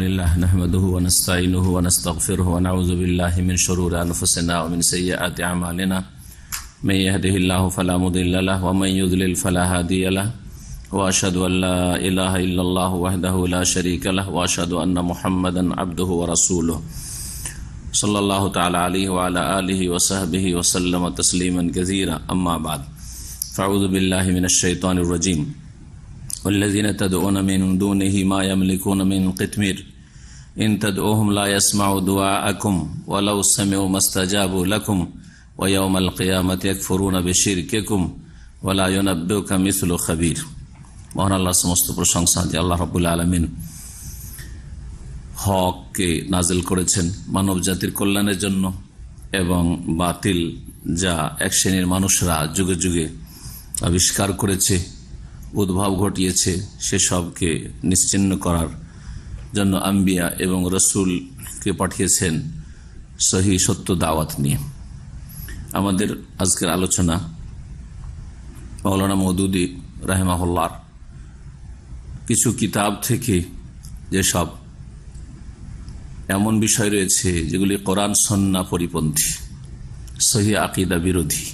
لله نحمده ونستعينه ونستغفره ونعوذ بالله من شرور أنفسنا ومن سيئات أعمالنا من يهده الله فلا مضل له ومن يضلل فلا هادي له وأشهد أن لا إله إلا الله وحده لا شريك له وأشهد أن محمدا عبده ورسوله صلى الله تعالى عليه وعلى آله وصحبه وسلم تسليما كثيرا أما بعد فأعوذ بالله من الشيطان الرجيم والذين تدعون من دونه ما يملكون من قطمير إن تدعوهم لا يسمعوا دعاءكم ولو سمعوا ما استجابوا لكم ويوم القيامة يكفرون بشرككم ولا ينبئك مثل خبير। মহান আল্লাহ সমস্ত প্রশংসা যে আল্লাহ রাব্বুল আলামিন হককে নাজিল করেছেন মানব জাতির কল্যাণের জন্য এবং বাতিল যা এক শ্রেণীর মানুষরা যুগে যুগে আবিষ্কার করেছে উদ্ভব ঘটিয়েছে সেসবকে নিশ্চিহ্ন করার জন্য আম্বিয়া এবং রসুলকে পাঠিয়েছেন সহি সত্য দাওয়াত নিয়ে। আমাদের আজকের আলোচনা মাওলানা মওদুদী রাহিমাহুল্লাহর কিছু কিতাব থেকে যেসব এমন বিষয় রয়েছে যেগুলি কোরআন সুন্নাহ পরিপন্থী, সহিহ আকীদা বিরোধী,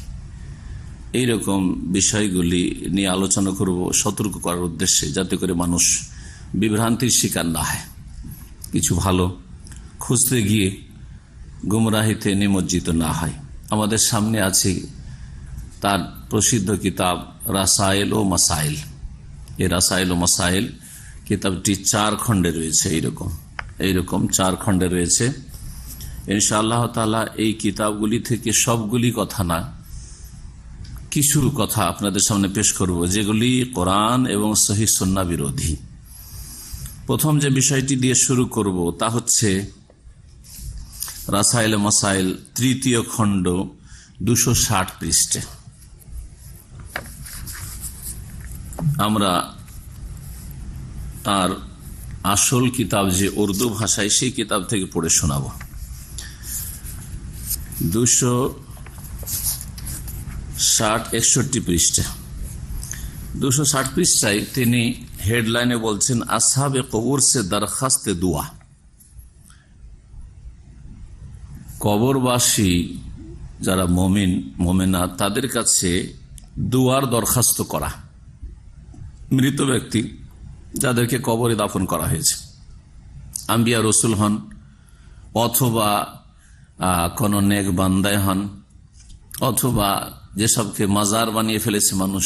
এইরকম বিষয়গুলি নিয়ে আলোচনা করব সতর্ক করার উদ্দেশ্যে, যাতে করে মানুষ বিভ্রান্তির শিকার না হয়, কিছু ভালো খুঁজতে গিয়ে গুমরাহিতে নিমজ্জিত না হয়। আমাদের সামনে আছে তার প্রসিদ্ধ কিতাব রাসায়েল ও মাসাইল। এই রাসায়েল ও মাসাইল কিতাবটি 4 খণ্ডে রয়েছে, এইরকম 4 খণ্ডে রয়েছে। ইনশাআল্লাহ তাআলা এই কিতাবগুলি থেকে সবগুলি কথা না, কিছু কথা আপনাদের সামনে পেশ করব যেগুলি কোরআন এবং সহিহ সুন্নাহ বিরোধী। প্রথম যে বিষয়টি দিয়ে শুরু করব তা হচ্ছে রাসায়েল ও মাসাইল 3য় খণ্ড 260 পৃষ্ঠা। আমরা তার আসল কিতাব যে উর্দু ভাষায়, সেই কিতাব থেকে পড়ে শোনাব। 261 পৃষ্ঠা। 260 পৃষ্ঠায় তিনি হেডলাইনে বলছেন আসহাবে কবর সে দরখাস্তে দুয়া। কবরবাসী যারা মুমিন মুমিনা তাদের কাছে দুয়ার দরখাস্ত করা। মৃত ব্যক্তি যাদেরকে কবরে দাফন করা হয়েছে, আম্বিয়া রসুল হন অথবা কোন নেক বান্দায় হন অথবা যেসবকে মাজার বানিয়ে ফেলেছে মানুষ,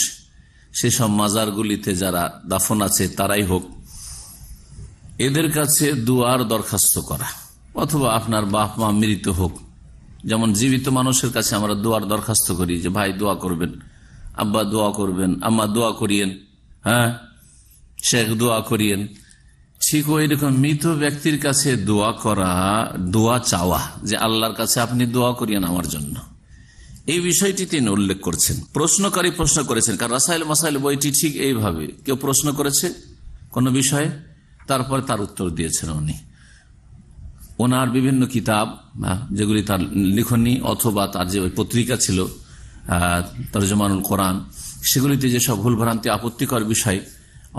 সেসব মাজারগুলিতে যারা দাফন আছে তারাই হোক, এদের কাছে দুয়ার দরখাস্ত করা। অথবা আপনার বাপ মা মৃত হোক, যেমন জীবিত মানুষের কাছে আমরা দুয়ার দরখাস্ত করি যে ভাই দোয়া করবেন, আব্বা দোয়া করবেন, আম্মা দোয়া করিয়েন, হ্যাঁ শেখ দোয়া করিয়েন। ঠিক ওই রকম মৃত ব্যক্তির কাছে দোয়া করা, দোয়া চাওয়া যে আল্লাহর কাছে আপনি দোয়া করিয়েন আমার জন্য, এই বিষয়টি তিনি উল্লেখ করছেন। প্রশ্নকারী প্রশ্ন করেছেন, কারণ রাসায়েল মাসাইল বইটি ঠিক এইভাবে, কেউ প্রশ্ন করেছে কোন বিষয়ে, তারপর তার উত্তর দিয়েছেন উনি। ওনার বিভিন্ন কিতাব যেগুলি তার লিখনী অথবা তার যে পত্রিকা ছিল তরজমানুল কোরআন, সেগুলিতে যেসব ভুলভ্রান্তি আপত্তিকর বিষয়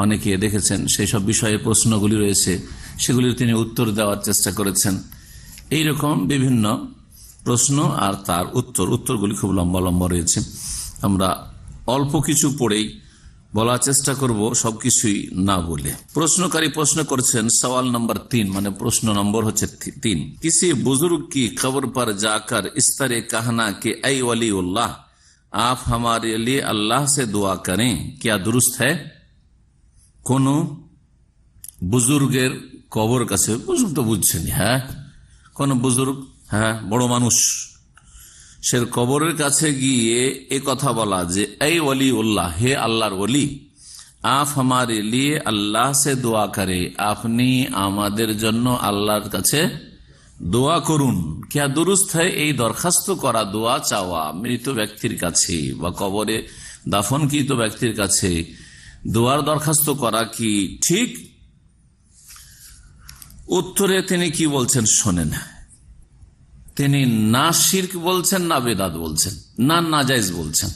অনেকে দেখেছেন, সেই সব বিষয়ে প্রশ্নগুলি রয়েছে, সেগুলির তিনি উত্তর দেওয়ার চেষ্টা করেছেন। এইরকম বিভিন্ন প্রশ্ন আর তার উত্তরগুলি খুব লম্বা লম্বা রয়েছে। আমরা অল্প কিছু পড়েই বলার চেষ্টা করব, সবকিছুই না বলে। প্রশ্নকারী প্রশ্ন করছেন সওয়াল নম্বর 3, মানে প্রশ্ন নম্বর হচ্ছে 3। কিসি বুজুর্গ কি কবর पर जाकर इस तरह कहना कि ऐ वलीउल्लाह आप हमारे लिए अल्लाह से दुआ करें, क्या दुरुस्त है? কোন বুজুর্গের কবর কাছে, বুজুর্গ তো বুঝছেন, হ্যাঁ কোন বুজুর্গ, হ্যাঁ বড় মানুষ, সে কবরের কাছে গিয়ে এ কথা বলা যে এই ওয়ালিউল্লাহ, হে আল্লাহর ওলি, আপ হামারে লিয়ে আল্লাহ সে দোয়া করে, আপনি আমাদের জন্য আল্লাহর কাছে দোয়া করুন। क्या दुरुस्त है? এই দরখাস্ত করা, দোয়া চাওয়া মৃত ব্যক্তির কাছে বা কবরে দাফনকৃত ব্যক্তির কাছে দোয়ার দরখাস্ত করা কি ঠিক? উত্তরে তিনি কি বলছেন শোনেন। তিনি না শিরক বলছেন, না বেদাত বলছেন, না নাজায়েজ বলছেন।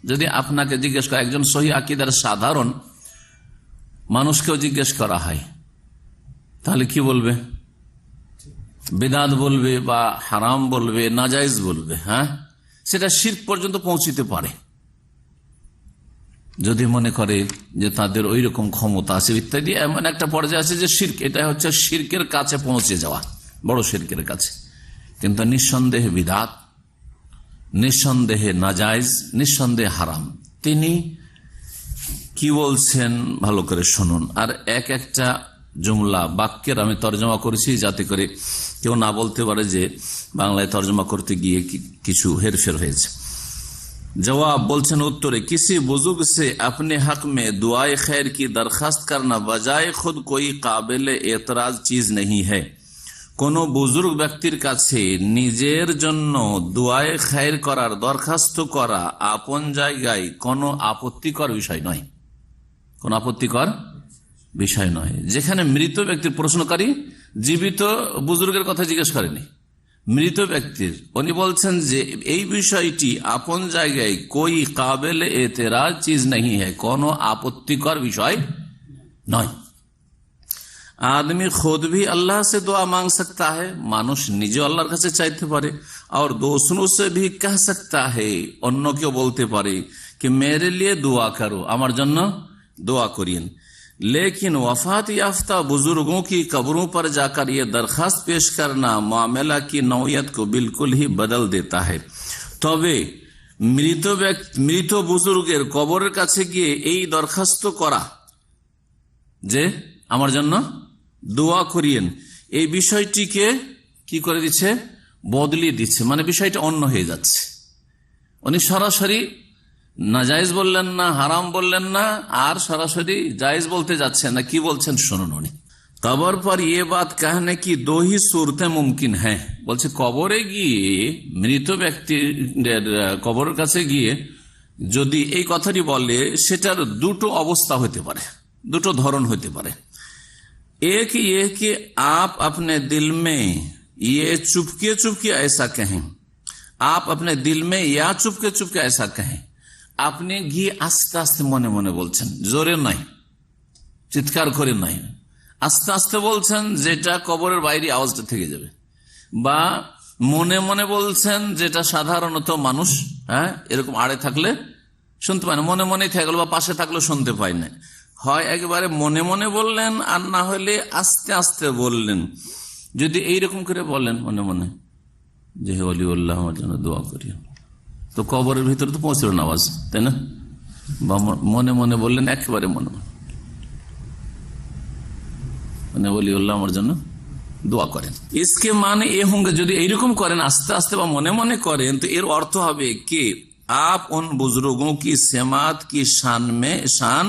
যদি আপনাকে জিজ্ঞেস করা, একজন সহিহ আকীদার সাধারণ মানুষকেও জিজ্ঞেস করা হয় তাহলে কি বলবে? বিদআত বলবে বা হারাম বলবে, নাজায়েজ বলবে। হ্যাঁ, সেটা শিরক পর্যন্ত পৌঁছিতে পারে যদি মনে করে যে তাদের ওই রকম ক্ষমতা আছে ইত্যাদি। এমন একটা পর্যায়ে আছে যে শিরক, এটা হচ্ছে শিরকের কাছে পৌঁছে যাওয়া, বড় শিরকের কাছে। কিন্তু নিঃসন্দেহে বিদআত, নিঃসন্দেহে নাজায়েজ, নিঃসন্দেহে হারাম। তিনি কি বলছেন ভালো করে শুনুন। আর এক একটা জুমলা বাক্যের আমি তর্জমা করেছি যাতে করে কেউ না বলতে পারে যে বাংলায় তর্জমা করতে গিয়ে কিছু হেরফের হয়েছে। जवाब बोलছেন उत्तरे किसी बुजुर्ग से अपने हक में दुआए खैर की दरखास्त करना बजाय खुद कोई काबिल एतराज चीज नहीं है। কোনো বুজুর্গ ব্যক্তির কাছে নিজের জন্য দুআয়ে খায়ের করার দরখাস্ত করা আপন জায়গায় কোনো আপত্তিকর বিষয় নয়, কোন আপত্তিকর বিষয় নয়। যেখানে মৃত ব্যক্তির প্রশ্নকারী জীবিত বুজুর্গের কথা জিজ্ঞেস করেনি, মৃত ব্যক্তির, উনি বলছেন যে এই বিষয়টি আপন জায়গায় কোই কাবেল এতেরাজ চিজ नहीं है, কোনো আপত্তিকর বিষয় নয়। आदमी खुद भी अल्लाह से दुआ मांग सकता है, মানুষ নিজে আল্লাহর কাছে চাইতে পারে। और दूसरों से भी कह सकता है, অন্য কেউ বলতে পারে कि मेरे लिए दुआ करो, আমার জন্য দোয়া করিয়েন। लेकिन वफात याफ्ता बुजुर्गों की कब्रों पर जाकर ये दरखास्त पेश करना मामला की नौयत को बिल्कुल ही बदल देता है। তবে মৃত বুজুর্গের কবরের কাছে গিয়ে এই দরখাস্ত করা যে আমার জন্য দোয়া করিয়েন, এই বিষয়টিকে কি করে দিচ্ছে, বদলিয়ে দিচ্ছে। মানে বিষয়টা অন্য হয়ে যাচ্ছে। উনি সরাসরি নাজায়েজ বললেন না, হারাম বললেন না, আর সরাসরি জায়েজ বলতে যাচ্ছেন না। কি বলছেন শুনুন। উনি কবর পর ये बात कहने की दो ही सूरतें मुमकिन हैं, বলছে কবরে গিয়ে, মৃত ব্যক্তির কবরের কাছে গিয়ে যদি এই কথাটি বলে সেটার দুটো অবস্থা হতে পারে, দুটো ধরন হতে পারে। एक ये कि आप अपने दिल में ये चुपके चुपके ऐसा कहें, आप अपने दिल में या चुपके चुपके ऐसा कहें, আপনি গিয়ে আস্তে আস্তে মনে মনে বলছেন, জোরে নাই, চিৎকার করে নাই, আস্তে আস্তে বলছেন যেটা কবরের বাইরে আওয়াজটা থেকে যাবে, বা মনে মনে বলছেন যেটা সাধারণত মানুষ এরকম আড়ে থাকলে শুনতে পায় না, মনে মনে থাকলো বা পাশে থাকলে শুনতে পায় না। হয় একেবারে মনে মনে বললেন, আর না হলে আস্তে আস্তে বললেন। যদি এইরকম করে বলেন মনে মনে যে হে ওলিউল্লাহ আমার জন্য দোয়া করি, তো কবরের ভিতরে তো পৌঁছল না আওয়াজ, তাই না? বা মনে মনে বললেন একেবারে মনে মনে ওলিউল্লাহ আমার জন্য দোয়া করেন। इसके माने ये होंगे, যদি এইরকম করেন আস্তে আস্তে বা মনে মনে করেন, তো এর অর্থ হবে कि आप उन बुजुर्गों की समात की शान में शान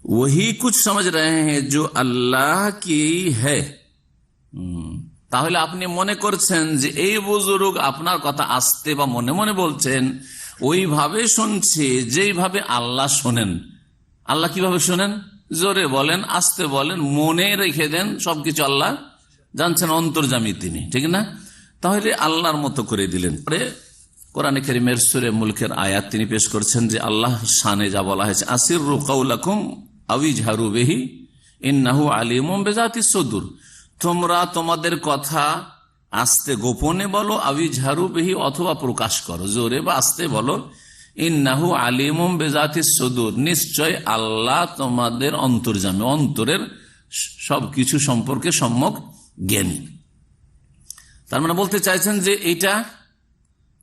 वही कुछ समझ रहे हैं जो अल्लाह की है। তাহলে আপনি মনে করছেন যে এই বুজুর্গ আপনার কথা আস্তে বা মনে মনে বলছেন, ওইভাবে শুনছে যেইভাবে আল্লাহ শোনেন। আল্লাহ কিভাবে শোনেন? জোরে বলেন, আস্তে বলেন, মনে রেখে দেন, সবকিছু আল্লাহ জানছেন, অন্তর্যামী তিনি, ঠিক না? তাহলে আল্লাহর মতো করে দিলেন। কোরআনে কারীমের সূরা মুলকের আয়াত তিনি পেশ করছেন যে আল্লাহ শানে যা বলা হয়েছে, আসিররু কাওলাকুম আও ইজহারু বিহি ইন্নাহু আলিমুম বিযাতিস সুদূর, তোমরা তোমাদের কথা আস্তে গোপনে বলো, আও ইজহারু বিহি অথবা প্রকাশ করো, জোরে বা আস্তে বলো, ইন্নাহু আলিমুম বিযাতিস সুদূর, নিশ্চয় আল্লাহ তোমাদের অন্তর্যামী, অন্তরের সবকিছু সম্পর্কে সম্যক জ্ঞানী। তার মানে বলতে চাইছেন যে এটা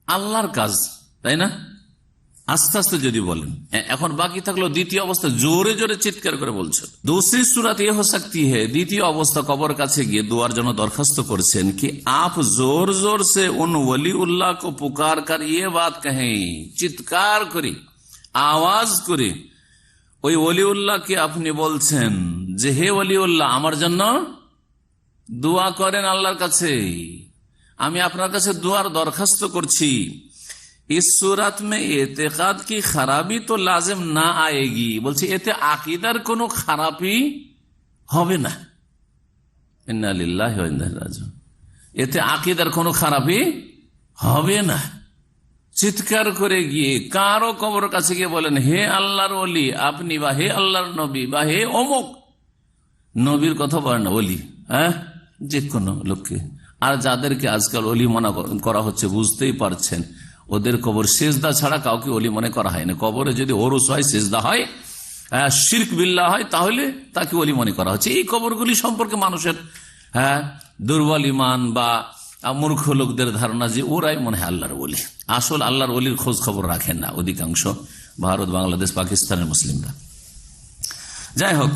আল্লাহর কাজ, তাই না? আস্তে আস্তে যদি বলেন। এখন বাকি থাকলো দ্বিতীয় অবস্থা, জোরে জোরে চিৎকার করে বলছেন। दूसरी सूरत ये हो सकती है, দ্বিতীয় অবস্থা কবর কাছে গিয়ে দোয়ার জন্য দরখাস্ত করছেন कि आप जोर जोर से उन वली उल्लाह को पुकार कर ये बात कहें, চিৎকার করে আওয়াজ করে ওই ওলি উল্লাহকে আপনি বলছেন যে হে ওলি উল্লাহ আমার জন্য দোয়া করেন আল্লাহর কাছে, আমি আপনার কাছে দোয়ার দরখাস্ত করছি। इस सूरत में एतेकाद की खराबी तो लाजिम ना आएगी, বলছি এতে আকীদার কোনো খারাপি হবে না। ইন্না লিল্লাহি ওয়া ইন্না ইলাইহি রাজিউন, এতে আকীদার কোনো খারাপি হবে না। চিৎকার করে গিয়ে কারো কবর কাছে গিয়ে বলেন হে আল্লাহর ওলি আপনি, বা হে আল্লাহর নবী, বা হে অমুক, নবীর কথা বলে না অলি, হ্যাঁ, যে কোনো লোককে। আর যাদেরকে আজকাল অলি মনে করা হচ্ছে, বুঝতেই পারছেন, ওদের কবর সেজদা ছাড়া কাউকে অলি মনে করা হয় না। কবরে যদি ওরস হয়, সেজদা হয়, শিরক বিল্লাহ হয়, তাহলে তাকে অলি মনে করা হচ্ছে। এই কবরগুলি সম্পর্কে মানুষের দুর্বল ইমান বা মূর্খ লোকদের ধারণা যে ওরাই মনে হয় আল্লাহর ওলি। আসল আল্লাহর ওলির খোঁজ খবর রাখেন না অধিকাংশ ভারত, বাংলাদেশ, পাকিস্তানের মুসলিমরা। যাই হোক,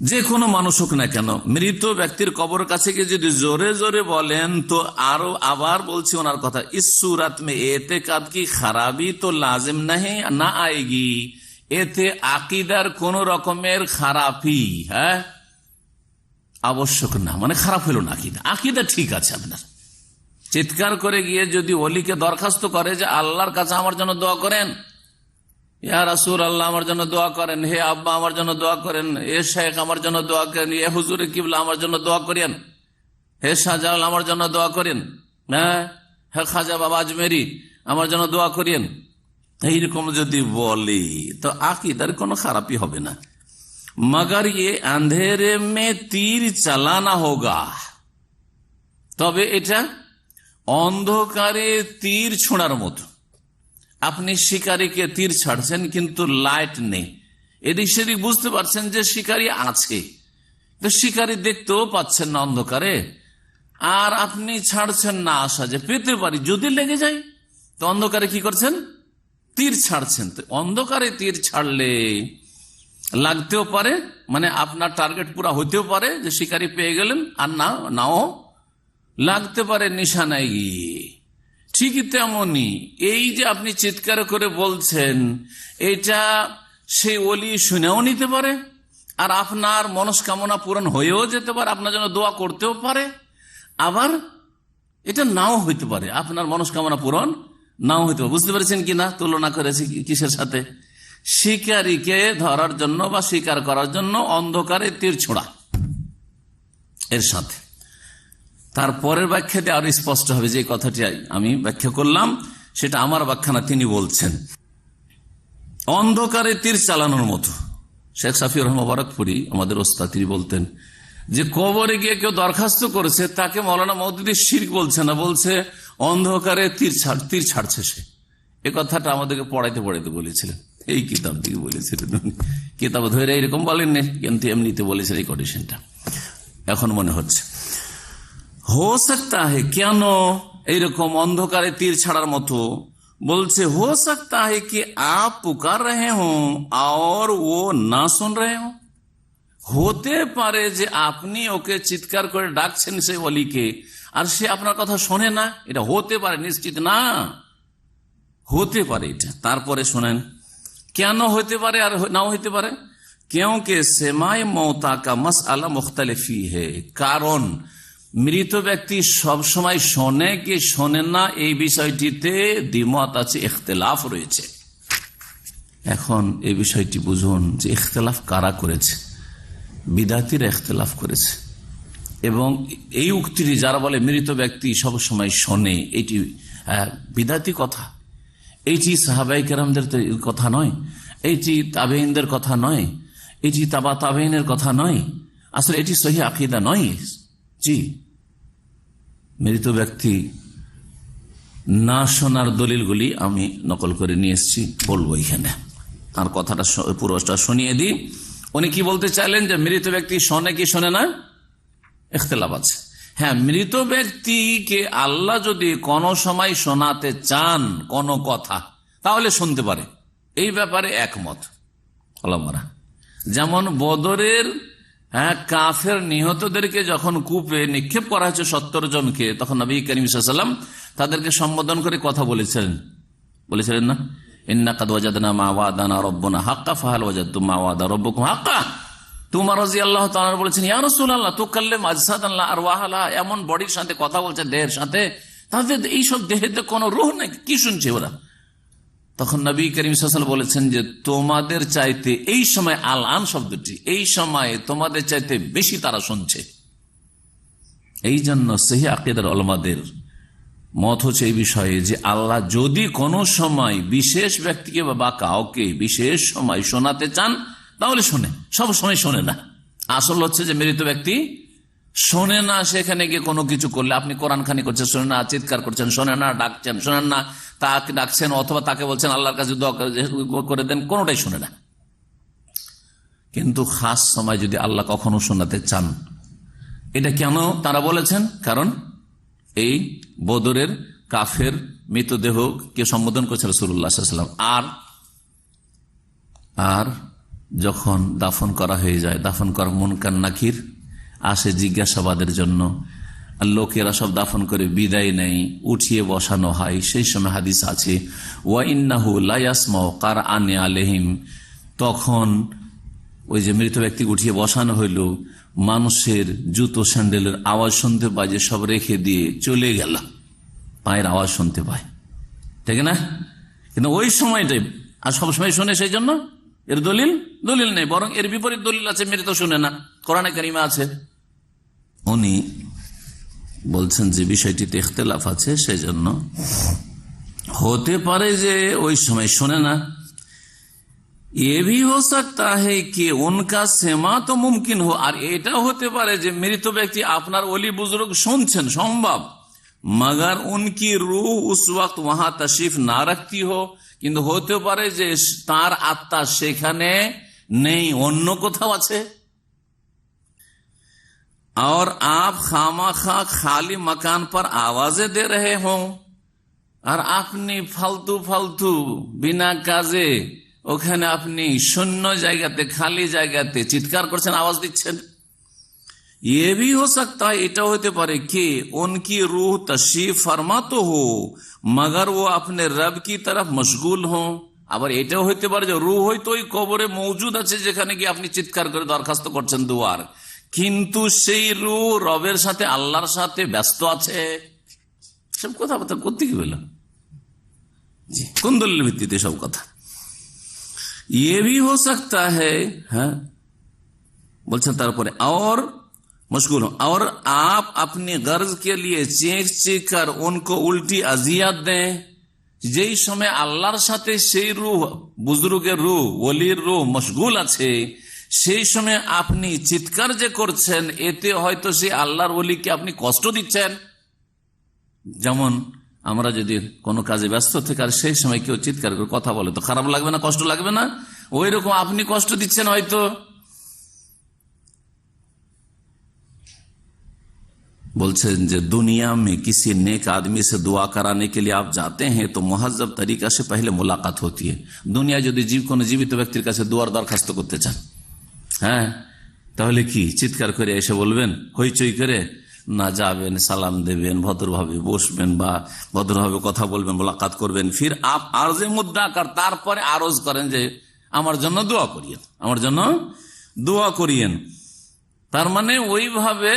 যে কোনো মানুষ হোক না কেন, মৃত ব্যক্তির কবর কাছে গিয়ে যদি জোরে জোরে বলেন, তো আরো আবার বলছি ওনার কথা, ইস সুরাত মে এতেকাদ কি খারাপি তো লাজিম নাহি না আয়েগি, এতে আকিদার কোন রকমের খারাপি আবশ্যক না, মানে খারাপ হলো না আকিদা। আকিদা ঠিক আছে আপনার। চিৎকার করে গিয়ে যদি ওলিকে দরখাস্ত করে যে আল্লাহর কাছে আমার জন্য দোয়া করেন, ইয়া রাসূল আল্লাহ আমার জন্য দোয়া করেন, হে আব্বা আমার জন্য দোয়া করেন, এ শেখ আমার জন্য দোয়া করেন, এ হুজুরে কিবলা আমার জন্য দোয়া করেন, হে শাহজালাল আমার জন্য দোয়া করেন, হে খাজা বাবা আজমেরি আমার জন্য দোয়া করেন, এইরকম যদি বলে তো আকিদার কোনো খারাপই হবে না। মগর ये अंधेरे में तीर চালানা হোগা, তবে এটা অন্ধকারে তীর ছোঁড়ার মতো। আপনি শিকারীকে তীর ছাড়ছেন কিন্তু লাইট নেই, এদিক সেদিক বুঝতে পারছেন যে শিকারী আছে, তো শিকারী দেখতেও পাচ্ছেন না অন্ধকারে, আর আপনি ছাড়ছেন না আশা যে পেতে পারি, যদি লেগে যায় তো অন্ধকারে কি করছেন, তীর ছাড়ছেন। তো অন্ধকারে তীর ছাড়লে লাগতেও পারে, মানে আপনার টার্গেট পুরা হতেও পারে যে শিকারী পেয়ে গেলেন, আর নাও লাগতে পারে নিশানায় গিয়ে। ঠিকই তেমনি এই যে আপনি চিৎকার করে বলছেন, এটা সেই ওলি শুনেও নিতে পারে, আর আপনার মনস্কামনা পূরণ হয়েও যেতে পারে, আপনার জন্য দোয়া করতেও পারে, আবার এটা নাও হইতে পারে, আপনার মনস্কামনা পূরণ নাও হইতে পারে। বুঝতে পেরেছেন কিনা তুলনা করেছি কিসের সাথে? শিকারীকে ধরার জন্য বা শিকার করার জন্য অন্ধকারে তীর ছোড়া এর সাথে। তারপরের ব্যাখ্যাতে আরো স্পষ্ট হবে, যে কথাটি আমি ব্যাখ্যা করলাম সেটা আমার ব্যাখ্যা না, তিনি বলছেন অন্ধকারে তীর চালানোর মতো। শেখ সাফি রহমান মুবারকপুরি আমাদের ওস্তাদ, তিনি বলতেন যে কবরে গিয়ে কেউ দরখাস্ত করেছে, তাকে মৌলানা মওদুদী শিরক বলছে না, বলছে অন্ধকারে তীর ছাড়ছে সে। এ কথাটা আমাদেরকে পড়াইতে বলেছিলেন, এই কিতাব থেকে বলেছিলেন। কিতাব ধরে এরকম বলেননি, কিন্তু এমনিতে বলেছেন এই কন্ডিশনটা। এখন মনে হচ্ছে হো সকতা হে, কেন এইরকম অন্ধকারে তীর ছাড়ার মতো বলছে, হো সকতা হে কি আপ পুকার রহে হো আর ও না শুন রহে হো, হতে পারে যে আপনি ওকে চিৎকার করে ডাকছেন সেই ওলিকে, আর সে আপনার কথা শোনে না। এটা হতে পারে, নিশ্চিত না, হতে পারে এটা। তারপরে শোনেন কেন হতে পারে আর নাও হতে পারে। क्योंकि सेमाए मौता का मसला मुख्तलिफ ही है, কারণ মৃত ব্যক্তি সব সময় শোনে কি শোনে না এই বিষয়টিতে দ্বিমত আছে, ইখতিলাফ রয়েছে। এখন এই বিষয়টি বুঝুন যে ইখতিলাফ কারা করেছে। বিদাতিরা ইখতিলাফ করেছে, এবং এই উক্তিটি যারা বলে মৃত ব্যক্তি সব সময় শোনে, এটি বিদাতি কথা। এইটি সাহাবায়ে কেরামদের কথা নয়, এইটি তাবেঈনদের কথা নয়, এটি তাবা তাবেঈনের কথা নয়, আসলে এটি সহিহ আকীদা নয়। জি, মৃত ব্যক্তি না শোনার দলিলগুলি আমি নকল করে নিয়ে এসেছি, বলবো এখানে। তার কথাটা পুরোটা শুনিয়ে দিই। উনি কি বলতে চাইলেন যে মৃত ব্যক্তি শোনে কি শোনে না, ইখতিলাফ আছে। হ্যাঁ, মৃত ব্যক্তিকে আল্লাহ যদি কোনো সময় শোনাতে চান কোনো কথা, তাহলে শুনতে পারে, এই ব্যাপারে একমত ওলামারা। যেমন বদরের কাফের নিহতদেরকে যখন কূপে নিক্ষেপ করা হয়েছে 70 জনকে, তখন নবী করিম সাল্লাল্লাহু আলাইহি ওয়াসাল্লাম তাদেরকে সম্বোধন করে কথা বলেছিলেন না, ইন্না কাদ ওয়াজাদনা মা ওয়াদানা রাব্বুনা হাক্কা ফাহাল ওয়াজাদতুম মা ওয়াদা রাব্বুকুম হাক্কা। তোমার রাদিয়াল্লাহু তাআলা বলেছেন, ইয়া রাসূলুল্লাহ তুকাল্লিম আজসাদান লা আরওয়াহা, এমন বডির সাথে কথা বলছে, দেহের সাথে, তাদের এইসব দেহেতে কোনো রূহ নাই, কি শুনছে ওরা? তখন নবী করিম সাল্লাল্লাহু আলাইহি ওয়াসাল্লাম বলেছেন যে তোমাদের চাইতে এই সময়, আল আন শব্দটি, এই সময়ে তোমাদের চাইতে বেশি তারা শুনছে। এই জন্য সহিহ আকীদার উলামাদের মত হচ্ছে এই বিষয়ে যে আল্লাহ যদি কোনো সময় বিশেষ ব্যক্তিকে বা কাউকে বিশেষ সময় শোনাতে চান তাহলে শোনে, সব সময় শোনে না। আসল হচ্ছে যে মৃত ব্যক্তি শোনে না, সেখানে গিয়ে কোনো কিছু করলে আপনি কোরআন খানি করছেন শোনে না, চিৎকার করছেন শোনে না, ডাকছেন শোনেন না, তাকে ডাকছেন অথবা তাকে বলছেন আল্লাহর কাছে দোয়া করে দেন, কোনোটাই শোনে না। কিন্তু খাস সময় যদি আল্লাহ কখনো শোনাতে চান, এটা কেন তারা বলেছেন? কারণ এই বদরের কাফের মৃতদেহকে সম্বোধন করেছে রাসূলুল্লাহ সাল্লাল্লাহু আলাইহি ওয়াসাল্লাম। আর যখন দাফন করা হয়ে যায়, দাফন করা মুনকার নাকির আসে জিজ্ঞাসাবাদের জন্য, লোকেরা সব দাফন করে বিদায় নেই, উঠিয়ে বসানো হয়। সেই সময় হাদিস আছে ওয়া ইন্নাহু লা ইয়াসমাউ কারআনি আলাইহিম, তখন ওই যে মৃত ব্যক্তি উঠিয়ে বসানো হইল, মানুষের জুতো স্যান্ডেলের আওয়াজ শুনতে পায়, যে সব রেখে দিয়ে চলে গেল, পায়ের আওয়াজ শুনতে পায়, ঠিক না? কিন্তু ওই সময়টাই আর সবসময় শুনে, সেই জন্য এর দলিল নেই, বরং এর বিপরীত দলিল আছে, মৃত শুনে না, কোরআনে কারিমে আছে। উনি বলছেন যে বিষয়টিতে ইখতিলাফ আছে, সেই জন্য হতে পারে যে ওই সময় শোনে না। ये भी हो सकता है कि उनका सेमा तो मुमकिन हो, আর এটা হতে পারে যে মৃত ব্যক্তি আপনার ওলি বুজুর্গ শুনছেন, সম্ভব, मगर उनकी रूह उस वक्त वहां तशरीफ ना रखती हो, কিন্তু হতে পারে যে তার আত্মা সেখানে নেই, অন্য কোথাও আছে। और आप खामाखा खाली मकान पर आवाजें दे रहे हो, আর আপনি ফালতু ফালতু বিনা কাজে ওখানে আপনি শূন্য জায়গাতে, খালি জায়গাতে চিৎকার করছেন, আওয়াজ দিচ্ছেন। ये भी हो सकता है, এটা হতে পারে कि उनकी रूह तशरीफ फरमा तो हो मगर वो अपने रब की तरफ मशगूल हो। আবার এটাও হইতে পারে যে রূহ হয়তো ওই কবরে মৌজুদ আছে, যেখানে গিয়ে আপনি চিৎকার করে দরখাস্ত করছেন দুয়ার, কিন্তু সেই রূহ রবের সাথে, আল্লাহর সাথে ব্যস্ত আছে। সব কথাবার্তা করতে কি বললাম, কোন দলিলের ভিত্তিতে সব কথা? ये भी हो सकता है, हाँ बोलছেন তারপরে, और मशगूल हो और आप अपनी गर्ज के लिए चीख चीख कर उनको उल्टी अजियत दें। যেই সময় আল্লাহর সাথে সেই রূহ, বুজুর্গের রূহ, ওলির রূহ মশগুল আছে, সেই সময় আপনি চিৎকার যে করছেন, এতে হয়তো সেই আল্লাহর ওলিকে আপনি কষ্ট দিচ্ছেন। যেমন আমরা যদি কোনো কাজে ব্যস্ত থেকে আর সেই সময় কেউ চিৎকার করে কথা বলে, তো খারাপ লাগবে না, কষ্ট লাগবে না? ওই রকম আপনি কষ্ট দিচ্ছেন হয়তো। बोलते जो दुनिया में किसी नेक आदमी से दुआ कराने के लिए आप जाते हैं तो मुहज्जब तरीका से पहले मुलाकात होती है। दुनिया যদি কোনো জীবিত ব্যক্তির কাছে দোয়ার দরখাস্ত করতে চান, হ্যাঁ, তাহলে কি চিৎকার করে এসে বলবেন, হইচই করে? না, যাবেন, সালাম দেবেন, ভদ্রভাবে বসবেন বা ভদ্রভাবে কথা বলবেন, মোলাকাত করবেন। ফির আপ আরজে মুদ্দা কর, তারপরে আরজ করেন যে আমার জন্য দোয়া করিয়েন, আমার জন্য দোয়া করিয়েন। তার মানে ওইভাবে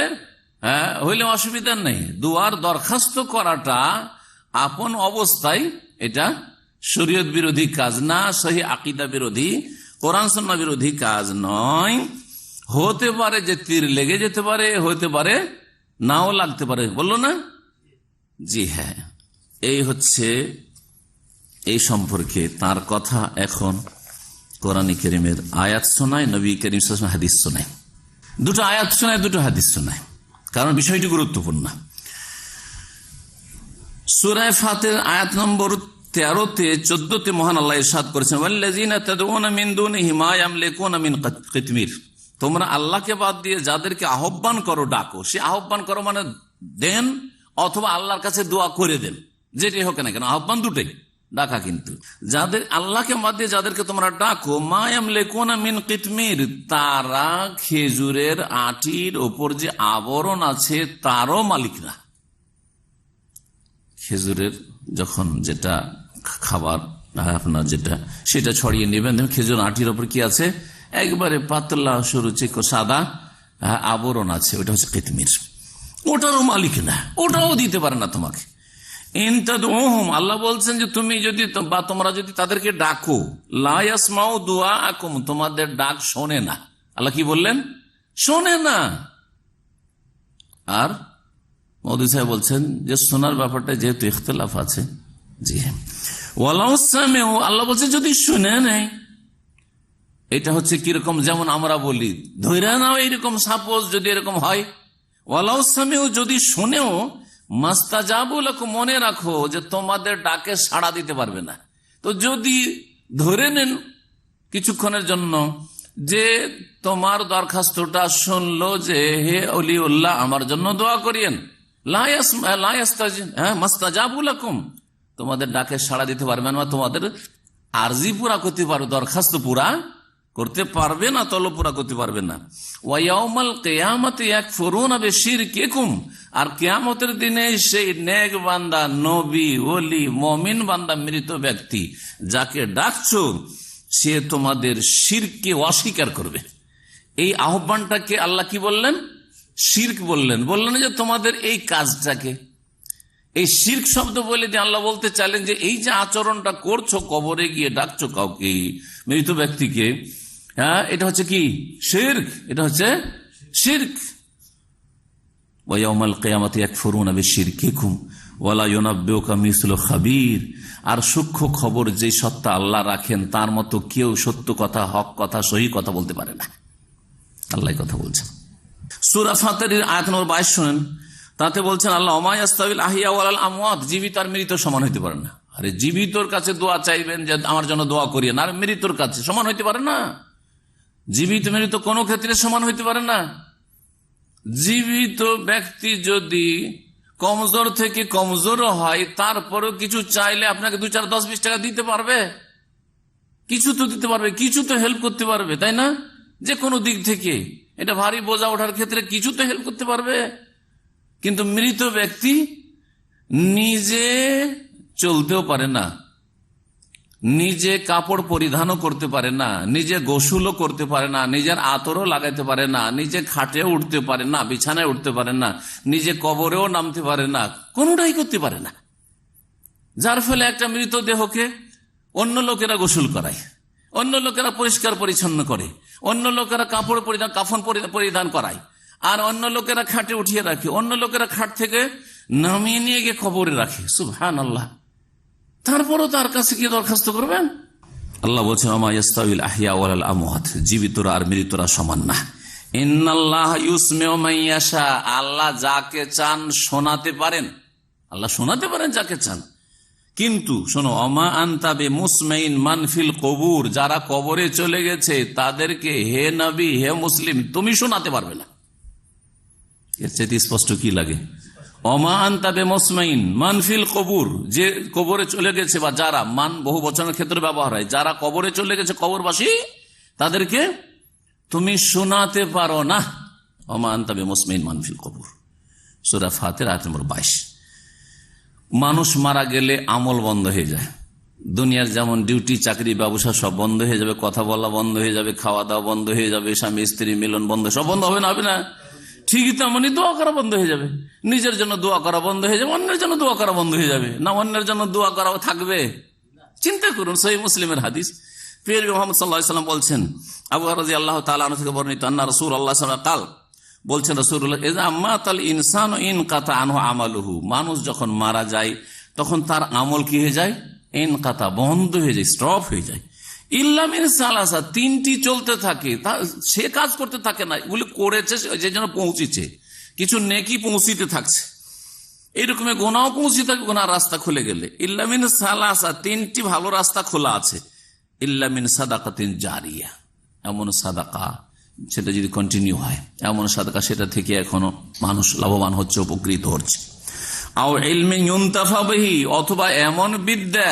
হইলে অসুবিধা নেই। দুয়ার দরখাস্ত করাটা আপন অবস্থায় এটা শরীয়ত বিরোধী কাজ না, সহি আকীদা বিরোধী, কোরআন সুন্নাহ বিরোধী কাজ নয়। হতে পারে যে তীর লেগে যেতে পারে, হতে পারে নাও লাগতে পারে, বললো না? জি হ্যাঁ, এই হচ্ছে এই সম্পর্কে তার কথা। এখন কোরআন কারীমের আয়াত শোনায়, নবী করিম সাল্লাল্লাহু আলাইহি ওয়াসাল্লাম হাদিস শোনায়, দুটো আয়াত শোনায়, দুটো হাদিস শোনায়, কারণ বিষয়টি গুরুত্বপূর্ণ। সূরা ফাতির আয়াত নম্বর 13তে 14তে মহান আল্লাহ ইরশাদ করেছেন, ওয়াল্লাযিনা তাদউনা মিন দুনিহি মা ইয়ামলিকুনা মিন কিতমির, তোমরা আল্লাহকে বাদ দিয়ে যাদেরকে আহ্বান করো, ডাকো। সে আহ্বান করো মানে দেন অথবা আল্লাহর কাছে দোয়া করে দেন, যেটাই হোক না কেন, আহ্বান দুটোই, ডাকা। কিন্তু যাদের আল্লাহকে বাদ দিয়ে যাদেরকে তোমরা ডাকো, মা ইয়ামলিকুনা মিন কিতমির, তারা খেজুরের আটির ওপর যে আবরণ আছে তারও মালিক না। খেজুরের যখন যেটা খাবার আপনার যেটা সেটা ছড়িয়ে নেবেন, খেজুর আটির ওপর কি আছে, একবারে পাতলা সরু চিকো সাদা আবরণ আছে, ওটা হচ্ছে কিতমির। ওটারও মালিক না, ওটাও দিতে পারে না তোমাকে। আল্লাহ বলছেন যে তুমি যদি বা তোমরা যদি তাদেরকে ডাকো, লা ইয়াসমাউ দুআআকুম, তোমাদের ডাক শোনে না। আল্লাহ কি বললেন? শোনে না। আর মওদুদী সাহেব বলছেন যে শোনার ব্যাপারটা যেহেতু ইখতিলাফ আছে, জি হ্যাঁ, ওয়ালাউ সামিউ, আল্লাহ বলছে যদি শুনে নেয়, এটা হচ্ছে কিরকম, যেমন আমরা বলি ধৈর্য নাও, এইরকম সাপোজ যদি এরকম হয়, ওয়ালাউ সামিউ, যদি শুনেও, মাস্তাজাবু লাকুম, মনে রাখো যে তোমাদের ডাকে সাড়া দিতে পারবে না। তো যদি ধরে নেন কিছুক্ষণের জন্য যে তোমার দরখাস্তটা শুনলো যে হে অলিউল্লাহ আমার জন্য দোয়া করিয়েন, মাস্তাজাবু লাকুম, তোমাদের ডাকে সাড়া দিতে পারবে না, তোমাদের আরজি পুরা করতে পারবে, দরখাস্ত পুরা করতে পারবে না, তলব পুরা করতে পারবে না। ওয়ায়াউমাল কিয়ামতি ইয়াকফুরুনা বিশিরকিকুম, আর কিয়ামতের দিনে সেই নেক বান্দা, নবী, ওলি, মুমিন বান্দা, মৃত ব্যক্তি যাকে ডাকছো, সে তোমাদের শিরককে অস্বীকার করবে। এই আহ্বানটাকে আল্লাহ কি বললেন? শিরক বললেন। বললেন যে তোমাদের এই কাজটাকে, এই শিরক শব্দ বলে দিয়ে আল্লাহ বলতে চাইলেন যে এই যে আচরণটা করছো, কবরে গিয়ে ডাকছো কাউকে, মৃত ব্যক্তিকে, হ্যাঁ, এটা হচ্ছে কি? শিরক। এটা হচ্ছে শিরক। ওয়ায়াউমাল কিয়ামাতি ইয়াকফুরুনা বিশিরকিকুম ওয়ালা ইউনাব্বিউকা মিসলু খাবীর, আর সূক্ষ্ম খবর যে সত্তা আল্লাহ রাখেন তার মতো কেউ সত্য কথা, হক কথা, সহি কথা বলতে পারে না। আল্লাহ কথা বলছেন সূরা ফাতিরের আয়াত নম্বর 22 শুনেন। তাতে বলছেন আল্লাহ, ওমা ইয়াস্তাবিল আহইয়া ওয়াল আমওয়াত, জীবিত আর মৃত সমান হইতে পারে না। আরে জীবিতর কাছে দোয়া চাইবেন যে আমার জন্য দোয়া করিয়েন, আর মৃতর কাছে সমান হইতে পারে না। জীবিত মৃত কোনো ক্ষেত্রে সমান হইতে পারে না। জীবিত ব্যক্তি যদি কমজোর থেকে কমজোরও হয়, তারপরেও কিছু চাইলে আপনাকে 2, 4, 10, 20 টাকা দিতে পারবে, কিছু তো দিতে পারবে, কিছু তো হেল্প করতে পারবে, তাই না? যে কোনো দিক থেকে এটা ভারী বোঝা ওঠার ক্ষেত্রে কিছু তো হেল্প করতে পারবে। কিন্তু মৃত ব্যক্তি নিজে চলতেও পারে না, নিজে কাপড় পরিধানও করতে পারে না, নিজে গোসলও করতে পারে না, নিজের আতরও লাগাইতে পারে না, নিজে খাটে উঠতে পারে না, বিছানায় উঠতে পারে না, নিজে কবরেও নামতে পারে না, কোনোটাই করতে পারে না। যার ফলে একটা মৃতদেহকে অন্য লোকেরা গোসল করায়, অন্য লোকেরা পরিষ্কার পরিচ্ছন্ন করে, অন্য লোকেরা কাপড় পরিধান, কাফন পরিধান করায়, আর অন্য লোকেরা খাটে উঠিয়ে রাখে, অন্য লোকেরা খাট থেকে নামিয়ে নিয়ে গিয়ে কবরে রাখে। সুবহানাল্লাহ। তারপরও তার কাছে কি দরখাস্ত করবেন? আল্লাহ বলছেন, ওমা ইয়াস্তাবিল আহইয়া ওয়াল আমওয়াত, জীবিতরা আর মৃতরা সমান না। ইন্নাল্লাহ ইউসমিউ মান ইয়াশা, আল্লাহ যাকে চান শোনাতে পারেন, আল্লাহ শোনাতে পারেন যাকে চান। কিন্তু শোনো, ওমা আনতা বিমুসমিন মান ফিল কবুর, যারা কবরে চলে গেছে তাদেরকে হে নবী, হে মুসলিম, তুমি শোনাতে পারবে না। এর চাইতে স্পষ্ট কি লাগে? ওমা আনতা বিমুসমিন মান ফিল কবুর, যে কবরে চলে গেছে, বা যারা, মান বহু বচনের ক্ষেত্রে ব্যবহার হয়, যারা কবরে চলে গেছে, কবরবাসী, তাদেরকে তুমি শোনাতে পারো না। ওমা আনতা বিমুসমিন মান ফিল কবুর, সূরা ফাতির আয়াত নম্বর 22। মানুষ মারা গেলে আমল বন্ধ হয়ে যায়। দুনিয়ার যেমন ডিউটি, চাকরি, ব্যবসা সব বন্ধ হয়ে যাবে, কথা বলা বন্ধ হয়ে যাবে, খাওয়া দাওয়া বন্ধ হয়ে যাবে, স্বামী স্ত্রী মিলন বন্ধ, সব বন্ধ হবে না? হবে না? ঠিকই তেমনই দোয়া করা বন্ধ হয়ে যাবে। নিজের জন্য দোয়া করা বন্ধ হয়ে যাবে, অন্যের জন্য দোয়া করা বন্ধ হয়ে যাবে। না অন্যের জন্য দোয়া করা থাকবে? চিন্তা করুন, সহিহ মুসলিমের হাদিস, প্রিয় মুহাম্মদ সাল্লাল্লাহু আলাইহি ওয়াসাল্লাম বলছেন, আবু হুরায়রা রাদিয়াল্লাহু তাআলা আনহু থেকে বর্ণিত, আন্না রাসূলুল্লাহ সাল্লাল্লাহু আলাইহি ওয়াসাল্লাম কাল, বলছেন রাসূলুল্লাহ, ইযা মাতাল ইনসানু ইনকাতা আনহু আমালুহু, মানুষ যখন মারা যায় তখন তার আমল কি হয়ে যায়? ইনকাতা, বন্ধ হয়ে যায়, স্টপ হয়ে যায়। ইল্লা মিন সালাসা, 3টি চলতে থাকে, সে কাজ করতে থাকে না, এগুলি করেছে যে জন্য পৌঁছেছে, কিছু নেকি পৌঁছিতে থাকছে, এইরকম গোনাও পৌঁছে থাকে, গোনার রাস্তা খুলে গেলে। ইল্লা মিন সালাসা, 3টি ভালো রাস্তা খোলা আছে। ইল্লা মিন সাদাকাতিন জারিয়া, এমন সাদাকা সেটা যদি কন্টিনিউ হয়, এমন সাদাকা সেটা থেকে এখনো মানুষ লাভবান হচ্ছে, উপকৃত হচ্ছে। আও ইলমিন ইউনতাফা বিহি, অথবা এমন বিদ্যা,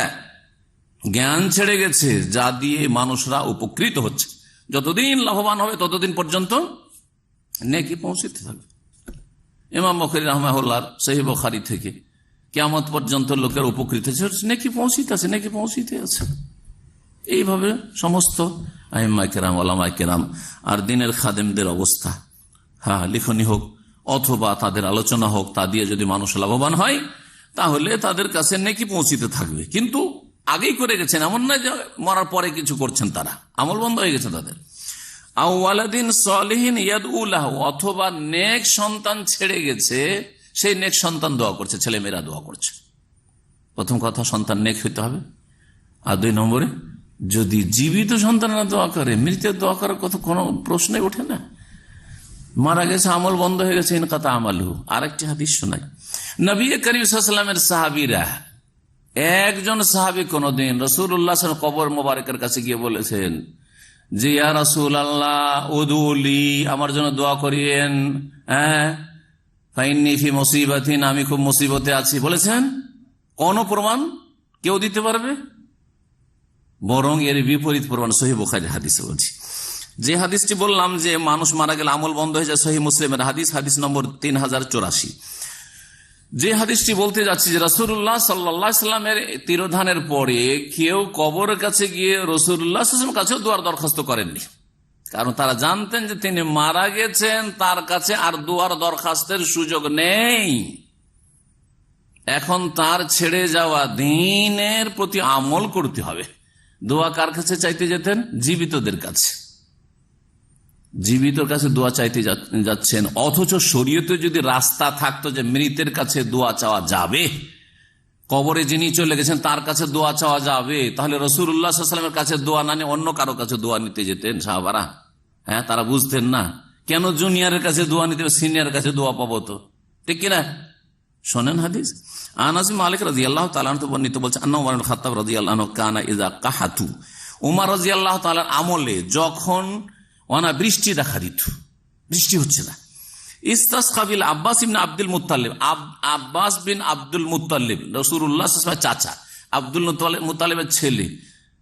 জ্ঞান ছেড়ে গেছে যা দিয়ে মানুষরা উপকৃত হচ্ছে। যতদিন লাভবান হবে ততদিন পর্যন্ত নেকি পৌঁছতে থাকবে। ইমাম বুখারী রাহমাহুল্লাহ সহিহ বুখারী থেকে কিয়ামত পর্যন্ত লোকের উপকৃত হচ্ছে, নেকি পৌঁছিতে আছে, নেকি পৌঁছিতে আছে। এইভাবে সমস্ত আইম্মায়ে কেরাম, ওলামায়ে কেরাম আর দ্বীনের খাদেমদের অবস্থা, হ্যাঁ, লিখনি হোক অথবা তাদের আলোচনা হোক, তা দিয়ে যদি মানুষ লাভবান হয় তাহলে তাদের কাছে নেকি পৌঁছিতে থাকবে। কিন্তু আগেই করে গেছেন, এমন নয় যে মরার পরে কিছু করছেন, তারা আমল বন্ধ হয়ে গেছে তাদের। আও ওয়ালাদিন সালিহিন ইয়াদউ লাহু, অথবা নেক সন্তান ছেড়ে গেছে, সেই নেক সন্তান দোয়া করছে, ছেলেমেয়েরা দোয়া করছে। প্রথম কথা, সন্তান নেক হইতে হবে, আর 2 নম্বরে যদি জীবিত সন্তানরা দোয়া করে, মৃতের দোয়া করার কথা কোনো প্রশ্নই ওঠে না। মারা গেছে, আমল বন্ধ হয়ে গেছে, ইনকাতা আমালহু। আরেকটি হাদিস শোনাই, নবী করিম সাল্লাল্লাহু আলাইহি ওয়াসাল্লামের সাহাবীরা, একজন সাহাবী কোনদিন রাসূলুল্লাহ সাল্লাল্লাহু আলাইহি ওয়াসাল্লাম কবর মোবারকের কাছে গিয়ে বলেছেন যে ইয়া রাসূলুল্লাহ উদুলি, আমার জন্য দোয়া করিয়েন, ফাইন্নী ফি মুসিবাতিন, আমি খুব মুসিবতে আছি। বলেছেন, কোন প্রমাণ কেউ দিতে পারবে? বরং এর বিপরীত প্রমাণ সহিহ বুখারীর হাদিসে বলছি। যে হাদিসটি বললাম যে মানুষ মারা গেলে আমল বন্ধ হয়ে যায়, সহিহ মুসলিমের হাদিস, হাদিস নম্বর 3084। যে হাদিসটি বলতে যাচ্ছি যে রাসূলুল্লাহ সাল্লাল্লাহু আলাইহি ওয়াসাল্লামের তিরোধানের পরে কেউ কবরের কাছে গিয়ে রাসূলুল্লাহ সাল্লাল্লাহু আলাইহি ওয়াসাল্লামের কাছে দোয়ার দরখাস্ত করেননি, কারণ তারা জানতেন যে তিনি মারা গেছেন, তার কাছে আর দোয়ার দরখাস্তের সুযোগ নেই। এখন তার ছেড়ে যাওয়া দ্বীনের প্রতি আমল করতে হবে। দোয়া কার কাছে চাইতে যেতেন? জীবিতদের কাছে। জীবিতর কাছে দোয়া চাইতে যাচ্ছেন, অথচ শরীয়তে যদি রাস্তা থাকতো যে মৃতের কাছে দোয়া চাওয়া যাবে, কবরে যিনি চলে গেছেন তার কাছে দোয়া চাওয়া যাবে, তাহলে রাসূলুল্লাহ সাল্লাল্লাহু আলাইহি ওয়াসাল্লামের কাছে দোয়া না নিয়ে অন্য কারো কাছে দোয়া নিতে যেতেন সাহাবারা। তারা বুঝতেন না কেন জুনিয়রের কাছে দোয়া নিতে, সিনিয়রের কাছে দোয়া পাবো তো, ঠিক কিনা? শোনেন হাদিস, আনাস বিন মালিক রাদিয়াল্লাহু তাআলা আনহু বর্ণিত বলছে, আন্না ওমর ইবনে খাত্তাব রাদিয়াল্লাহু আনহু কানা ইযা কাহাতু, ওমর রাদিয়াল্লাহু তাআলার আমলে যখন বৃষ্টি দেখা দিত, বৃষ্টি হচ্ছে না, ইস্তাসকা বিল আব্বাস ইবনে আব্দুল মুত্তালিব, আব্বাস বিন আব্দুল মুত্তালিব রাসূলুল্লাহ সাল্লাল্লাহু আলাইহি ওয়াসাল্লামের চাচা, আব্দুল মুত্তালিবের ছেলে,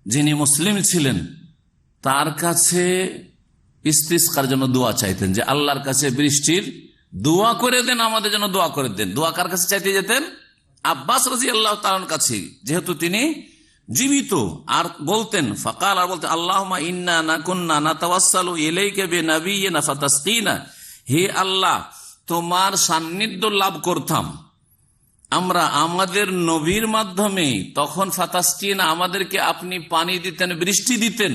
যিনি মুসলিম ছিলেন, তার কাছে ইস্তিসকার জন্য দোয়া চাইতেন যে আল্লাহর কাছে বৃষ্টির দোয়া করে দেন, আমাদের জন্য দোয়া করে দেন। দোয়া কার কাছে চাইতে যেতেন? আব্বাস রাদিয়াল্লাহু তাআলার কাছে, যেহেতু তিনি জীবিত। আর বলতেন ফাকাল, আর বলতেন আল্লাহুম্মা ইন্না নাকুন্না নাতাওয়াসসালু ইলাইকা বিনাবিয়িনা ফাতাসকিনা, হে আল্লাহ, তোমার সান্নিধ্য লাভ করতাম আমরা আমাদের নবীর মাধ্যমে, তখন ফাতাসকিনা, আমাদেরকে আপনি পানি দিতেন, বৃষ্টি দিতেন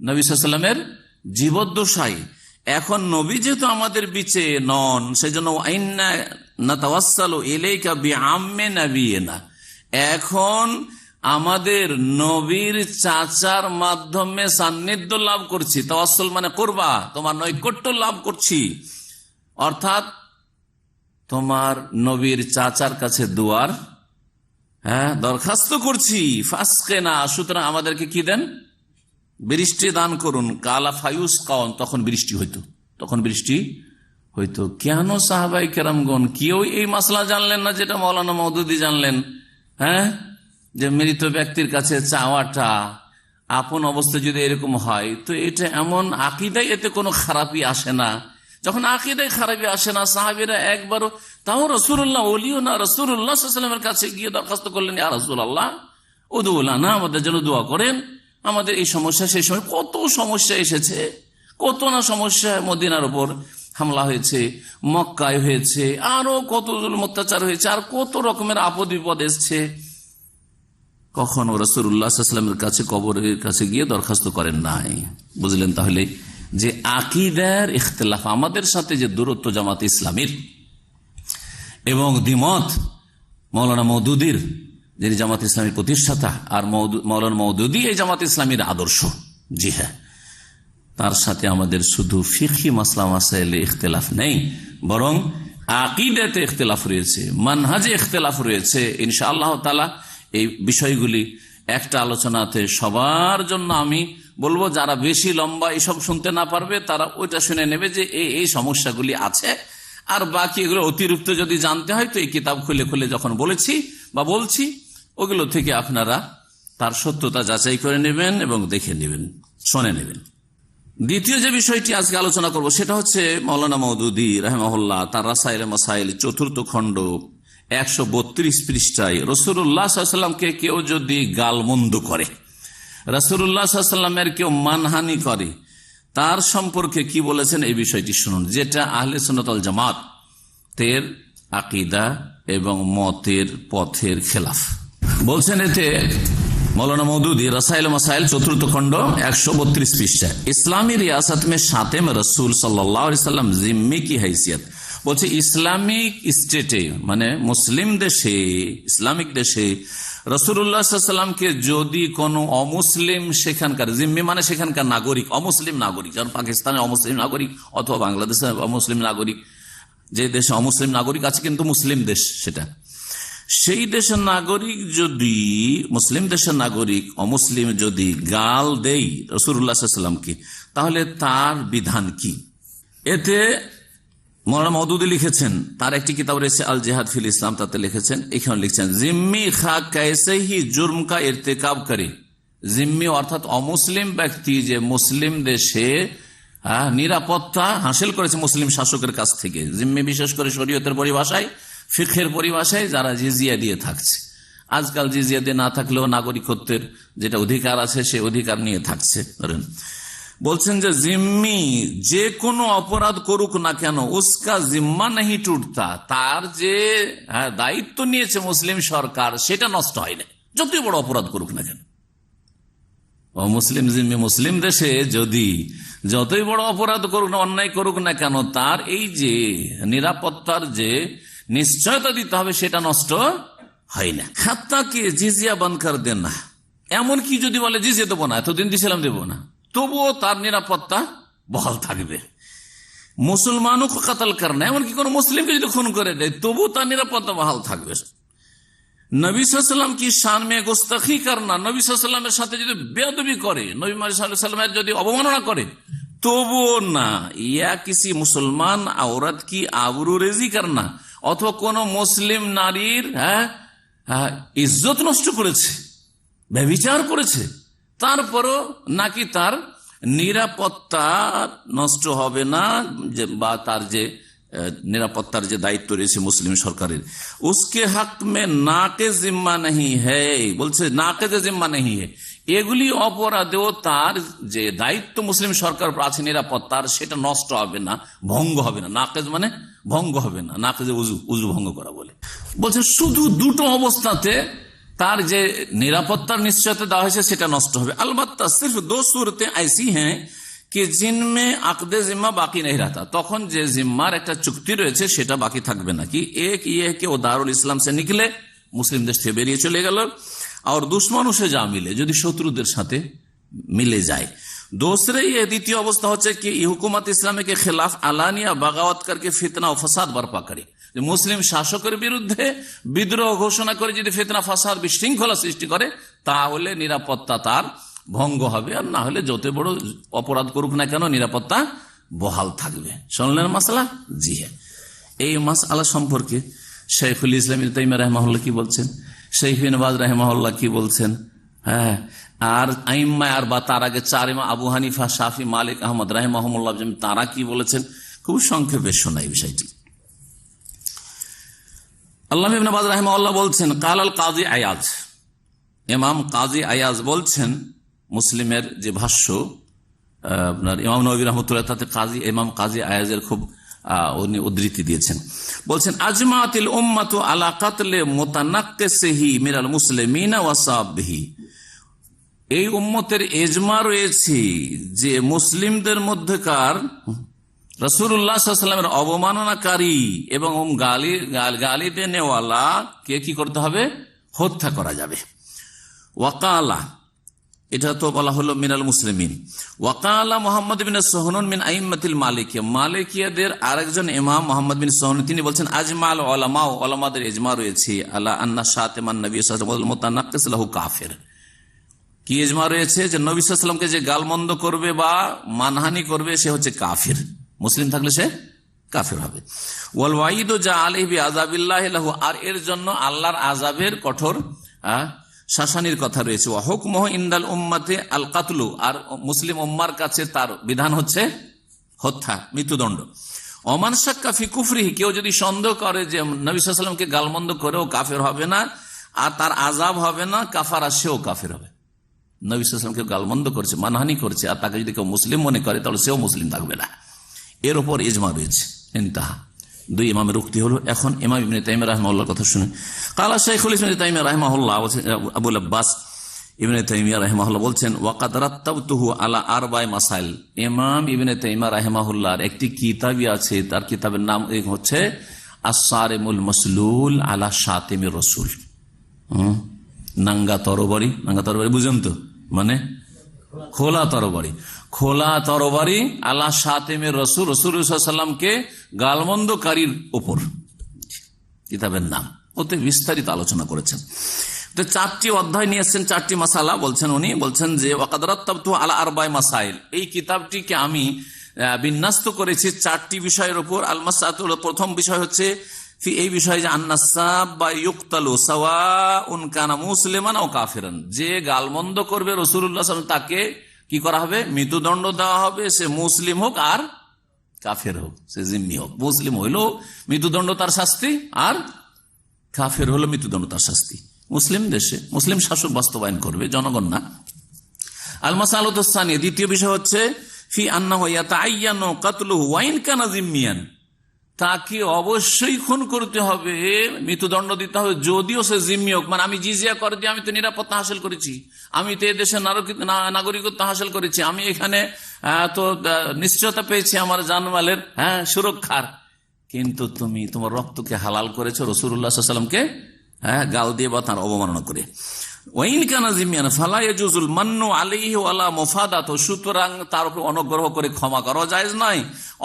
নবী সাল্লাল্লাহু আলাইহি ওয়াসাল্লামের জীবদ্দশায়। এখন নবী যেহেতু আমাদের বিচে নন, সেই জন্য ইন্না নাতাওয়াসসালু ইলাইকা বিআম্মি নাবিয়িনা, এখন আমাদের নবীর চাচার মাধ্যমে সান্নিধ্য লাভ করছি। তাওয়াসসুল মানে করবা, তোমার নৈকট্য লাভ করছি, অর্থাৎ তোমার নবীর চাচার কাছে দুয়ার দরখাস্ত করছি। ফাসকেনা, সুতরাং আমাদেরকে কি দেন? বৃষ্টি দান করুন। কালা ফায়ুস কাউন, তখন বৃষ্টি হইতো, তখন বৃষ্টি হইতো। কেন সাহাবাই কেরামগণ কেউ এই মাসলা জানলেন না যেটা মাওলানা মওদুদী জানলেন? যে মৃত ব্যক্তির কাছে চাওয়াটা আপন অবস্থায় যদি এরকম হয়, তো এটা এমন আকীদায় এতে কোনো খারাপি আসে না। যখন আকীদায় খারাপি আসে না, সাহাবীরা একবারও, তাও রাসূলুল্লাহ ওলিও না, রাসূলুল্লাহ সাল্লাল্লাহু আলাইহি ওয়াসাল্লামের কাছে গিয়ে দরখাস্ত করলেন, ইয়া রাসূলুল্লাহ উদউ লানা, আমাদের জন্য দোয়া করেন, আমাদের এই সমস্যা। সেই সময় কত সমস্যা এসেছে, কত না সমস্যা, মদিনার উপর হামলা হয়েছে, মক্কায় হয়েছে, আরো কত অত্যাচার হয়েছে, আর কত রকমের আপদ বিপদ এসছে। কখনো রাসূলুল্লাহ সাল্লাল্লাহু আলাইহি ওয়াসাল্লামের কাছে কবরের কাছে গিয়ে দরখাস্ত করেন নাই। বুঝলেন তাহলে যে আকীদার ইখতিলাফ, আমাদের সাথে যে দূরত্ব জামাত ইসলামীর এবং দ্বিমত মাওলানা মওদুদীর, যিনি জামাত ইসলামীর প্রতিষ্ঠাতা, আর মাওলানা মওদুদী এই জামাত ইসলামীর আদর্শ, জি হ্যাঁ, তার সাথে আমাদের শুধু ফিকহি মাসলা মাসাইলে ইখতিলাফ নেই, বরং আকীদাতে ইখতিলাফ রয়েছে, মানহাজে ইখতিলাফ রয়েছে। ইনশাআল্লাহ তাআলা এই বিষয়গুলি একটা আলোচনাতে সবার জন্য আমি বলবো, যারা বেশি লম্বা এসব শুনতে না পারবে তারা ওইটা শুনে নেবে যে এই সমস্যাগুলি আছে, আর বাকি এগুলো অতিরিক্ত যদি জানতে হয় তো এই কিতাব খুলে খুলে যখন বলেছি বা বলছি, ওগুলো থেকে আপনারা তার সত্যতা যাচাই করে নেবেন এবং দেখে নেবেন, শুনে নেবেন। দ্বিতীয় যে বিষয়টি আজকে আলোচনা করব সেটা হচ্ছে মাওলানা মওদুদী রাহিমাহুল্লাহ তার রাসাইল মাসাইল 4th খণ্ড 132 পৃষ্ঠায় রাসূলুল্লাহ সাল্লাল্লাহু আলাইহি ওয়াসাল্লামকে কেউ যদি গালমন্দ করে, রাসূলুল্লাহ সাল্লাল্লাহু আলাইহি ওয়াসাল্লামের কেউ মানহানি করে, তার সম্পর্কে কি বলেছেন এই বিষয়টি শুনুন, যেটা আহলে সুন্নাত ওয়াল জামাতের আকীদা এবং মতের পথের খেলাফ। বলছেন এতে मौलाना मौदूदी रसाइल मसाइल 4th खंड 132 पृष्ठा, इस्लामी रियासत में शातिम रसूल सल्लल्लाहु अलैहि वसल्लम जिम्मी की हैसियत বলছে ইসলামিক স্টেটে মানে মুসলিম দেশে, ইসলামিক দেশে রাসূলুল্লাহ সাল্লাল্লাহু আলাইহি ওয়াসাল্লামকে যদি কোনো অমুসলিম সেখানকার জিম্মি মানে সেখানকার নাগরিক, অমুসলিম নাগরিক, যেমন পাকিস্তানের অমুসলিম নাগরিক অথবা বাংলাদেশের অমুসলিম নাগরিক, যে দেশে অমুসলিম নাগরিক আছে কিন্তু মুসলিম দেশ সেটা, সেই দেশের নাগরিক যদি, মুসলিম দেশের নাগরিক অমুসলিম যদি গাল দেই রাসূলুল্লাহ সাল্লাল্লাহু আলাইহি ওয়াসাল্লামকে, তাহলে তার বিধান কি? এতে মওলানা মওদুদী লিখেছেন, তার একটি কিতাব রয়েছে আল জিহাদ ফিল ইসলাম, তাতে লিখেছেন, এখানে লিখছেন জিম্মি খা कैसे ही जुर्म का इर्तिकाब करे, জিম্মি অর্থাৎ অমুসলিম ব্যক্তি যে মুসলিম দেশে নিরাপত্তা হাসিল করেছে মুসলিম শাসকের কাছ থেকে, জিম্মি বিশেষ করে শরীয়তের পরিভাষায়, ফিকহের পরিভাষায় যারা জিজিয়া দিয়ে থাকছে, আজকাল জিজিয়া দিয়ে না থাকলেও নাগরিকত্বের যেটা অধিকার আছে সে অধিকার নিয়ে থাকছে ধরেন, বলছেন যে জিম্মি যে কোনো অপরাধ করুক না কেন উসকা জিম্মা নেই টুটতা, তার যে দায়িত্ব নিয়েছে মুসলিম সরকার সেটা নষ্ট হয় না, যতই বড় অপরাধ করুক না কেন। মুসলিম জিম্মি মুসলিম দেশে যদি যতই বড় অপরাধ করুক না, অন্যায় করুক না কেন, তার এই যে নিরাপত্তার যে নিশ্চয়তা দিতে হবে সেটা নষ্ট হয় না। খাত্তাকে জিজিয়া বন্ধ করে দেন না, এমনকি যদি বলে জিজিয়া দেবো না, এতদিন দিয়েছিলাম দেবো না, তবুও তার নিরাপত্তা বহাল থাকবে। মুসলমানও কাতাল করে না, এমনকি কোন মুসলিমকে যদি খুন করে দেয় তবুও তার নিরাপত্তা বহাল থাকবে। নবী সাল্লাল্লাহু আলাইহি ওয়াসাল্লাম কি শান মে গুস্তাখি করনা, নবী সাল্লাল্লাহু আলাইহি ওয়াসাল্লামের সাথে যদি বেয়াদবি করে, নবী সাল্লাল্লাহু আলাইহি ওয়াসাল্লামের যদি অবমাননা করে তবুও না, ইয়া কিসি মুসলমান औरत की आबरूरेजी करना, অথবা কোন মুসলিম নারীর ইজ্জত নষ্ট করেছে, ব্যভিচার করেছে, তারপরও নাকি তার নিরাপত্তা নষ্ট হবে না, বা তার যে নিরাপত্তার যে দায়িত্ব রয়েছে মুসলিম সরকারের, উসকে হক মে নাকে জিম্মা নেই হ্যায়, বলছে নাকে জিম্মা নেই হ্যায়, এগুলি অপরাধেও তার যে দায়িত্ব মুসলিম সরকার আছে নিরাপত্তার সেটা নষ্ট হবে না, ভঙ্গ হবে না। নাকেজ মানে ভঙ্গ হবে না, নাকেজে উজু ভঙ্গ করা বলে। বলছে শুধু দুটো অবস্থাতে তার যে নিরাপত্তার নিশ্চয়তা দেওয়া হয়েছে সেটা নষ্ট হবে। আলবাত্তা সির্ফ দো सूरतें ऐसी हैं कि जिनमें আকদে জিম্মা বাকি नहीं रहता, তখন যে জিম্মার একটা চুক্তি রয়েছে সেটা বাকি থাকবে না। কি এক ইয়ে कि वो दारुल इस्लाम से निकले, মুসলিম দেশ থেকে বেরিয়ে চলে গেল, और दुश्मनों से जा मिले, যদি শত্রুদের সাথে মিলে যায়। दूसरे ये দ্বিতীয় অবস্থা হচ্ছে कि हुकूमत इस्लामी के खिलाफ आलानिया बगावत करके फितना और फसाद बर्पा करे, মুসলিম শাসকের বিরুদ্ধে বিদ্রোহ ঘোষণা করে যদি ফিতনা ফাসাদ বিশৃঙ্খলা সৃষ্টি করে তাহলে নিরাপত্তা তার ভঙ্গ হবে, আর না হলে যত বড় অপরাধ করুক না কেন নিরাপত্তা বহাল থাকবে। শুনলেন মাসলা? জি হ্যাঁ। এই মাসআলা সম্পর্কে শাইখুল ইসলাম ইবনে তাইমিয়া রাহিমাহুল্লাহ কি বলছেন, শাইখ ইবনে বাজ রাহিমাহুল্লাহ কি বলছেন, হ্যাঁ, আর আইম্মা আর বা তার আগে চার ইমাম আবু হানিফা, শাফি, মালিক, আহমদ রাহিমাহুল্লাহ তারা কি বলেছেন, খুব সংক্ষেপে শোনাই বিষয়টি। আল্লামা ইবনে বাজ রাহিমাহুল্লাহ বলছেন কাল আল কাজী আয়াজ, ইমাম কাজী আয়াজ বলছেন, মুসলিমের যে ভাষ্য আপনার ইমাম নববী রাহমাতুল্লাহ, তাতে ইমাম কাজী আয়াজের খুব উনি উদ্ধৃতি দিয়েছেন। বলছেন আজমাতিল উম্মাতু আলা কাতলে মুতানাক্কিসিহি মিনাল মুসলিমিনা ওয়া সাববিহি, এই উম্মতের ইজমা রয়েছে যে মুসলিমদের মধ্যকার রাসূলুল্লাহ সাল্লাল্লাহু আলাইহি ওয়াসাল্লামের অবমাননাকারী এবং গালি দেনেওয়ালা কে কি করতে হবে, হত্যা করা যাবে। ওয়াকালা, এটা তো বলা হলো মিনাল মুসলিমিন। ওয়াকালা মুহাম্মদ বিন সুহনুন মিন আইম্মাতিল মালিকিয়া, মালিকিয়াদের আরেকজন ইমাম মুহাম্মদ বিন সুহনুন তিনি বলছেন আজমাল উলামা, উলামাদের ইজমা রয়েছে আলা আন্না শাতিমান নবী সাল্লাল্লাহু আলাইহি ওয়াসাল্লাম মুতানাক্কিস লাহু কাফির, কি ইজমা রয়েছে যে নবী সাল্লাল্লাহু আলাইহি ওয়াসাল্লামকে যে গালমন্দ করবে বা মানহানি করবে সে হচ্ছে কাফির, মুসলিম থাকলে সে কাফির হবে। ওয়াল ওয়াইদু জা আলাইহি বিআযাবিল্লাহি লাহু, আর এর জন্য আল্লাহর আযাবের কঠোর শাসানির কথা রয়েছে। ওয়া হুকমুহু ইনদাল উম্মাতি আল কাতলু, আর মুসলিম উম্মার কাছে তার বিধান হচ্ছে হত্যা, মৃত্যুদণ্ড। ওমান শাক্কা ফি কুফরিহি, কেউ যদি সন্দেহ করে যে নবী সাল্লাল্লাহু আলাইহি ওয়াসাল্লামকে গালমন্দ করেও কাফির হবে না আর তার আযাব হবে না, কাফারা, সেও কাফির হবে। নবী সাল্লাল্লাহু আলাইহি ওয়াসাল্লামকে গালমন্দ করছে, মানহানি করছে, আর তাকে যদি কেউ মুসলিম মনে করে তাহলে সেও মুসলিম থাকবে না। এর উপর ইজমা রয়েছে। ইনতাহা। দুই ইমামের উক্তি হলো। এখন ইমাম ইবনে তাইমিয়া রাহিমাহুল্লাহর কথা শুনে কালা শাইখুল ইসলাম ইবনে তাইমিয়া রাহিমাহুল্লাহ আবুল আব্বাস ইবনে তাইমিয়া রাহিমাহুল্লাহ বলছেন ওয়াকাদ রাত্তাবতুহু আলা আরবা'i মাসাইল। ইমাম ইবনে তাইমিয়া রাহিমাহুল্লাহর একটি কিতাবই আছে, তার কিতাবের নাম হচ্ছে আস-সারিমুল মাসলুল আলা শাতিমির রাসূল। নাঙ্গা তরবারি, নাঙ্গা তরবারি বুঝেন তো, মানে খোলা তরবারি, খোলা তরবারি আলা শাতিমির রাসূল, রাসূল সাল্লাল্লাহু আলাইহি ওয়াসাল্লামকে গালমন্দকারীর উপর কিতাবের নাম। ওতে বিস্তারিত আলোচনা করেছেন। তো 4টি অধ্যায় নিয়েছেন, 4টি মাসালা বলছেন উনি, বলছেন যে ওয়াকাদ রাত্তাবতুহু আলা আরবা'i মাসাইল, এই কিতাবটিকে আমি বিন্যস্ত করেছি 4টি বিষয়ের উপর। আল মাসআলাতুল, প্রথম বিষয় হচ্ছে এই বিষয়ে যে আন্নাসাবা ইউকতালু সাওয়াউন কানা মুসলিমান আও কাফিরান, যে গালমন্দ করবে রাসূলুল্লাহ সাল্লাল্লাহু আলাইহি ওয়াসাল্লাম তাকে কি করা হবে, মৃত্যুদণ্ড দেওয়া হবে, সে মুসলিম হোক আর কাফের হোক, সে জিম্মি হোক। মুসলিম হইলো মৃত্যুদণ্ড তার শাস্তি, আর কাফের হলো মৃত্যুদণ্ড তার শাস্তি। মুসলিম দেশে মুসলিম শাসক বাস্তবায়ন করবে, জনগণ না। আল মাসআলাতুস সানিয়া, দ্বিতীয় বিষয় হচ্ছে ফি আন্নাহু ইয়াতাআয়্যানু কাতলুহু ওয়া ইন কানা জিম্মিয়ান, তাকে অবশ্যই খুন করতে হবে, মৃত্যুদণ্ড দিতে হবে যদিও সে জিম্মি হোক। মানে আমি জিজিয়া করে দিয়ে আমি তো নিরাপত্তা হাসিল করেছি, আমি তো এই দেশের নাগরিকত্ব হাসিল করেছি, আমি এখানে তো নিশ্চয়তা পেয়েছি আমার জানমালের সুরক্ষার, কিন্তু তুমি তোমার রক্তকে হালাল করেছো রাসূলুল্লাহ সাল্লাল্লাহু আলাইহি ওয়াসাল্লামকে গাল দিয়ে বা তার অবমাননা করে। ওয়াইন কানা জিমিয়ান ফালা ইয়াজুজুল মান্নু আলাইহি ওয়ালা মুফাদাত, সুতরাং তার উপর অনুগ্রহ করে ক্ষমা করা জায়েজ নয়,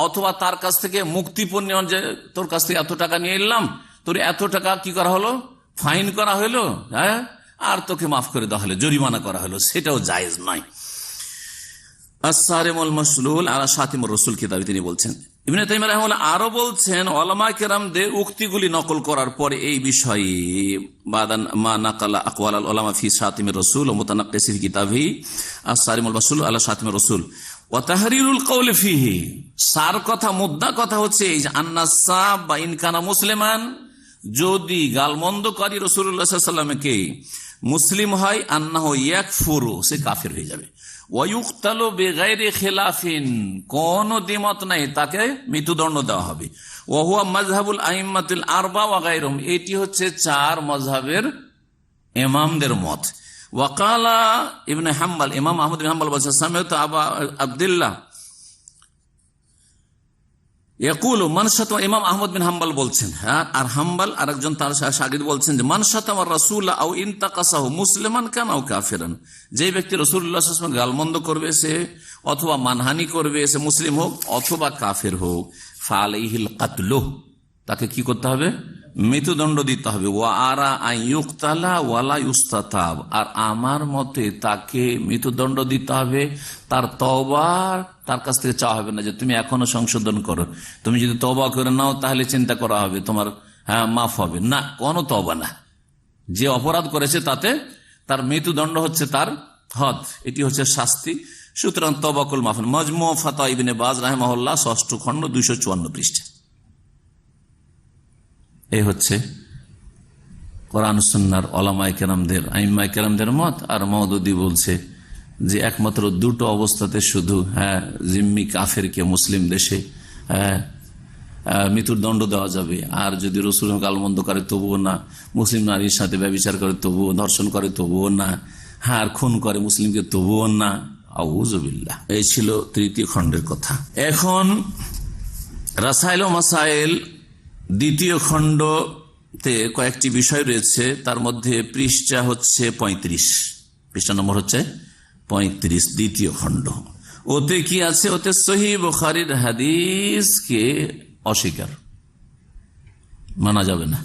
অথবা তার কাছ থেকে মুক্তিপণ নেওয়া, যে তোর কাছ থেকে এত টাকা নিয়ে এলাম, তোর এত টাকা কি করা হলো, ফাইন করা হলো, আর তোকে মাফ করে দেওয়া হলো, জরিমানা করা হলো, সেটাও জায়েজ নয়। আস-সারিমুল মাসলুল আলা শাতিমির রাসূল কিতাবে তিনি বলছেন। ইবনে তাইমিয়া রাহিমাহুল্লাহ আরো বলছেন, উলামা কেরামদের উক্তিগুলি নকল করার পরে এই বিষয়ে বাদান মা নাকালা আকওয়াল আল উলামা ফি শাতিমির রাসূল ওয়া মুতানাক্কিসি ফি কিতাবি আস-সারিমুল মাসলুল আলা শাতিমির রাসূল ওয়া তাহরিরুল কওলি ফিহি, সার কথা, মুদ্দা কথা হচ্ছে এই যে আন্নাসাব বা ইনকানা মুসলিমান, যদি গালমন্দকারী রাসূলুল্লাহ সাল্লাল্লাহু আলাইহি ওয়াসাল্লামকে মুসলিম হয়, আন্নাহু ইয়াকফুরু, সে কাফের হয়ে যাবে, ওয়ায়ুকতালু বিগাইরি খিলাফিন, কোন দ্বিমত নাই, তাকে মৃত্যুদণ্ড দেওয়া হবে। ওয়া হুয়া মাযহাবুল আইম্মাতুল আরবা ওয়া গায়রুহুম, এটি হচ্ছে 4 মাযহাবের ইমামদের মত। ওয়া ক্বালা ইবনে হাম্বল, ইমাম আহমদ বিন হাম্বল বলেছেন, সামি'তু আবা আব্দুল্লাহ ইয়াকুলু মান শাতামা, ইমাম আহমদ বিন হাম্বল বলছেন, আর হাম্বল আরেকজন তার শাগির্দ বলছেন যে মান শাতামা রাসূল আও ইনতাকাসাহু মুসলিমান কান আও কাফিরান, যে ব্যক্তি রাসূলুল্লাহ সাল্লাল্লাহু আলাইহি ওয়াসাল্লাম গালমন্দ করবে, সে অথবা মানহানি করবে, সে মুসলিম হোক অথবা কাফের হোক, ফালাইহিল কাতলু, তাকে কি করতে হবে, মৃত্যুদণ্ড দিতে হবে। ওয়া আরা আন ইউকতালা ওয়ালা ইউস্তাতাব, আর আমার মতে তাকে মৃত্যুদণ্ড দিতে হবে, তার তওবা তার কাছ থেকে চাওয়া হবে না যে তুমি এখনো সংশোধন করো, তুমি যদি তওবা করে নাও তাহলে চিন্তা করা হবে তোমার মাফ হবে না, কোনো তওবা না, যে অপরাধ করেছে তাতে তার মৃত্যুদণ্ড হচ্ছে তার হদ, এটি হচ্ছে শাস্তি। সুতরাং তওবাকুল মাফ। মাজমু ফাতাওয়া ইবনে বাজ রাহিমাহুল্লাহ 6ষ্ঠ খণ্ড 254 পৃষ্ঠা। এই হচ্ছে কোরআন সুন্নাহর উলামায়ে কেরামদের, আইম্মায়ে কেরামদের মত। আর মওদুদি বলছে যে একমাত্র 2টো অবস্থাতে শুধু জিম্মি কাফেরকে মুসলিম দেশে মৃত্যুর দণ্ড দেওয়া যাবে, আর যদি রাসূল গালমন্দ করে তবুও না, মুসলিম নারীর সাথে ব্যভিচার করে তবুও, ধর্ষণ করে তবুও না, আর খুন করে মুসলিমকে তবুও না। আউযুবিল্লাহ। এই ছিল 3য় খণ্ডের কথা। এখন রাসাইল ও মাসাইল 2য় খণ্ডতে কয়েকটি বিষয় রয়েছে, তার মধ্যে পৃষ্ঠা হচ্ছে 35, পৃষ্ঠা নম্বর হচ্ছে 35, 2য় খণ্ড। ওতে কি আছে, ওতে সহিহ বুখারীর হাদিসকে অস্বীকার, মানা যাবে না।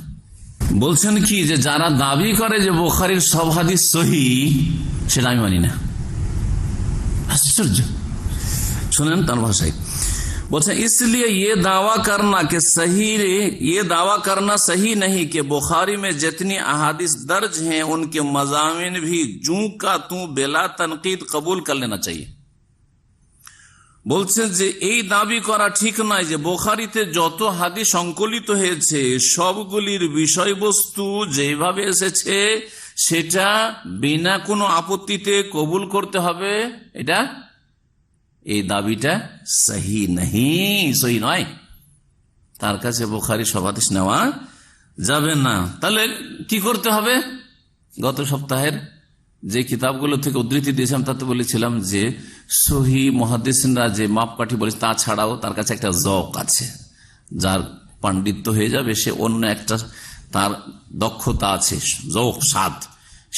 বলছেন কি যে যারা দাবি করে যে বুখারীর সব হাদিস সহিহ, সেটা আমি মানি না। আশ্চর্য, শুনেন তার ভাষায় बोलते इसलिए ये दावा करना कि सही, ये दावा करना सही नहीं कि बुखारी में जितनी अहादीस दर्ज हैं उनके मज़ामिन भी जूं का तू बेला तनकीद कबूल कर लेना चाहिए। বলছে যে এই দাবি করা ঠিক নয় যে বুখারীতে যত হাদিস সংকলিত হয়েছে সবগুলির বিষয়বস্তু যেভাবে এসেছে সেটা বিনা কোনো আপত্তিতে কবুল করতে হবে, এটা এই দাবিটা সহি নাহি, সহি নয়। তার কাছে বুখারী সব হাদিস নেওয়া যাবে না। তাহলে কি করতে হবে? গত সপ্তাহের যে কিতাবগুলো থেকে উদ্ধৃতি দিয়েছিলাম তাতে বলেছিলাম যে সহি মুহাদ্দিসরা যে মাপকাঠি বলে তাছাড়াও তার কাছে একটা জক আছে, যার পাণ্ডিত্য হয়ে যাবে সে অন্য একটা তার দক্ষতা আছে, জক স্বাদ,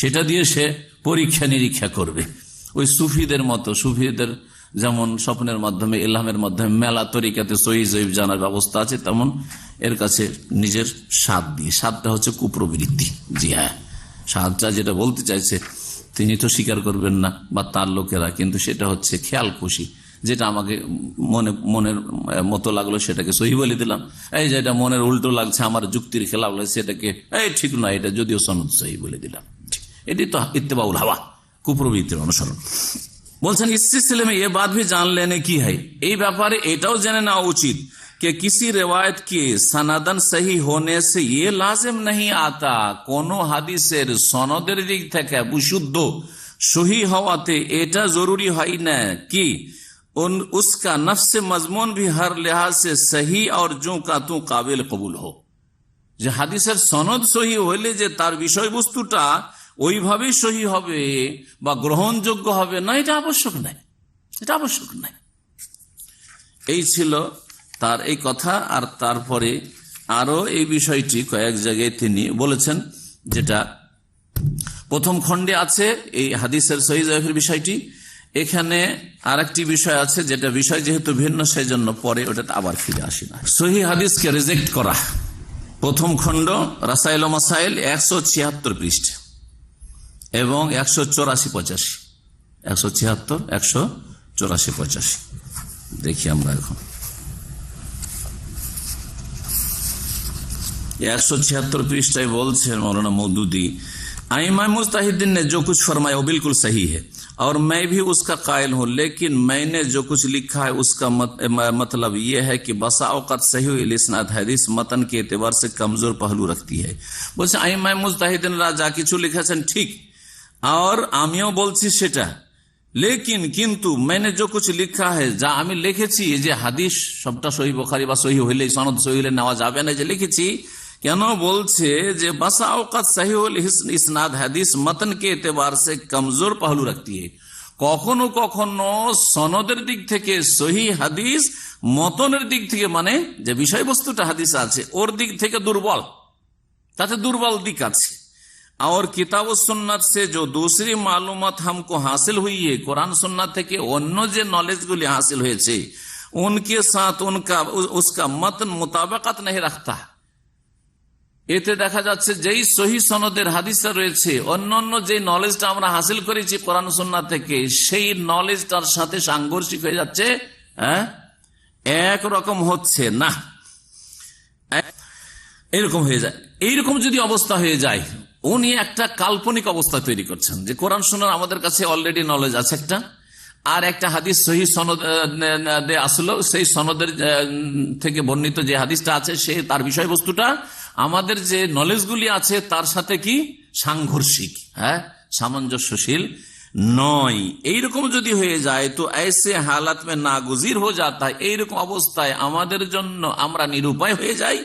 সেটা দিয়ে সে পরীক্ষা নিরীক্ষা করবে। ওই সুফিদের মতো, সুফিদের যেমন স্বপ্নের মাধ্যমে ইলহামের মাধ্যমে মেলা তরিকাতে সহি জয়ীফ জানার ব্যবস্থা আছে, তেমন এর কাছে নিজের স্বাদ দিয়ে, স্বাদটা হচ্ছে কুপ্রবৃত্তি। জি হ্যাঁ, স্বাদটা যেটা বলতে চাইছে তিনি তো স্বীকার করবেন না বা তার লোকেরা, কিন্তু সেটা হচ্ছে খেয়াল খুশি, যেটা আমাকে মনের মতো লাগলো সেটাকে সহি বলে দিলাম, এই যেটা মনের উল্টো লাগছে আমার যুক্তির খেলাফ লাগছে সেটাকে এই ঠিক নয়, এটা যদিও সনদ সহি বলে দিলাম। এটি তো ইত্তেবাউল হাওয়া, কুপ্রবৃত্তির অনুসরণ। বলছেন ইস সিলসিলে में ये बात भी जान लेने की है, এই ব্যাপারে এটাও জেনে নেওয়া উচিত कि किसी रिवायत के सनदन सही होने से ये लाजिम नहीं आता, কোনো হাদিসের সনদের দিক থেকে বিশুদ্ধ সহি হওয়াতে এটা জরুরি হয় না कि उसका नफ्स मजमून भी हर लिहाज से सही और जो का तू काबिल कबूल हो। যে হাদিসের সনদ সহি হইলে যে তার বিষয়বস্তুটা ওইভাবেই সহি হবে বা গ্রহণযোগ্য হবে না, এটা আবশ্যক নাই, এটা আবশ্যক নাই। এই ছিল তার এই কথা। আর তারপরে আরো এই বিষয়টি কয়েক জায়গায় তিনি বলেছেন, যেটা প্রথম খণ্ডে আছে এই হাদিসের সহি জয়ীফের বিষয়টি। এখানে আর একটি বিষয় আছে, যেটা বিষয় যেহেতু ভিন্ন সেই জন্য পরে ওটাতে আবার ফিরে আসি না। সহি হাদিসকে রিজেক্ট করা, প্রথম খণ্ড রাসাইল ও মাসাইল 176 পৃষ্ঠা এবং 184-85, 176, 184-85 দেখি আমরা এখন। 176 पृष्ठाয় বলছেন मौलाना मौदूदी, आइमा मुस्ताहिदीन ने जो कुछ फरमाया वो बिल्कुल सही है और मैं भी उसका कायल हूँ, लेकिन मैंने जो कुछ लिखा है उसका मतलब ये है कि बसा औक़ात सही इस्नाद हदीस मतन के एतबार से कमजोर पहलू रखती है। বলছে आइमा मुस्ताहिदीनরা যা কিছু লিখেছেন ঠিক, और আমিও বলছি সেটা, लेकिन কিন্তু मैंने जो कुछ लिखा है, যা আমি লিখেছি যে হাদিস সবটা সহি বুখারী বা সহি হইলে সনদ সহি হইলে নেওয়া যাবে না, যে লিখেছি কেন বলছে যে বাসা औक़ात सही इस्नाद हदीस मतन के एतबार से कमजोर पहलू रखती है, কখনো কখনো সনদের দিক থেকে সহি হাদিস মতনের দিক থেকে, মানে যে বিষয়বস্তুটা হাদিস আছে ওর দিক থেকে দুর্বল, তাতে দুর্বল দিক আছে। और किताब सुन्नत से जो दूसरी मालूमात हमको हासिल हुई है, कुरान सुन्नत থেকে অন্য যে নলেজ গুলি হাসিল হয়েছে उनके साथ उनका उसका मतन मुताबिकत नहीं रखता। এতে দেখা যাচ্ছে যেই সহি সনদের হাদিসটা রয়েছে অন্য যে নলেজটা আমরা হাসিল করেছি কোরআন সুন্নাহ থেকে, সেই নলেজটার সাথে সাংঘর্ষিক হয়ে যাচ্ছে, একরকম হচ্ছে না, এরকম হয়ে যায়। এইরকম যদি অবস্থা হয়ে যায়, উনি একটা কাল্পনিক অবস্থা তৈরি করছেন যে কোরআন সুন্নাহ আমাদের কাছে অলরেডি নলেজ আছে একটা, আর একটা হাদিস সহি সনদ আসলো, সেই সনদের থেকে বর্ণিত যে হাদিসটা আছে সে তার বিষয়বস্তুটা আমাদের যে নলেজগুলি আছে তার সাথে কি সাংঘর্ষিক, সামঞ্জস্যশীল নয়। এইরকম যদি হয়ে যায় তো ऐसे हालत में नागुजीर हो जाता है, এইরকম অবস্থায় আমাদের জন্য আমরা নিরুপায় হয়ে যাই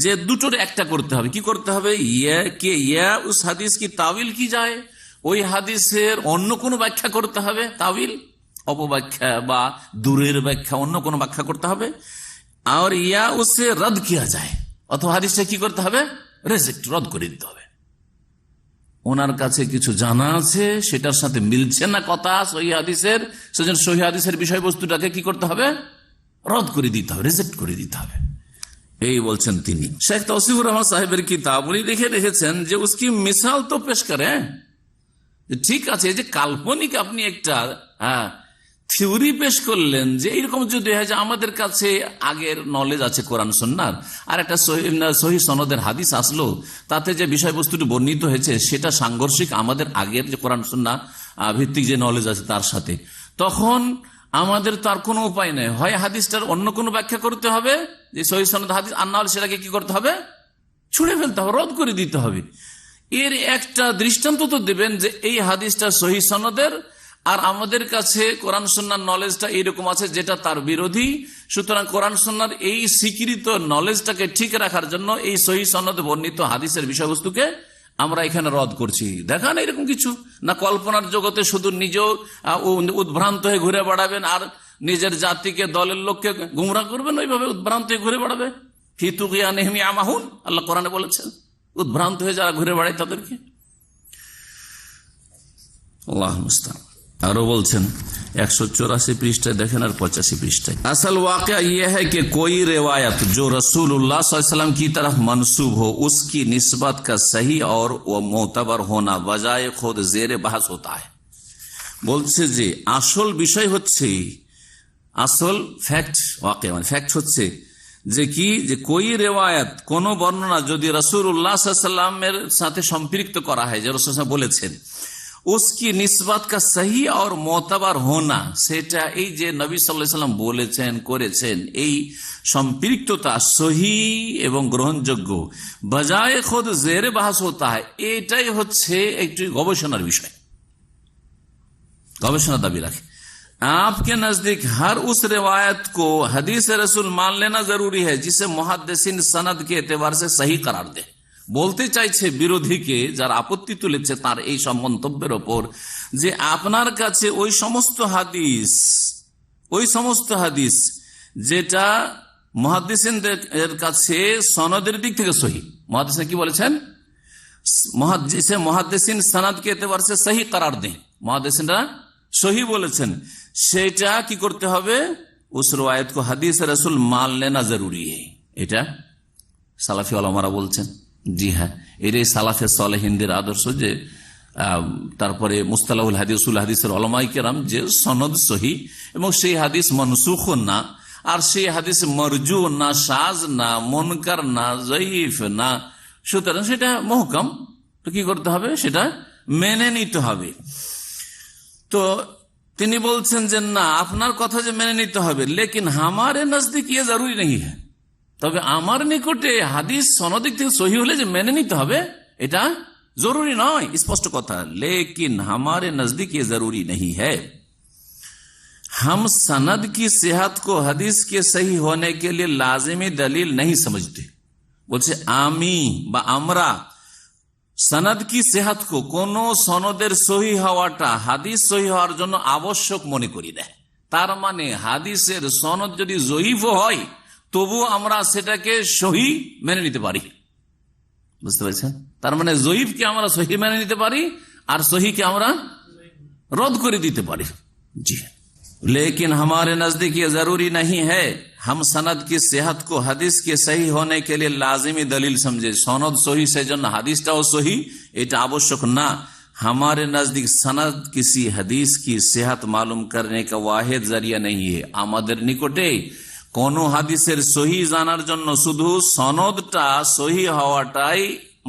যে দুটোর একটা করতে হবে। কি করতে হবে? ইয়া উস হাদিস কি তাবিল কি যায়, ওই হাদিসের অন্য কোনো ব্যাখ্যা করতে হবে, তাবিল অপব্যাখ্যা বা দূরের ব্যাখ্যা, অন্য কোনো ব্যাখ্যা করতে হবে। আর ইয়া উসে রদ কিয়া যায়, অথবা হাদিসটা কি করতে হবে? রিজেক্ট, রদ করে দিতে হবে। ওনার কাছে কিছু জানা আছে, সেটার সাথে মিলছে না কথা সহি হাদিসের, সেজন্য সহি হাদিসের বিষয়বস্তুটাকে কি করতে হবে? রদ করে দিতে হবে, রিজেক্ট করে দিতে হবে। এই বলছেন তিনি। শেখ তৌসিফুর রহমান সাহেবের কিতাব উনি লিখে রেখেছেন যে উসকি মিসাল তো পেশ করে, ঠিক আছে, যে কাল্পনিক আপনি একটা থিওরি পেশ করলেন যে এইরকম যদি হয় যে আমাদের কাছে আগের নলেজ আছে কোরআন সুন্নাহর, আর একটা সহি সনদের হাদিস আসলো, তাতে যে বিষয়বস্তুটি বর্ণিত হয়েছে সেটা সাংঘর্ষিক আমাদের আগের যে কোরআন সুন্নাহ ভিত্তিক যে নলেজ আছে তার সাথে, তখন আমাদের তার কোনো উপায় নেই, হয় হাদিসটার অন্য কোনো ব্যাখ্যা করতে হবে যে সহি সনদ হাদিস, আর না হলে সেটাকে কি করতে হবে? ছুঁড়ে ফেলতে হবে, রদ করে দিতে হবে। এর একটা দৃষ্টান্ত তো দেবেন যে এই হাদিসটা সহি সনদের, আর আমাদের কাছে কোরআন সুন্নাহর নলেজটা এইরকম আছে যেটা তার বিরোধী। সুতরাং কোরআন সুন্নাহর এই স্বীকৃত নলেজটাকে ঠিক রাখার জন্য এই সহি সনদে বর্ণিত হাদিসের বিষয়বস্তুকে আমরা এখানে রদ করছি। দেখা না এরকম কিছু না, কল্পনার জগতে শুধু নিজেও উদ্ভ্রান্ত হয়ে ঘুরে বেড়াবেন আর নিজের জাতিকে, দলের লোককে গুমরা করবেন, ওইভাবে উদ্ভ্রান্ত হয়ে ঘুরে বেড়াবে। ফিতুকিয়া নেহমি আমাহুন, আল্লাহ কোরআনে বলেছেন, উদ্ভ্রান্ত হয়ে যারা ঘুরে বেড়ায় তাদেরকে। আল্লাহ মুস্তাআন। আরো বলছেন 184 পৃষ্ঠায় দেখেন আর 85 পৃষ্ঠায়, আসল वाक़या ये है कि कोई रिवायत जो रसूलुल्लाह सल्लल्लाहु अलैहि वसल्लम की तरफ मंसूब हो उसकी निस्बत का सही और वो मोतबर होना बजाय खुद जेर बहस होता है। বলছে যে আসল বিষয় হচ্ছে, আসল ফ্যাক্ট, ওয়াকিয়া মানে ফ্যাক্ট হচ্ছে যে কি, যে কোই রেওয়ায়াত, কোন বর্ণনা যদি রাসূলুল্লাহ সাল্লাল্লাহু আলাইহি ওয়াসাল্লামের সাথে সম্পৃক্ত করা হয়, যে রাসূল বলেছেন, उसकी निस्बत का सही और मोतबर होना, সেটা এই যে নবী সাল্লাল্লাহু আলাইহি ওয়াসাল্লাম বলেছেন, করেছেন, এই সম্পৃক্ততা সহি এবং গ্রহণযোগ্য, বজায় খুদ জেরে বাহাস হতা হয়, এটাই হচ্ছে একটি গবেষণার বিষয়, গবেষণা দাবি রাখে। आपके नजदीक हर उस रिवायत को हदीस रसूल मान लेना जरूरी है जिसे मुहद्दिसिन सनद के एतबार से सही करार दे। বলতে চাইছে বিরোধীকে, যারা আপত্তি তুলেছে তার এই সব মন্তব্যের ওপর, যে আপনার কাছে ওই সমস্ত হাদিস যেটা মুহাদ্দিসিনদের কাছে সনদের দিক থেকে সহি, মুহাদ্দিসিন কি বলেছেন, মুহাদ্দিসিন সনদকে এতবার সে সহি করার দেন, মুহাদ্দিসিনরা সহি বলেছেন, সেটা কি করতে হবে, উস রওয়ায়াত কো হাদিস রাসূল মান লেনা জরুরি है। এটা সালাফি উলামারা বলছেন। জি হ্যাঁ, এটাই সালাফে সালেহিনদের আদর্শ, যে তারপরে মুস্তালাহুল হাদিস, উল হাদিসের উলামায়ে কেরাম, যে সনদ সহি এবং সেই হাদিস মনসুখ না, আর সেই হাদিস মারজু না, শাজ না, মুনকার না, যঈফ না, সুতরাং সেটা মুহকাম, তো কি করতে হবে, সেটা মেনে নিতে হবে। তো তিনি বলছেন যে না, আপনার কথা যে মেনে নিতে হবে, লেকিন হামারে নজদিক ইয়ে জরুরি নেই হ্যাঁ, তবে আমার নিকটে হাদিস সনদিক থেকে সহি হলে যে মেনে নিতে হবে, এটা জরুরি নয়, স্পষ্ট কথা। লেকিন हमारे नजदीक ये जरूरी नहीं है, हम सनद की सेहत को हदीस के सही होने के लिए लाजिमी दलील नहीं समझते। বলছে আমি বা আমরা সনদ কি সেহাত কো, কোন সনদের সহি হওয়াটা হাদিস সহি হওয়ার জন্য আবশ্যক মনে করি না। তার মানে হাদিসের সনদ যদি জয়ীফ হয় তবু আমরা সেটাকে সহি মেনে নিতে পারি, বুঝতে পারছেন? তার মানে জয়ীফকে আমরা সহি মেনে নিতে পারি আর সহিকে আমরা রদ করে দিতে পারি। জি, लेकिन हमारे नजदीक ये जरूरी नहीं है, हम सनद की सेहत को हदीस के सही होने के लिए लाजिमी दलील समझे। सनद सही से जन हदीसটাও सही, এটা আবশ্যক না। हमारे नजदीक सनद किसी हदीस की सेहत मालूम करने का वाहिद जरिया नहीं है। আমাদের নিকটে কোন হাদিসের সহি জানার জন্য শুধু সনদটা সহি হওয়াটাই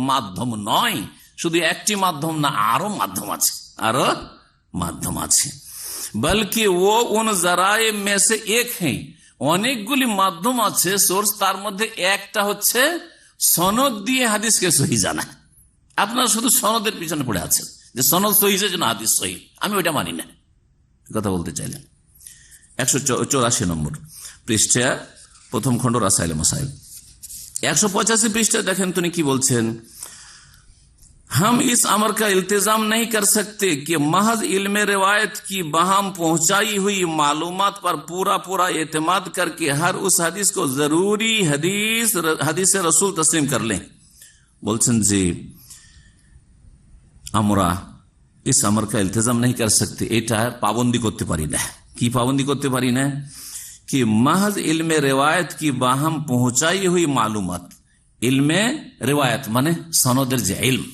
মাধ্যম নয়, শুধু একটি মাধ্যম না, আরো মাধ্যম আছে, আরো মাধ্যম আছে। বলকি ও উন জরায়ে মে সে এক হ্যাঁ, অনেকগুলি মাধ্যম আছে, সোর্স, তার মধ্যে একটা হচ্ছে সনদ দিয়ে হাদিসকে সহি জানা। আপনারা শুধু সনদের পিছনে পড়ে আছেন, যে সনদ সহি জন্য হাদিস সহি, আমি ওইটা মানি না, কথা বলতে চাইলেন। 184 নম্বর পৃষ্ঠা, প্রথম খণ্ড রাসাইল মাসাইল। 185 পৃষ্ঠা দেখেন তিনি কি বলছেন, हम इस अमर का इल्तिजाम नहीं कर सकते कि महज इल्म रिवायत की बहम पहुंचाई हुई मालूमात पर पूरा पूरा एतमाद करके हर उस हदीस को जरूरी हदीस रसूल तस्लीम कर लें। बोलছেন যে আমরা इस अमर का इल्तिजाम नहीं कर सकते, এটা পাবন্দি করতে পারি না। কি পাবন্দি করতে পারি না? कि महज इल्म रिवायत की बहम पहुंचाई हुई मालूमात, इल्म रिवायत মানে সনদের যে ইলম,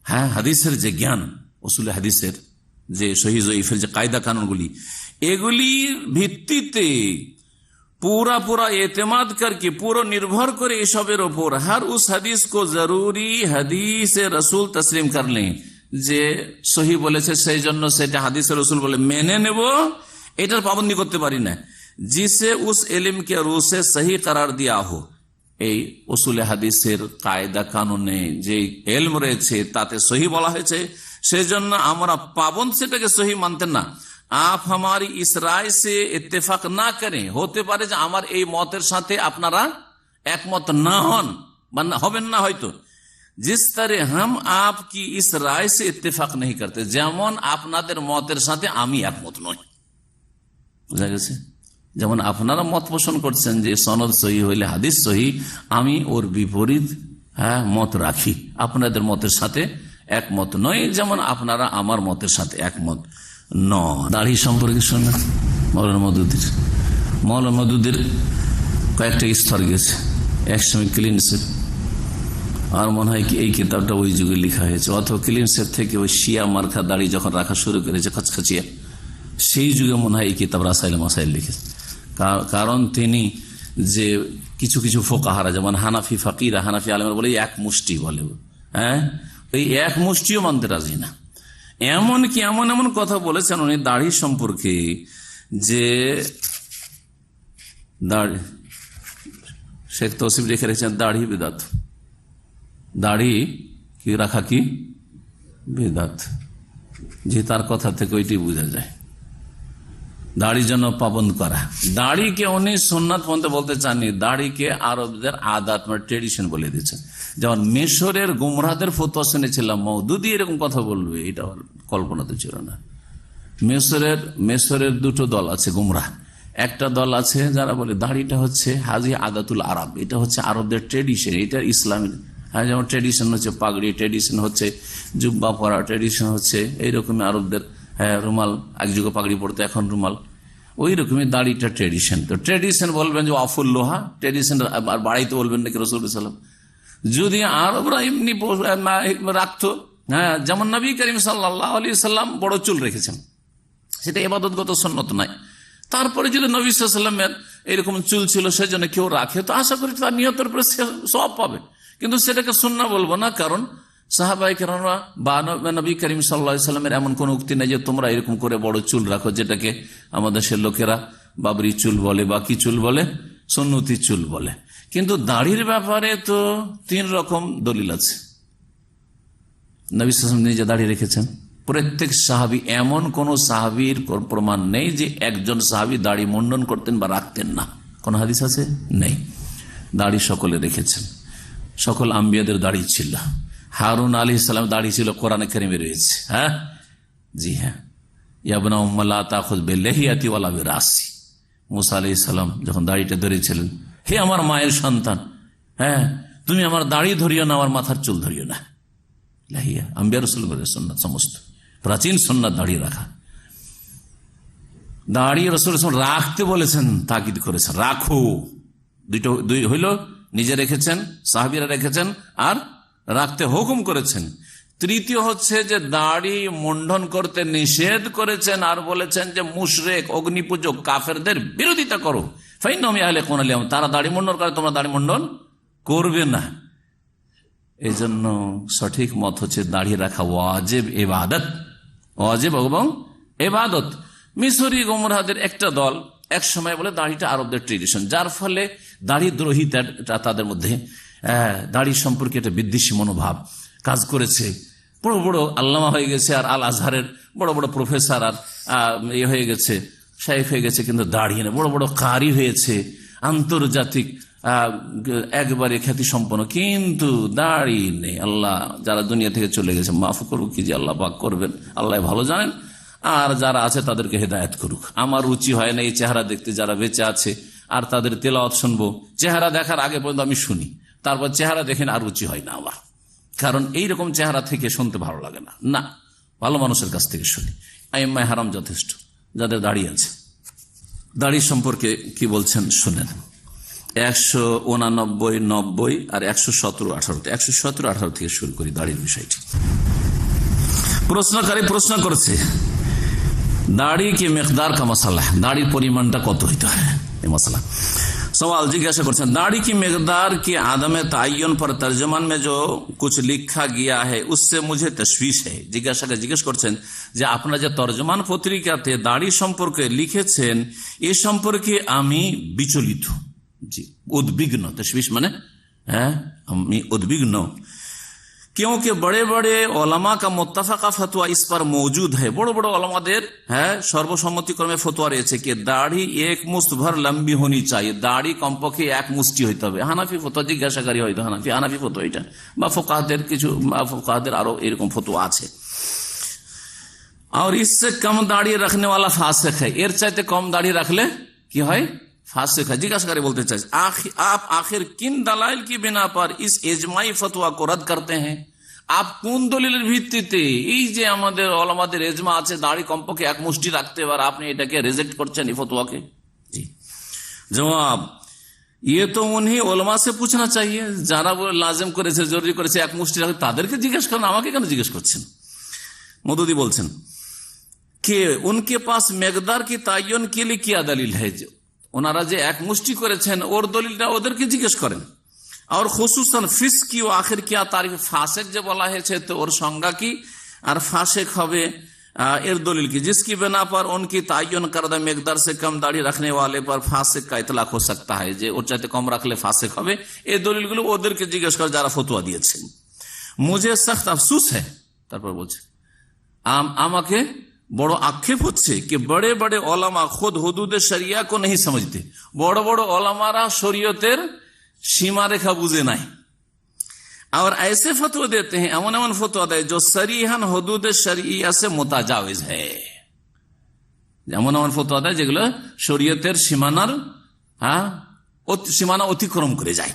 হ্যাঁ, হাদিসের যে জ্ঞান, উসুলে হাদিসের যে সহিহ জয়ীফের যে কায়দা কানুনগুলি, এগুলির ভিত্তিতে पूरा पूरा एतमाद करके, पूरा निर्भर করে এসবের ওপর हर उस हदीस को जरूरी हदीस रसूल तस्लीम कर लें, যে সহি বলেছে সেই জন্য সেটা হাদিস রসুল বলে মেনে নেব, এটার পাবন্দি করতে পারি না। जिसे उस इल्म के रूह से सही करार दिया हो, এই উসুলে হাদিসের কায়দা কানুনে যে ইলম রয়েছে তাতে সহি বলা হয়েছে, সেজন্য আমরা পাবন্দ সেটাকে সহি মানতেন না। आप हमारी इस राय से इत्तेफाक ना करें, হতে পারে যে আমার এই মতের সাথে আপনারা একমত না হন বা হবেন না হয়তো, जिस तरह हम आपकी इस राय से इत्तेफाक नहीं करते, যেমন আপনাদের মতের সাথে আমি একমত নই। বুঝা গেছে? যেমন আপনারা মত পোষণ করছেন যে সনদ সহি হইলে হাদিস সহি, আমি ওর বিপরীত মত রাখি, আপনাদের মতের সাথে একমত নয়, যেমন আপনারা আমার মতের সাথে একমত নন। দাড়ি সম্পর্কে শোনেন মৌলানা মওদুদের কয়েকটা স্তর গেছে। একসময় ক্লিন শেভ, আর মনে হয় কি এই কিতাবটা ওই যুগে লেখা হয়েছে, অথবা ক্লিন শেভ থেকে ওই শিয়া মার্কা দাড়ি যখন রাখা শুরু করেছে খচখচিয়া, সেই যুগে মনে হয় এই কিতাব রাসাইল মাসাইল লিখেছে। কারণ তিনি যে কিছু কিছু ফোকাহারা, যেমন হানাফি ফাকিরা, হানাফি আলেমরা বলে এক মুষ্টি বলে, এই এক মুষ্টিও মানতে রাজি না। এমন কি এমন এমন কথা বলেছেন উনি দাড়ি সম্পর্কে, যে দাড়ি শেখ তৌসিফ রেখে রেখেছেন দাড়ি বিদাত, দাড়ি কি রাখা কি বিদাত। যে তার কথা থেকে ওইটি বোঝা যায় দাড়ি যেন পাবন্দ করা। দাড়িকে উনি সুন্নাত পন্থা বলতে চাননি, দাড়িকে আরবদের আদাত মানে ট্রেডিশন বলে দিয়েছেন। যেমন মিশরের গুমরাহদের ফতোয়া শুনেছিলাম, মওদুদি এরকম কথা বলবে, এটা কল্পনাতে ছিল না। মিশরের দুটো দল আছে গুমরাহ। একটা দল আছে যারা বলে দাড়িটা হচ্ছে হাজি আদাতুল আরব, এটা হচ্ছে আরবদের ট্রেডিশন, এটা ইসলামের। যেমন ট্রেডিশন হচ্ছে পাগড়ি, ট্রেডিশন হচ্ছে জুব্বা পরা, ট্রেডিশন হচ্ছে এইরকম আরবদের রুমাল, এক যুগে পাগড়ি পড়তো এখন রুমাল, ওই রকমই দাড়িটা ট্রেডিশন। তো ট্রেডিশন বলবেন যে আফুল্লোহা ট্রেডিশন, আর বাড়াইতে বলবেন নাকি রাসূল সাল্লাল্লাহু আলাইহি ওয়াসাল্লাম। যদি আরবরা এমনি রাখতো, যেমন নবী করিম সাল্লাল্লাহু আলাইহি ওয়াসাল্লাম বড় চুল রেখেছেন, সেটা ইবাদতগত সুন্নত নাই। তারপরে যদি নবী সাল্লাল্লাহু আলাইহি ওয়াসাল্লামের এরকম চুল ছিল সেজন্য কেউ রাখে, তো আশা করি তার নিয়তের উপরে সওয়াব পাবে, কিন্তু সেটাকে সুন্নাহ বলবো না। কারণ সাহাবায়ে কেরামরা বা নবী করিম সাল্লাল্লাহু আলাইহি ওয়াসাল্লামের এমন কোন উক্তি নেই যে তোমরা এরকম করে বড় চুল রাখো, যেটাকে আমাদের সে লোকেরা বাবরি চুল বলে বা কি চুল বলে, সুন্নতি চুল বলে। কিন্তু দাড়ির ব্যাপারে তো 3 রকম দলিল আছে। নবী সাল্লাল্লাহু আলাইহি ওয়াসাল্লাম নিজে দাড়ি রেখেছেন, প্রত্যেক সাহাবী, এমন কোন সাহাবীর প্রমাণ নেই যে একজন সাহাবী দাড়ি মুন্ডন করতেন বা রাখতেন না, কোন হাদিস আছে? নেই। দাড়ি সকলে রেখেছেন, সকল আম্বিয়াদের দাড়ি ছিল। হারুন আলাইহিস সালাম দাড়ি ছিল, কোরআনে কারিমে রয়েছে। জি হ্যাঁ, ইয়াবনা উম্মা লা তাখুয বিলিহিয়াতি ওয়ালা বিরাসি। মুসা আলাইহিস সালাম যখন দাড়িটা ধরেছিলেন, হে আমার মায়ের সন্তান, তুমি আমার দাড়ি ধরিও না, আমার মাথার চুল ধরিও না। লাহিয়া আম্বিয়া রাসূলগণের সুন্নাত, সমস্ত প্রাচীন সুন্নাত দাড়ি রাখা। দাড়ি রাসূল রাখতে বলেছেন, তাকিদ করেছেন রাখো। দুই হইল, নিজে রেখেছেন, সাহাবীরা রেখেছেন, আর রাখতে হুকুম করেছেন। তৃতীয় হচ্ছে যে দাড়ি মুন্ডন করতে নিষেধ করেছেন, আর বলেছেন যে মুশরিক, অগ্নিপূজক, কাফেরদের বিরোধিতা করো, ফাইন্নাহুম ইয়াহলিকুনা লিহিম, তারা দাড়ি মুন্ডন করে, তোমরা দাড়ি মুন্ডন করবে না। এই জন্য সঠিক মত হচ্ছে দাড়ি রাখা ওয়াজিব ইবাদত, ওয়াজিব এবং ইবাদত। মিশরি গুমরাহদের একটা দল এক সময় বলে দাড়িটা আরবদের ট্রেডিশন, যার ফলে দাড়ি দ্রোহিতা তাদের মধ্যে, দাড়ি সম্পর্কে একটা বিদ্বেষী মনোভাব কাজ করেছে। বড় বড় আল্লামা হয়ে গেছে, আর আল আজহারের বড় বড় প্রফেসর আর হয়ে গেছে, শাইখ হয়ে গেছে, কিন্তু দাড়ি নেই। বড় বড় কারি হয়েছে, আন্তর্জাতিক একবারে খ্যাতি সম্পন্ন, কিন্তু দাড়ি নেই। আল্লাহ যারা দুনিয়া থেকে চলে গেছে মাফ করুক, কি যে আল্লাহ পাক করবেন, আল্লাহ ভালো জানেন। আর যারা আছে তাদেরকে হেদায়েত করুক। আমার রুচি হয় না এই চেহারা দেখতে, যারা বেঁচে আছে আর তাদের তেলাওয়াত শুনবো, চেহারা দেখার আগে পর্যন্ত আমি শুনি, তারপর চেহারা দেখেন আর রুচি হয় না আমার, কারণ এইরকম চেহারা থেকে শুনতে ভালো লাগে না। ভালো মানুষের কাছ থেকে শুনি। আইম্মায়ে হারাম যথেষ্ট, যাদের দাড়ি আছে। দাড়ি সম্পর্কে কি বলছেন শুনেন। 189, 90 আর 117, 18। 117, 18 থেকে শুরু করি দাড়ির বিষয়টি। প্রশ্নকারী প্রশ্ন করছে দাড়ি কি মিকদার কা মাসালা, দাড়ির পরিমাণটা কত হইতে হয়, এই মাসালা सवाल जिज्ञासा करते हैं। दाढ़ी की मिकदार की आदम तायन पर तर्जमान में जो कुछ लिखा गया है उससे मुझे तशवीश है। জিজ্ঞেস করছেন যে আপনারা যে তরজমান পত্রিকাতে দাড়ি সম্পর্কে লিখেছেন এ সম্পর্কে আমি বিচলিত, জি উদ্বিগ্ন। তশবিশ মানে আমি উদ্বিগ্ন। क्योंकि बड़े बड़े ओलमा का मुत्तफाका फतवा इस पर मौजूद है। बड़े बड़े ओलमाদের সর্বসম্মতিক্রমে ফতোয়া রয়েছে कि দাড়ি एक मुश्त भर लंबी होनी चाहिए, দাড়ি কমপক্ষে এক মুষ্টি হইতে হবে। হানাফি ফতোয়া জিজ্ঞাসাকারী হয়তো হানাফি ফতোয়া এটা, বা ফোকাহাদের আরো এরকম ফতোয়া আছে। और इससे कम दाढ़ी रखने वाला फासिक है, এর চাইতে কম দাড়ি রাখলে কি হয়? फासिक है। जिज्ञासाकारी बोलते चाहे आप आखिर किन दलाइल की बिना पर इस इजमाई फतवा को रद्द करते हैं? आप কোন দলিলের ভিত্তিতে এই যে আমাদের ওলামাদের ইজমা আছে দাড়ি কমপক্ষে এক মুষ্টি রাখতে পারে, আপনি এটাকে রিজেক্ট করছেন এই ফতোয়াকে? জি জবাব, ये तो उन्हीं ওলামা से पूछना चाहिए যারা লাজিম করেছে, জরুরি করেছে এক মুষ্টি রাখতে, তাদেরকে জিজ্ঞেস করেন, আমাকে কেন জিজ্ঞেস করছেন? মদুদি বলছেন कि उनके पास मेकदार की तायन के लिए क्या दलील है? ওনারা যে এক মুষ্টি করেছেন ওর দলিলটা ওদেরকে জিজ্ঞেস করেন। আর খুসুসান ফিস্ক কি ও আখির কিয়া তারিফ, ফাসেক যে বলা হয়েছে তো ওর সংজ্ঞা কি, আর ফাসেক হবে এর দলিল কি? जिसकी बिना पर उनकी तायन करदा मेकदार से कम दाढ़ी रखने वाले पर फासिक का इतलाक हो सकता है, যে ওর চাইতে কম রাখলে ফাসেক হবে। এই দলিলগুলো ওদেরকে জিজ্ঞেস করে যারা ফতোয়া দিয়েছেন। मुझे सख्त अफसोस है, তারপর বলছে আমাকে বড় আক্ষেপ হচ্ছে कि बड़े बड़े ओलमा खुद हुदूद शरिया को नहीं समझते। বড় বড় ওলামারা শরীয়তের সীমা রেখা বুঝে নাই, और ऐसे फतवा देते हैं, एमन एमन फतवा देय जो सरीहन हुदूद शरिया से मुताजाविज है। এমন এমন ফতোয়া দেয় যেগুলো শরীয়তের সীমানার সীমানা অতিক্রম করে যায়।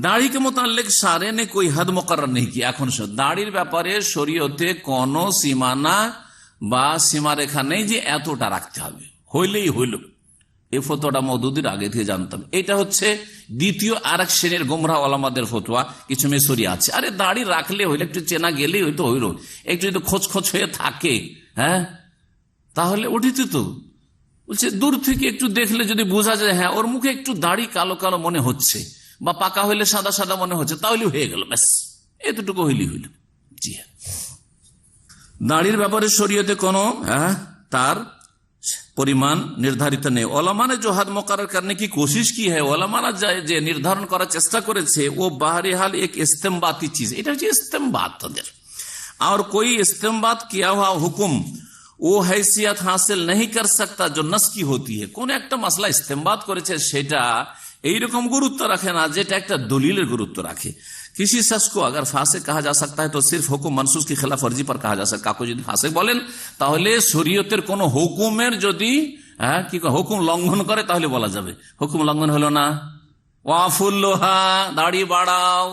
দাড়ি के मुताल्लिक सारे ने कोई हद मुकर्रर नहीं किया। এখন দাড়ির ব্যাপারে শরীয়তে কোন সীমানা বা সীমারেখা নেই যে এতটা রাখতে হবে, হইলেই হইল। এই ফতোয়াটা মওদুদির আগে থেকে জানতাম। এটা হচ্ছে দ্বিতীয় আরেক শ্রেণীর গোমরাহ ওলামাদের ফতোয়া। কিছু মেসরি আছে, আরে দাড়ি রাখলে হইলে, একটু চেনা গেলেই হয়তো হইল, একটু যদি খোঁজ হয়ে থাকে তাহলে উঠিত তো। বলছে দূর থেকে একটু দেখলে যদি বোঝা যায় হ্যাঁ ওর মুখে একটু দাড়ি কালো কালো মনে হচ্ছে, বা পাকা হইলে সাদা সাদা মনে হচ্ছে, তাহলে হয়ে গেল, ব্যাস এতটুকু হইলেই হইল। জি হ্যাঁ, দাড়ির ব্যাপারে শরীয়তে কোনো তার परिमाण निर्धारित नहीं। ओलमा ने जो हद मुकर्रर करने की कोशिश की है, ओलमा যে নির্ধারণ করার চেষ্টা করেছে, ও बहरहाल एक इस्तेमबाती चीज, এটা হচ্ছে ইস্তেমবাত তাদের। और कोई इस्तेमबात किया हुआ हुक्म वो हैसियत हासिल नहीं कर सकता जो नस की होती है। কোন একটা মাসলা ইস্তেমবাত করেছে সেটা এইরকম গুরুত্ব রাখে না যেটা একটা দলিলের গুরুত্ব রাখে। किसी शख्स को अगर फासिक कहा जा सकता है तो सिर्फ हुकुम मनसूस की खिलाफ वर्जी पर कहा जा सकता। কাউকে যদি ফাসিক বলেন তাহলে শরীয়তের কোন হুকুমের যদি হুকুম লঙ্ঘন করে তাহলে বলা যাবে। হুকুম লঙ্ঘন হলো না, ওয়াফুল্লোহা দাড়ি বাড়াও,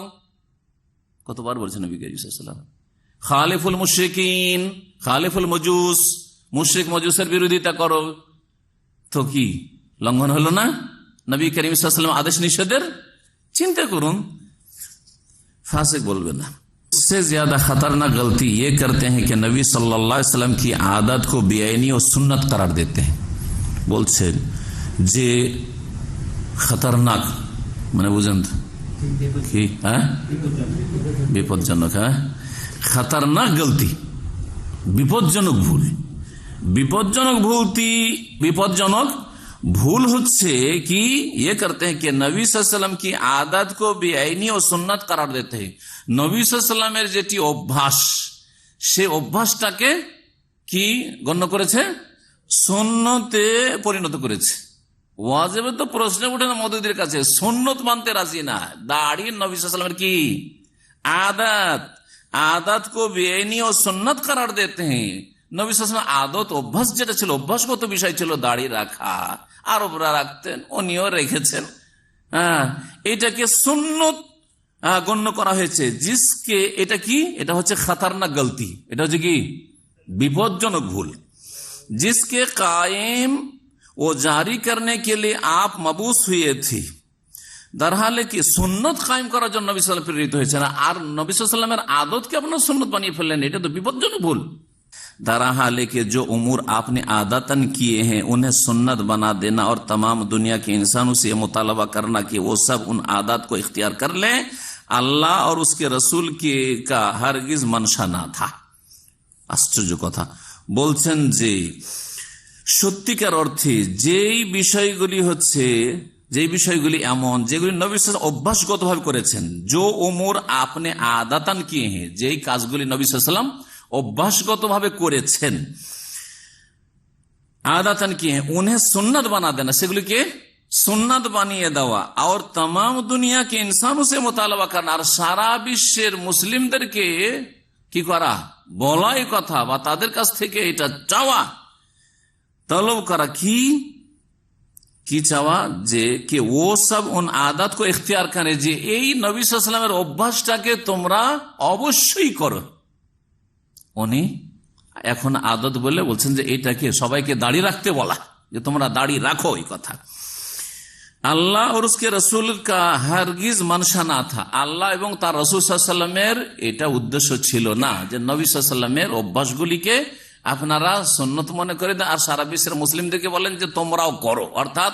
কতবার বলছেন নবী করিম সাল্লাল্লাহু আলাইহি ওয়াসাল্লাম। খালিফুল মুশরিকিন, খালিফুল মজুস, মুশরিক মজুসের বিরোধিতা করো, তো কি লঙ্ঘন হলো না নবী করিম সাল্লাল্লাহু আলাইহি ওয়াসাল্লাম আদেশ নিষেধের? চিন্তা করুন, फासिक बोलबे ना। इससे ज्यादा खतरनाक गलती ये करते हैं कि नबी सल्लल्लाहु अलैहि वसल्लम की आदत को बेआईनी और सुन्नत करार देते हैं। बोलছেন যে खतरनाक মানে বুঝেন কি বিপজ্জনক, खतरनाक गलती, বিপজ্জনক ভুল। বিপজ্জনক ভুল হচ্ছে কি ये करते हैं कि नबी सल्लल्लाहु अलैहि वसल्लम की आदत को बेआईनी और सुन्नत करार देते हैं। नबी सल्लल्लाहु अलैहि वसल्लमेর যেটি অভ্যাস, সে অভ্যাসটাকে কি গণ্য করেছে? সুন্নতে পরিণত করেছে। ওয়াজিবে তো প্রশ্ন ওঠে না মওদুদের কাছে, সুন্নত মানতে রাজি না। দাড়ি নবী সাল্লাল্লাহু আলাইহি वसल्लम की आदत को बेआईनी और सुन्नत करार देते हैं। নবী সাল্লাল্লাহু আলাইহি ওয়াসাল্লাম আদত অভ্যাস যেটা ছিল, অভ্যাসগত বিষয় ছিল দাড়ি রাখা, আরবরা রাখতেন, উনিও রেখেছেন, এটাকে সুন্নত গণ্য করা হয়েছে। জিসকে এটা কি, এটা হচ্ছে খতরনাক গলতি, এটা হচ্ছে কি বিপজ্জনক ভুল। जिसके कायम वो जारी करने के लिए आप मबूस हुए थे। दरहाले की सुन्नत कायम করার জন্য নবী সাল্লাল্লাহু আলাইহি ওয়াসাল্লাম প্রেরিত হয়েছেন, আর নবী সাল্লাল্লাহু আলাইহি ওয়াসাল্লামের আদতকে আপনারা সুন্নত বানিয়ে ফেললেন, এটা তো বিপজ্জনক ভুল। दरहाल के जो उमूर आपने आदतन किए हैं उन्हें सुन्नत बना देना और तमाम दुनिया के इंसानों से मुतालबा करना कि वो सब उन आदत को इख्तियार कर लें, अल्लाह और उसके रसूल के का हरगिज मंशा ना था। आश्चर्य कथा বলছেন যে সত্যিকার অর্থে যেই বিষয়গুলি হচ্ছে যে বিষয়গুলি এমন যেগুলি নবী সাল্লাল্লাহু আলাইহি ওয়াসাল্লাম অভ্যাসগতভাবে করেছেন, जो उमूर आपने आदतन किए हैं, যেই কাজগুলি নবী সাল্লাল্লাহু আলাইহি ওয়াসাল্লাম অভ্যাসগতভাবে করেছেন, आदतन किए हैं, उन्हें सुन्नत बना देना, সেগুলিকে সুন্নাত বানিয়ে দেওয়া, और तमाम दुनिया के इंसानों से मुतालबा करना, আর সারা বিশ্বের মুসলিমদেরকে কি করা, বলা এই কথা বা তাদের কাছ থেকে এটা চাওয়া, तलब करा কি চাওয়া, যে कि वो सब उन आदत को इख्तियार करे, যে এই নবী সাল্লাল্লাহু আলাইহি ওয়াসাল্লামের অভ্যাসটাকে তোমরা অবশ্যই করো। উনি এখন আদত বলে বলছেন যে এইটাকে সবাইকে দাড়ি রাখতে বলা, যে তোমরা দাড়ি রাখো, এই কথা। আল্লাহ और उसके रसूल का हरगिज मनशा ना था, আল্লাহ এবং তার রাসূল সাল্লাল্লাহু আলাইহি ওয়াসাল্লামের এটা উদ্দেশ্য ছিল না যে নবী সাল্লাল্লাহু আলাইহি ওয়াসাল্লামের অভ্যাসগুলিকে আপনারা সুন্নত মনে করে দেন আর সারা বিশ্বের মুসলিমদেরকে বলেন যে তোমরাও করো। অর্থাৎ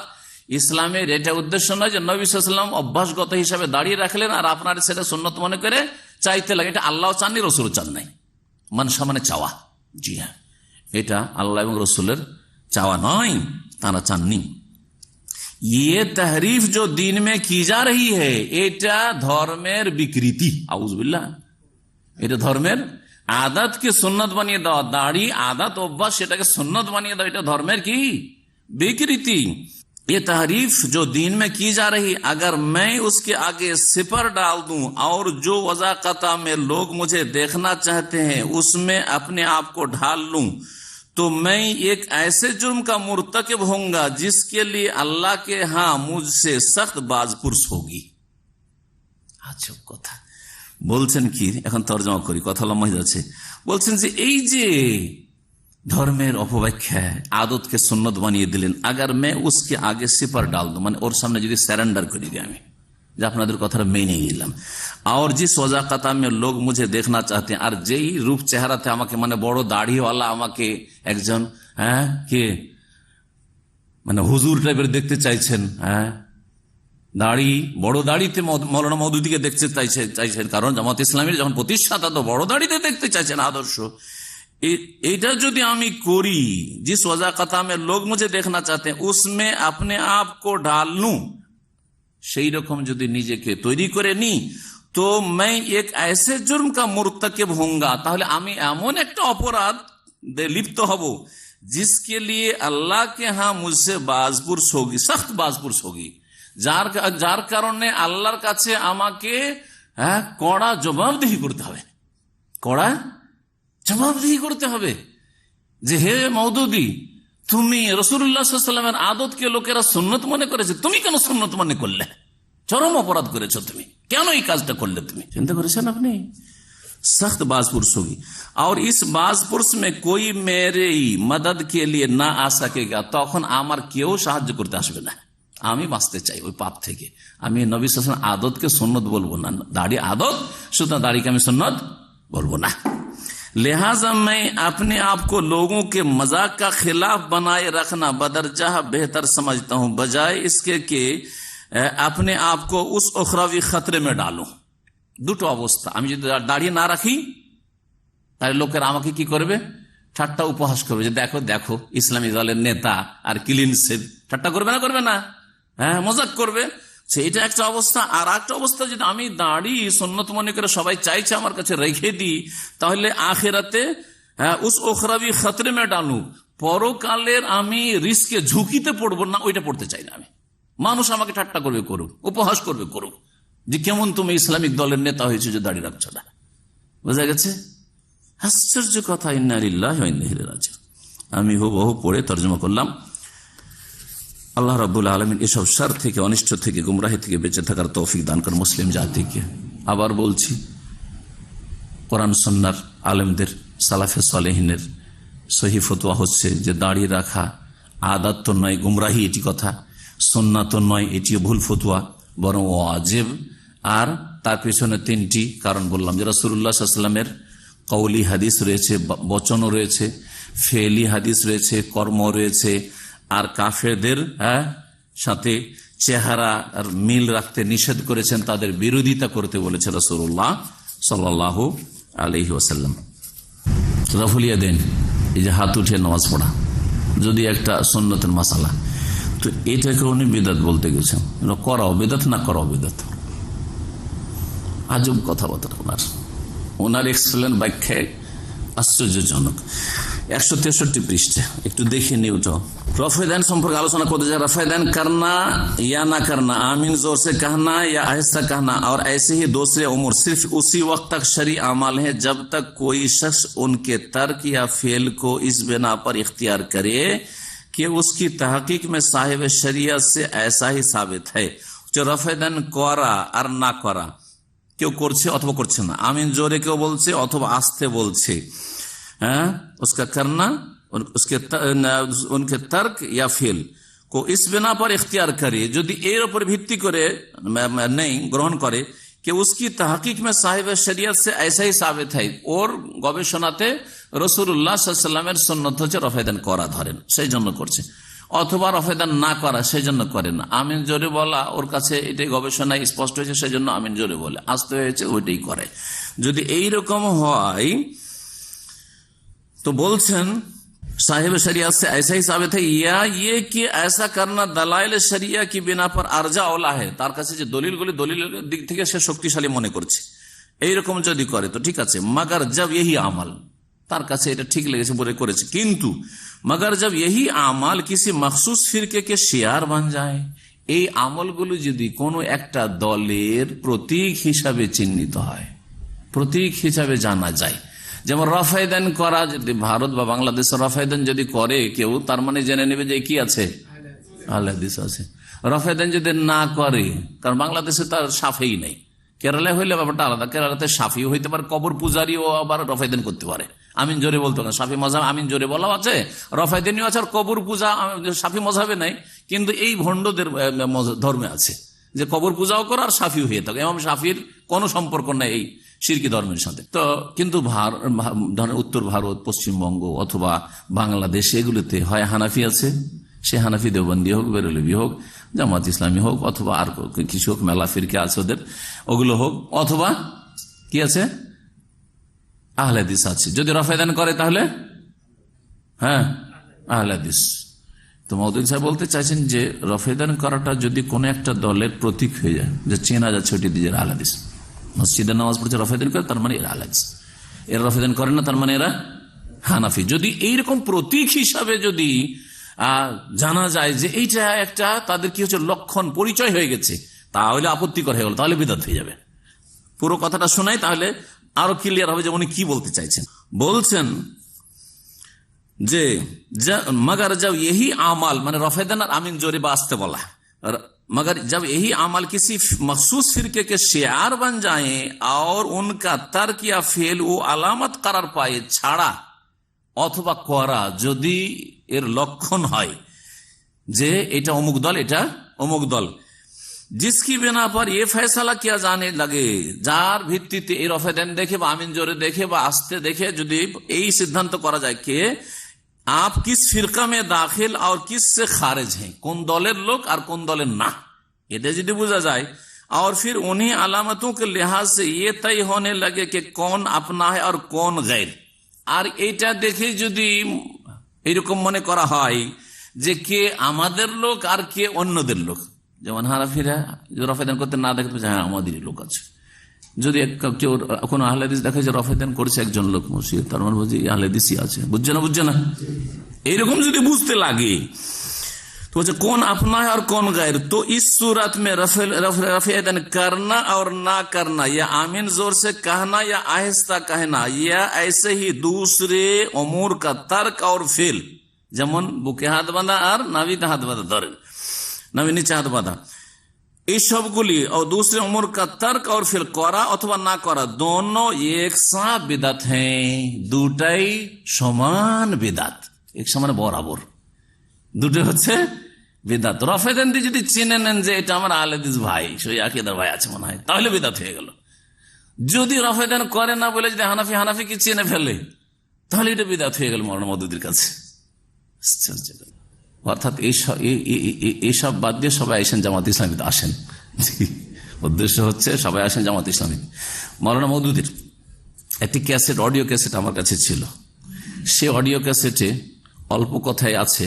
ইসলামের এটা উদ্দেশ্য নয় যে নবী সাল্লাল্লাহু আলাইহি ওয়াসাল্লাম অভ্যাসগত হিসাবে দাঁড়িয়ে রাখলেন আর আপনারা সেটা সুন্নত মনে করে চাইতে লাগে। এটা আল্লাহ চাননি, রসুল চান নাই। মানসা মানে চাওয়া, জি হ্যাঁ, এটা আল্লাহ এবং রসুলের চাওয়া নয়, তারা চাননি। ये तहरीफ जो दीन में की जा रही है, এটা ধর্মের বিকৃতি, আউযুবিল্লাহ, এটা ধর্মের আদতকে সুন্নত বানিয়ে দেওয়া, দাড়ি আদত অভ্যাস সেটাকে সুন্নত বানিয়ে দেওয়া, এটা ধর্মের কি বিকৃতি। ये तहरीफ जो दीन में की जा रही, अगर मैं उसके आगे सिपर डाल दूं और जो वज़ाक़ता में लोग मुझे देखना चाहते हैं उसमें अपने आप को ढाल लूं, तो मैं एक ऐसे जुर्म का मुर्तकिब होऊंगा जिसके लिए अल्लाह के यहाँ मुझसे सख्त बाजपुरस होगी। আচ্ছা, কথা বলছেন কি, এখন তরজমা করি, কথা লম্বা হয়ে যাচ্ছে। বলছেন যে এই যে ধর্মের অপব্যাখ্যা, আদতকে সুন্নত বানিয়ে দিলেন, আগার মে উসকে আগে সিপার ডাল দো, মানে ওর সামনে যদি স্যারেন্ডার করে দিই আমি, যে আপনাদের কথাটা মেনে নিলাম, আর জিস ওয়াজাকাতা মে লোক মুঝে দেখনা চাহতে, আর যেই রূপ চেহারাতে আমাকে, মানে বড় দাড়িওয়ালা আমাকে একজন কে মানে হুজুর টাইপের দেখতে চাইছেন, দাড়ি বড় দাড়িতে মৌলানা মওদুদীকে দেখতে চাইছেন, কারণ জামাত ইসলামীর যখন প্রতিষ্ঠাতা তো বড় দাড়িতে দেখতে চাইছেন আদর্শ। এটা যদি আমি করি, जिस वज़ाक़ता में लोग मुझे देखना चाहते हैं उसमें अपने आप को डाल लूं, সেই রকম যদি নিজেকে তৈরি করে নি, তো मैं एक ऐसे जुर्म का मुर्तकिब होऊंगा, তাহলে আমি এমন একটা অপরাধ লিপ্ত হব, जिसके लिए अल्लाह के यहाँ मुझसे बाजपुरस होगी, सख्त बाजपुरस होगी, যার কারণে আল্লাহর কাছে আমাকে কড়া জবাবদিহি করতে হবে, কড়া জবাবদিহি করতে হবে, যে হে মওদুদী, তুমি রাসূলুল্লাহ সাল্লাল্লাহু আলাইহি ওয়াসাল্লামের আদতকে লোকেরা সুন্নত মনে করেছে, তুমি কেন সুন্নত মনে করলে? চরম অপরাধ করেছো তুমি, কেন এই কাজটা করলে? তুমি চিন্তা করেছেন আপনি? सख्त बाजपुरस होगी, और इस बाजपुरस में कोई मेरे मदद के लिए ना आ सकेगा, তখন আমার কেউ সাহায্য করতে আসবে না। আমি বাঁচতে চাই ওই পাপ থেকে, আমি নবী সাল্লাল্লাহু আলাইহি ওয়াসাল্লাম আদতকে সুন্নত বলবো না, দাড়ি আদত, সুতরাং দাড়িকে আমি সুন্নত বলবো না। लिहाजा मैं अपने आप को लोगों के मजाक का खिलाफ बनाए रखना बदरजा बेहतर समझता हूं, बजाय इसके कि अपने आप को उस उखरावी खतरे में डालूं। দুটো অবস্থা, আমি যদি দাঁড়িয়ে না রাখি তাহলে লোকেরা আমাকে কি করবে? ঠাট্টা উপহাস করবে, যে দেখো দেখো ইসলামী দলের নেতা আর ক্লিন সেভ, ঠাট্টা করবে না? করবে না? হ্যাঁ, মজাক করবে। এটা একটা অবস্থা। আর একটা অবস্থা, যদি আমি দাড়ি সুন্নত মনে করে সবাই চাইছে আমার কাছে রেখে দিই, তাহলে আখিরাতে উস উখরাবি খতরে মে ডালু, পরকালের আমি রিস্কে ঝুঁকিতে পড়বো না, ওইটা পড়তে চাই না আমি। মানুষ আমাকে ঠাট্টা করবে, করুক, উপহাস করবে, করুক, যে কেমন তুমি ইসলামিক দলের নেতা হয়েছে যে দাড়ি রাখছো না। বোঝা গেছে? আশ্চর্য কথা। ইন্না লিল্লাহি ওয়া ইন্না ইলাইহি রাজিউন। আমি হুবহু পড়ে তরজমা করলাম। আল্লাহ রাব্বুল আলামিন এসব শার থেকে, অনিষ্ট থেকে, গুমরাহি থেকে বেঁচে থাকার তৌফিক দান করেন মুসলিম জাতিকে। আবার বলছি, কোরআন সুন্নাহর আলেমদের, সালাফে সালেহিনের সহি ফতোয়া হচ্ছে যে দাড়ি রাখা আদাত তো নয়, গুমরাহি এটি কথা, সুন্নাত তো নয়, এটিও ভুল ফতোয়া, বরং ওয়াজিব। আর তার পেছনে তিনটি কারণ বললাম, যে রাসূলুল্লাহ সাল্লাল্লাহু আলাইহি ওয়াসাল্লামের কওলি হাদিস রয়েছে, বচনও রয়েছে, ফেলি হাদিস রয়েছে, কর্ম রয়েছে, আর কাফেরদের সাথে চেহারা আর মিল রাখতে নিষেধ করেছেন, তাদের বিরোধিতা করতে বলেছে রাসূলুল্লাহ সাল্লাল্লাহু আলাইহি ওয়াসাল্লাম। রাফুল ইয়াদাইন, এই যে হাত উঠে নামাজ পড়া, যদি একটা সুন্নতের মাসালা, তো এটাকে উনি বিদাত বলতে গেছেন, করাও বিদাত না করাও বিদাত। আজব কথাবার্তা ওনার এক্সপ্লেন ব্যাখ্যায় আশ্চর্যজনক। 163 পৃষ্ঠা একটু দেখে নিই। ওটা রফেদান সম্পর্কে আলোচনা করতে যায়। रफ़ेदान करना या ना करना, आमीन जोर से कहना या आहिस्ता कहना, और ऐसे ही दूसरे उमूर सिर्फ उसी वक्त तक शरई अमाल है जब तक कोई शख्स उनके तर्क या फेल को इस बिना पर इख्तियार करे कि उसकी तहकीक में साहिब शरीयत से ऐसा ही साबित है। जो रफ़ेदान करा और ना करा, কেউ করছে অথবা করছে না, আমিন জোরে কেউ বলছে অথবা আস্তে বলছে, হ্যাঁ, उसका करना उसके उनके तर्क या फेल को इस बिना पर इख्तियार करे, যদি এর উপর ভিত্তি করে নেই গ্রহণ করে कि उसकी तहकीक में साहिब शरीयत से ऐसा ही साबित है, ওর গবেষণাতে রাসূলুল্লাহ সাল্লাল্লাহু আলাইহি ওয়াসাল্লামের সুন্নাত হচ্ছে রফেদান করা ধরেন, সেই জন্য করছে, অথবা রফেদান না করা সেই জন্য করে না। আমিন জোরে বলা ওর কাছে এটাই গবেষণায় স্পষ্ট হয়েছে, সেই জন্য আমিন জোরে বলে, আসতে হয়েছে ওইটাই করে। যদি এইরকম হয় তো বলছেন साहिब शरीयत से ऐसा ही साबित है, या ये कि ऐसा करना दलाइल शरिया की बिना पर अर्जा औला है, তার কাছে যে দলিলগুলি দলিলের দিক থেকে সে শক্তিশালী মনে করছে, এইরকম যদি করে তো ঠিক আছে। मगर जब यही अमल, তার কাছে এটা ঠিক লেগেছে বলে করেছে, কিন্তু मगर जब यही अमल किसी मखसूस फिरके के शियार बन जाए, এই আমলগুলো যদি কোনো একটা দলের প্রতীক হিসাবে চিহ্নিত হয়, প্রতীক হিসাবে জানা যায়, যেমন রফেদান করা যদি ভারত বা বাংলাদেশের রফেদান যদি করে কেউ, তার মানে জেনে নেবে যে কি আছে, আহলে হাদিস আছে। রফেদান যদি না করে, কারণ বাংলাদেশে তার সাফেই নেই, কেরালায় হইলে ব্যাপারটা আলাদা, কেরালাতে সাফিও হইতে পারে, কবর পূজারিও আবার রফেদান করতে পারে, আমিন জোরে বলতে পারে। সাফি মজাব আমিন জোরে বলাও আছে, রফেদানিও আছে, আর কবর পূজা সাফি মজাবে নাই, কিন্তু এই ভণ্ডদের ধর্মে আছে যে কবর পূজাও করে আর সাফিও হয়ে থাকে। ইমাম শাফির কোনো সম্পর্ক নাই এই শিরকি ধর্মের সাথে। তো কিন্তু উত্তর ভারত, পশ্চিমবঙ্গ অথবা বাংলাদেশ, এগুলোতে হয় হানাফি আছে, সে হানাফি দেওবন্দি হোক, বেরলভি হোক, জামাত ইসলামী হোক, অথবা আর কিছু হোক, মেলা ফিরকে আছে ওদের, ওগুলো হোক, অথবা কি আছে আহলে হাদিস আছে। যদি রফেদান করে তাহলে হ্যাঁ আহলে হাদিস। তো মওদুদী সাহেব বলতে চাইছেন যে রফেদান করাটা যদি কোনো একটা দলের প্রতীক হয়ে যায়, যে চেনা যাচ্ছে ওটি দিয়ে আহলে হাদিস, মসজিদে নামাজ পড়ছে রফেদান করে, তার মানে এরা আহলে হাদিস, এরা রফেদান করে না তার মানে এরা হানাফি। যদি এইরকম প্রতীক হিসাবে যদি জানা যায় যে এইটা একটা তাদের কি হচ্ছে লক্ষণ, পরিচয় হয়ে গেছে, তাহলে আপত্তিকর হয়ে গেল, তাহলে বিদআত হয়ে যাবে। পুরো কথাটা শোনাই তাহলে আরো ক্লিয়ার হবে যে উনি কি বলতে চাইছেন। বলছেন যে मगर जब यही अमल, माने रफेदान और आमीन जोरे बास्ते बोला, मगर जब यही अमल किसी मखसूस फिरके के शियार बन जाए और उनका तर्क या फेल वो अलामत करार पाए, ছাড়া অথবা করা যদি এর লক্ষণ হয় যে এটা অমুক দল, এটা অমুক দল, जिसकी बिना पर ये फैसला किया जाने लगे, যার ভিত্তিতে এই রফেদান দেখে বা আমিন জোরে দেখে বা আস্তে দেখে যদি এই সিদ্ধান্ত করা যায় কে आप किस फिरका में दाखिल और किस से खारिज हैं, कौन दलेर लोग और कौन दलेर ना, এটা যদি বোঝা যায়, और फिर उन्हीं अलामतों के लिहाज से ये तय होने लगे कि कौन अपना है और कौन गैर, আর এইটা দেখে যদি এরকম মনে করা হয় যে কে আমাদের লোক আর কে অন্যদের লোক, যেমন হানাফিরা রফেদান করতে না দেখতে হ্যাঁ আমাদেরই লোক আছে, যদি কেউ কোনো আহলে হাদিস দেখে যে রফেদান করছে একজন লোক মসজিদ, তার মানে বলছে আহলে হাদিসই আছে, বুঝছে না এইরকম যদি বুঝতে লাগে तो कौन अपना है और कौन गैर, तो इस सूरत में रफ़ेदान करना और ना करना, या आमीन जोर से कहना या आहिस्ता कहना, या ऐसे ही दूसरे उमूर का तर्क और फेल, যেমন বুকে হাত বাঁধা আর নাভিতে হাত বাঁধা, ধরেন নাভি নিচে হাত বাঁধা, এই সবগুলি और दूसरे उमूर का तर्क और फेल করা অথবা না করা, दोनों एक साथ बिदअत हैं, দুটাই সমান বিদআত, এক সমান বরাবর, দুটো হচ্ছে বিদআত। রফেদান দিয়ে যদি চিনে নেন যে এটা আমার আহলে হাদিস ভাই, সেই আকীদার ভাই আছে মনে হয়, তাহলে বিদআত হয়ে গেল। যদি রফেদান করে না বলে যদি হানাফি কি চিনে ফেলে, তাহলে এটা বিদআত হয়ে গেল মওলানা মওদুদীর কাছে। অর্থাৎ এইসব বাদ দিয়ে সবাই আসেন জামাত ইসলামীতে আসেন, উদ্দেশ্য হচ্ছে সবাই আসেন জামাত ইসলামী। মওলানা মওদুদীর একটি ক্যাসেট, অডিও ক্যাসেট আমার কাছে ছিল, সে অডিও ক্যাসেটে অল্প কথায় আছে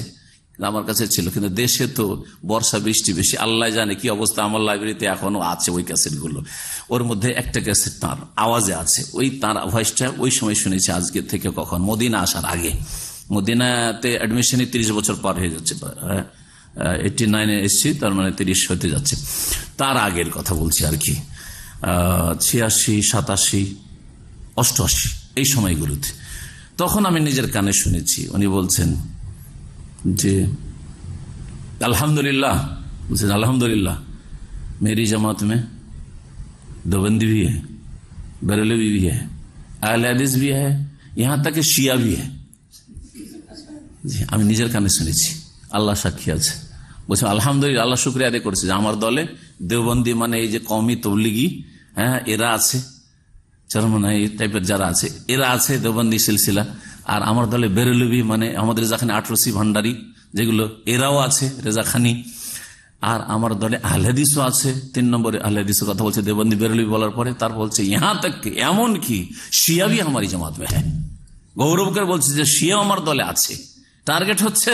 আমার কাছে ছিল, কিন্তু দেশে তো বর্ষা বৃষ্টি বেশি, আল্লাহ জানে কি অবস্থা। আমার লাইব্রেরিতে এখনো আছে ওই ক্যাসেটগুলো, ওর মধ্যে একটা ক্যাসেট তাঁর আওয়াজে আছে, ওই তাঁর ভয়েসটা ওই সময় শুনেছি, আজকে থেকে কখন মদিনা আসার আগে। মদিনাতে অ্যাডমিশনে 30 বছর পার হয়ে যাচ্ছে, 89-এ এসছি, তার মানে 30 হতে যাচ্ছে। তার আগের কথা বলছি আর কি, 86, 87, 88 এই সময়গুলোতে। তখন আমি নিজের কানে শুনেছি, উনি বলছেন যে अल्हम्दुलिल्लाह, बल्कि अल्हम्दुलिल्लाह मेरी जमात में देवबंदी भी है, बरेलवी भी है, अहले हदीस भी है, यहाँ तक कि शिया भी है। আমি নিজের কানে শুনেছি, আল্লাহ সাক্ষী আছে। বলছে আলহামদুলিল্লাহ, আল্লাহ শুকরিয়া আদায় করেছে যে আমার দলে দেওবন্দি মানে এই যে কওমি তবলিগি, হ্যাঁ এরা আছে, চরমনা এই টাইপের যারা আছে এরা আছে দেওবন্দি সিলসিলা। আর আমার দলে বেরেলভি মানে আমাদের যেখানে 18 ভান্ডারি যেগুলো, এরাও আছে, রেজাখানি। আর আমার দলে আহলে হাদিসও আছে, 3 নম্বরে আহলে হাদিসের কথা বলছে দেওবন্দি বেরেলভি বলার পরে। তার বলছে ইহা তক এমন কি শিয়া भी हमारी जमात में है, গৌরব করে বলছে যে শিয়া আমার দলে আছে। টার্গেট হচ্ছে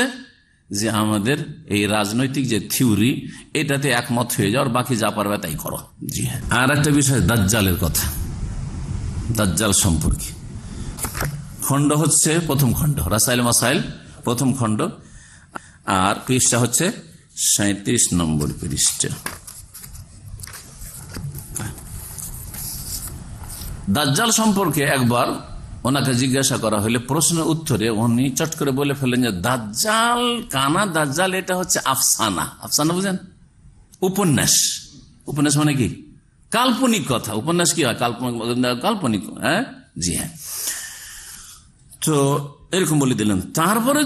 যে আমাদের এই রাজনৈতিক যে থিওরি এটাতে একমত হয়ে যাও, আর বাকি যা পারবে তাই করো। জি হ্যাঁ। আর একটা বিষয় দাজ্জালের কথা, দাজ্জাল সম্পর্কে খণ্ড হচ্ছে প্রথম খণ্ড, রাসাইল মাসাইল প্রথম খণ্ড, আর পৃষ্ঠা হচ্ছে 37 নম্বর পৃষ্ঠা। দাজ্জাল সম্পর্কে একবার ওনাকে জিজ্ঞাসা করা হলে প্রশ্নের উত্তরে উনি চট করে বলে ফেলেন যে দাজ্জাল, কানা দাজ্জাল এটা হচ্ছে আফসানা। আফসানা বুঝেন? উপন্যাস। উপন্যাস মানে কি? কাল্পনিক কথা। উপন্যাস কি হয়? কাল্পনিক। হ্যাঁ, জি হ্যাঁ। তো এরকম বলে দিলেন। তারপরে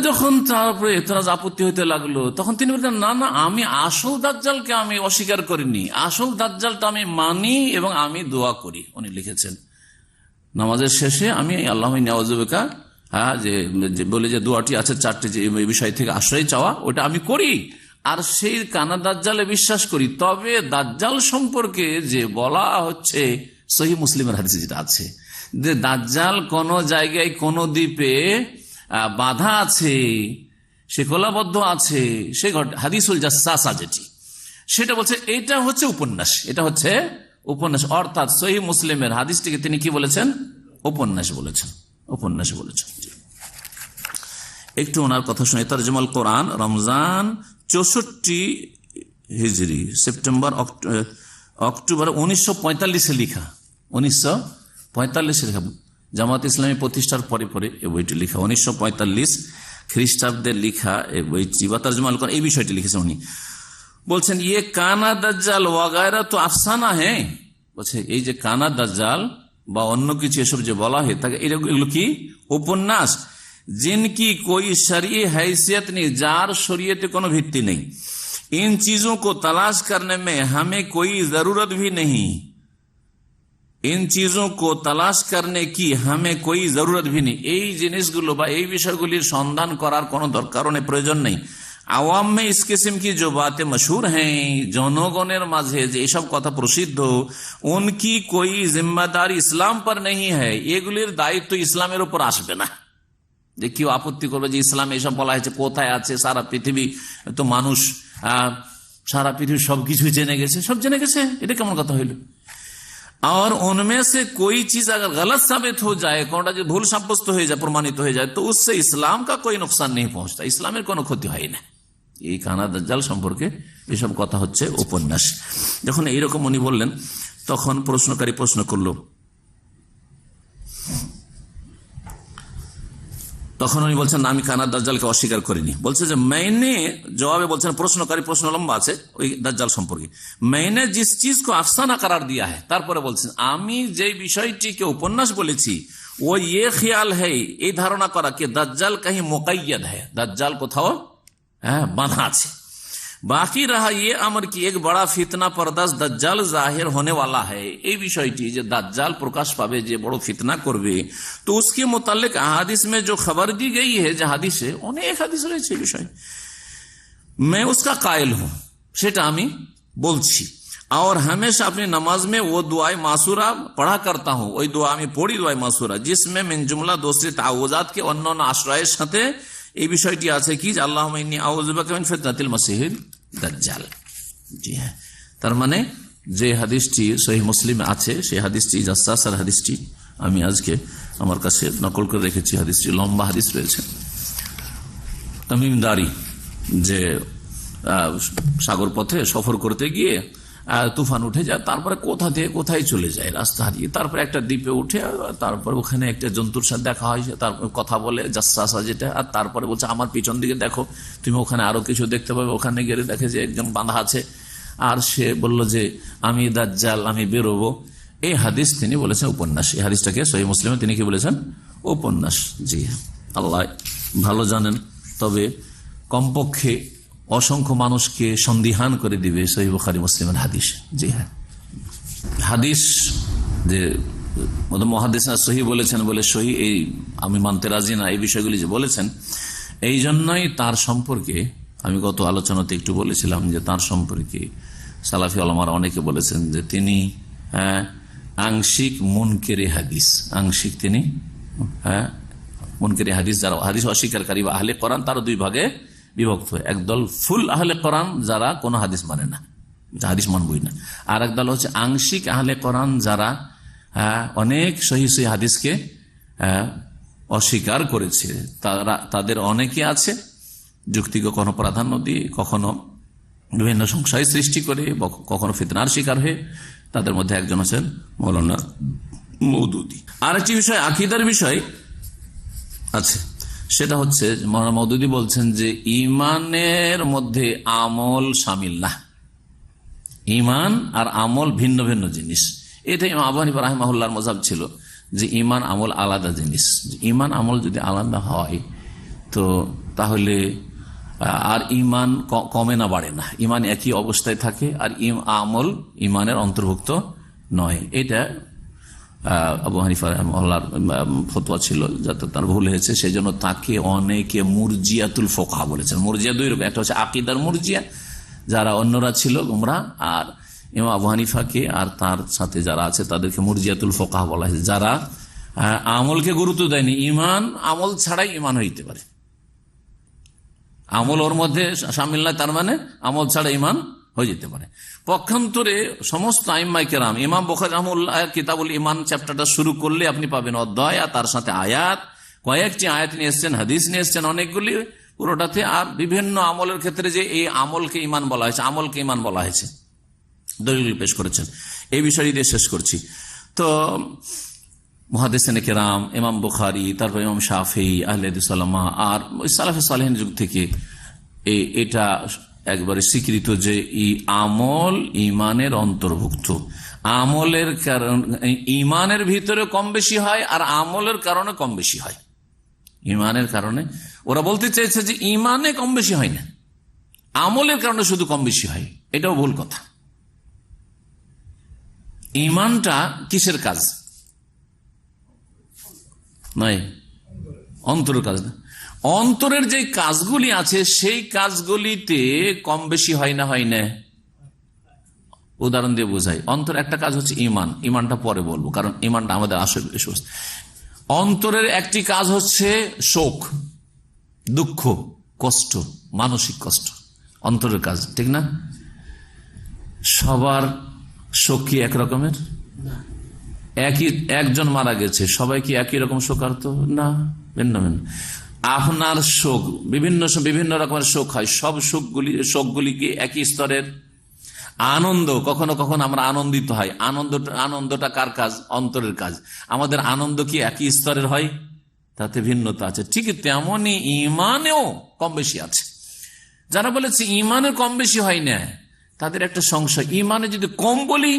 এতরাজ আপত্তি হইতে লাগলো, তখন তিনি বললেন না না, আমি আসল দাজ্জালকে আমি অস্বীকার করিনি, আসল দাজ্জালটা আমি মানি এবং আমি দোয়া করি। উনি লিখেছেন নামাজের শেষে আমি আল্লাহ নেওয়াজুবেকা, হ্যাঁ, যে বলে যে দোয়াটি আছে 4টি, যে বিষয় থেকে আশ্রয় চাওয়া, ওটা আমি করি। আর সেই কানা দাজ্জালে বিশ্বাস করি। তবে দাজ্জাল সম্পর্কে যে বলা হচ্ছে সহিহ মুসলিমের হাদিসে যেটা আছে যে দাজ্জাল কোন জায়গায় কোন দ্বীপে বাধা আছে, সে কোলাবদ্ধ আছে, সে হাদিসুল জাসাসা যেটি, সেটা বলছে এটা হচ্ছে উপন্যাস, এটা হচ্ছে উপন্যাস। অর্থাৎ সহিহ মুসলিমের হাদিসটিকে তিনি কি বলেছেন? উপন্যাস বলেছেন, উপন্যাস বলেছেন। একটু ওনার কথা শুনে। তরজমাল কোরআন, রমজান 64 হিজরি, সেপ্টেম্বর অক্টোবর 1945 লিখা, 1945 লেখা, জামাত ইসলামী প্রতিষ্ঠার পরে পরে এই বইটি লিখা, 1945 খ্রিস্টাব্দের লিখা এই বইটি বা তরজমাল কোরআন এই বিষয়টি লিখেছেন উনি। বলছেন ইয়ে কানা দাজ্জাল ওয়াগায়রা তো আফসানা হ্যাঁ, বলছে এই যে কানা দাজ্জাল বা অন্য কিছু এসব যে বলা হয় তাকে এগুলো কি উপন্যাস, जिनकी कोई शरई हैसियत नहीं, जार शरीयत কোনো ভিত্তি নেই। इन चीजों को तलाश करने में हमें कोई जरूरत भी नहीं, इन चीजों को तलाश करने की हमें कोई जरूरत भी नहीं। এই জিনিসগুলো বা এই বিষয়গুলির সন্ধান করার কোনো দরকার নেই, প্রয়োজন নেই। আওয়াম में इस किस्म की जो बातें मशहूर हैं, জনগণের মাঝে যে এসব কথা প্রসিদ্ধ, उनकी कोई जिम्मेदारी इस्लाम पर नहीं है, এগুলির দায়িত্ব ইসলামের উপর আসবে না। যে কেউ আপত্তি করবে যে ইসলাম এসব বলা হয়েছে কোথায় আছে, সারা পৃথিবী তো মানুষ, সারা পৃথিবী সবকিছু জেনে গেছে, সব জেনে গেছে, এটা কেমন কথা হইল? और उनमें से कोई चीज अगर गलत साबित हो जाए, कोनটা যে ভুল সাব্যস্ত হয়ে যায়, প্রমাণিত হয়ে যায়, তো उससे इस्लाम का कोई नुकसान नहीं पहुंचता, ইসলামের কোনো ক্ষতি হয় না। এই কানা দাজ্জাল সম্পর্কে এসব কথা হচ্ছে উপন্যাস। যখন এইরকম উনি বললেন, তখন প্রশ্নকারী প্রশ্ন করলো, তখন উনি বলছেন আমি কানা দাজ্জালকে অস্বীকার করিনি। বলছে যে मैंने, জবাবে বলছেন প্রশ্নকারী, প্রশ্ন লম্বা আছে ওই দাজ্জাল সম্পর্কে, मैंने जिस चीज को अफसाना करार दिया है, তারপরে বলছেন আমি যে বিষয়টিকে উপন্যাস বলেছি ও ये ख्याल है, এই ধারণা করা কি দাজ্জাল कहीं मुक़य्यद है, দাজ্জাল কোথাও বাঁধা আছে। बाकी रहा ये अमर की एक बड़ा फितना परदास दज्जाल जाहिर होने वाला है, এই বিষয়টি যে দাজ্জাল প্রকাশ পাবে, যে বড় ফিতনা করবে, তো उसके मुतालिक हादिस में जो खबर दी गई है, যে হাদিসে অনেক হাদিস রয়েছে এই বিষয়ে, मैं उसका कायल हूं, সেটা আমি বলছি। और हमेशा अपनी नमाज में वो दुआए मासूरा पढ़ा करता हूं, ওই দোয়া আমি পড়ি, দোয়া মাসুরা, जिसमें मिन जुमला दूसरे ताउज़ात के অন্যান্য আশ্রয়ের সাথে এই বিষয়টি আছে কি যে আল্লাহুম্মা ইন্নী আউযু বিকা মিন ফিতনাতিল মাসিহিদ দাজ্জাল। জি হ্যাঁ, তার মানে যে হাদিসটি সহিহ মুসলিমে আছে সেই হাদিসটি, জাসসাসের হাদিসটি আমি আজকে আমার কাছে নকল করে রেখেছি। হাদিসটি লম্বা হাদিস রয়েছে। তামিমদারি যে সাগর পথে সফর করতে গিয়ে তুফান উঠে যায়, তারপরে কোথা থেকে কোথায় চলে যায়, রাস্তা হারিয়ে, তারপরে একটা দ্বীপে উঠে, তারপর ওখানে একটা জন্তুর সাথে দেখা হয়, তারপর কথা বলে জাসসাসা যেটা, আর তারপরে বলছে আমার পিছন দিকে দেখো, তুমি ওখানে আরো কিছু দেখতে পাবে। ওখানে গেলে দেখে যে একজন বাঁধা আছে, আর সে বলল যে আমি দাজ্জাল, আমি বেরোবো। এই হাদিস তিনি বলেছেন উপন্যাস। এই হাদিসটাকে সহিহ মুসলিমে তিনি কি বলেছেন? উপন্যাস। জি আল্লাহ ভালো জানেন, তবে কমপক্ষে অসংখ্য মানুষকে সন্দিহান করে দিবে সহিহ বুখারী মুসলিমের হাদিস। জি হ্যাঁ, হাদিস যে মুহাদ্দিসরা সহিহ বলেছেন বলে সহিহ এই আমি মানতে রাজি না, এই বিষয়গুলি যে বলেছেন, এই জন্যই তার সম্পর্কে আমি গত আলোচনাতে একটু বলেছিলাম যে তার সম্পর্কে সালাফি ওলামারা অনেকে বলেছেন যে তিনি আংশিক মুনকেরে হাদিস, আংশিক তিনি মুনকেরে হাদিস, যারা হাদিস অস্বীকারী বা আহলে কোরআন, তারও দুই ভাগে বিভক্ত। একদল ফুল আহলে কোরআন যারা কোনো হাদিস মানে না, হাদিস মানবই না, আর একদল হচ্ছে আংশিক আহলে কোরআন যারা অনেক সহিহ সহিহ হাদিসকে অস্বীকার করেছে। তাদের অনেকে আছে যুক্তি কখনো প্রাধান্য দিয়ে, কখনো বিভিন্ন সংশয় সৃষ্টি করে, কখনো ফিতনার শিকার হয়ে। তাদের মধ্যে একজন আছেন মৌলানা মওদুদী। আর একটি বিষয় আকীদার বিষয় আছে, সেটা হচ্ছে মৌলানা মওদুদী বলছেন যে ইমানের মধ্যে আমল শামিল না, ইমান আর আমল ভিন্ন ভিন্ন জিনিস। এটা ইমাম আবু হানিফা রাহিমাহুল্লাহর মাযহাব ছিল যে ইমান আমল আলাদা জিনিস। ইমান আমল যদি আলাদা হয় তো তাহলে আর ইমান কমে না বাড়ে না, ইমান একই অবস্থায় থাকে, আর আমল ইমানের অন্তর্ভুক্ত নয়। এটা আবু হানিফা রাহিমাহুল্লাহর ফতোয়া ছিল, যাতে তার ভুল হয়েছে সেই জন্য তাকে অনেকে মুরজিয়াতুল ফোকাহা বলেছেন। মুরজিয়া দুই রকম, একটা হচ্ছে আকীদার মুরজিয়া, যারা অন্যরা ছিল গুমরাহ, আর ইমাম আবু হানিফাকে আর তার সাথে যারা আছে তাদেরকে মুরজিয়াতুল ফোকাহা বলা হয়েছে, যারা আমলকে গুরুত্ব দেয়নি। ইমান আমল ছাড়াই ইমান হইতে পারে, আমল ওর মধ্যে শামিল নয়, তার মানে আমল ছাড়া ইমান হয়ে যেতে পারে। পক্ষান্তরে সমস্ত আইম্মায়ে কেরাম, ইমাম বুখারী রাহিমাহুল্লাহ কিতাবুল ইমান চ্যাপ্টারটা শুরু করলে আপনি পাবেন অধ্যায়, আর তার সাথে আয়াত, কয়েকটি আয়াত নিয়ে এসছেন, হাদিস নিয়ে এসছেন অনেকগুলি পুরোটাতে, আর বিভিন্ন আমলের ক্ষেত্রে যে এই আমলকে ইমান বলা হয়েছে, আমলকে ইমান বলা হয়েছে, দলিল পেশ করেছেন। এই বিষয় দিয়ে শেষ করছি। তো মুহাদ্দিসিনে কেরাম, ইমাম বুখারী, তারপর ইমাম শাফিঈ, আহলে হাদিস ওলামা, আর সালাফে সালেহিন যুগ থেকে এটা একবারে স্বীকৃত যে আমল ইমানের অন্তর্ভুক্ত। আমলের কারণ ইমানের ভিতরে কম বেশি হয়, আর আমলের কারণে কম বেশি হয়। ইমানের কারণে ওরা বলতে চাইছে যে ইমানে কম বেশি হয় না, আমলের কারণে শুধু কম বেশি হয়। এটাও ভুল কথা। ইমানটা কিসের কাজ? নয়, অন্তরের কাজ না। অন্তরের যে কাজগুলি আছে সেই কাজগুলিতে কম বেশি হয় না, হয় না। উদাহরণ দিয়ে বোঝাই। অন্তর একটা কাজ হচ্ছে ইমান, ইমানটা পরে বলবো, কারণ ইমানটা আমাদের আসল বিষয়। অন্তরের একটি কাজ হচ্ছে শোক, দুঃখ, কষ্ট, মানসিক কষ্ট, অন্তরের কাজ, ঠিক না? সবার শোক কি এক রকমের? একই, একজন মারা গেছে, সবাই কি একই রকম শোকার্ত? না, ভিন্ন ভিন্ন। আপনার শোক বিভিন্ন রকমের শোক হয়, সব শোকগুলি কি একই স্তরের? আনন্দ, কখনো কখনো আমরা আনন্দিত হয়, আনন্দটা কার কাজ? অন্তরের কাজ। আমাদের আনন্দ কি একই স্তরের হয়? তাতে ভিন্নতা আছে। ঠিক তেমনই ইমানেও কম বেশি আছে। যারা বলেছে ইমানের কম বেশি হয় না, তাদের একটা সংশয়, ইমানে যদি কম বলি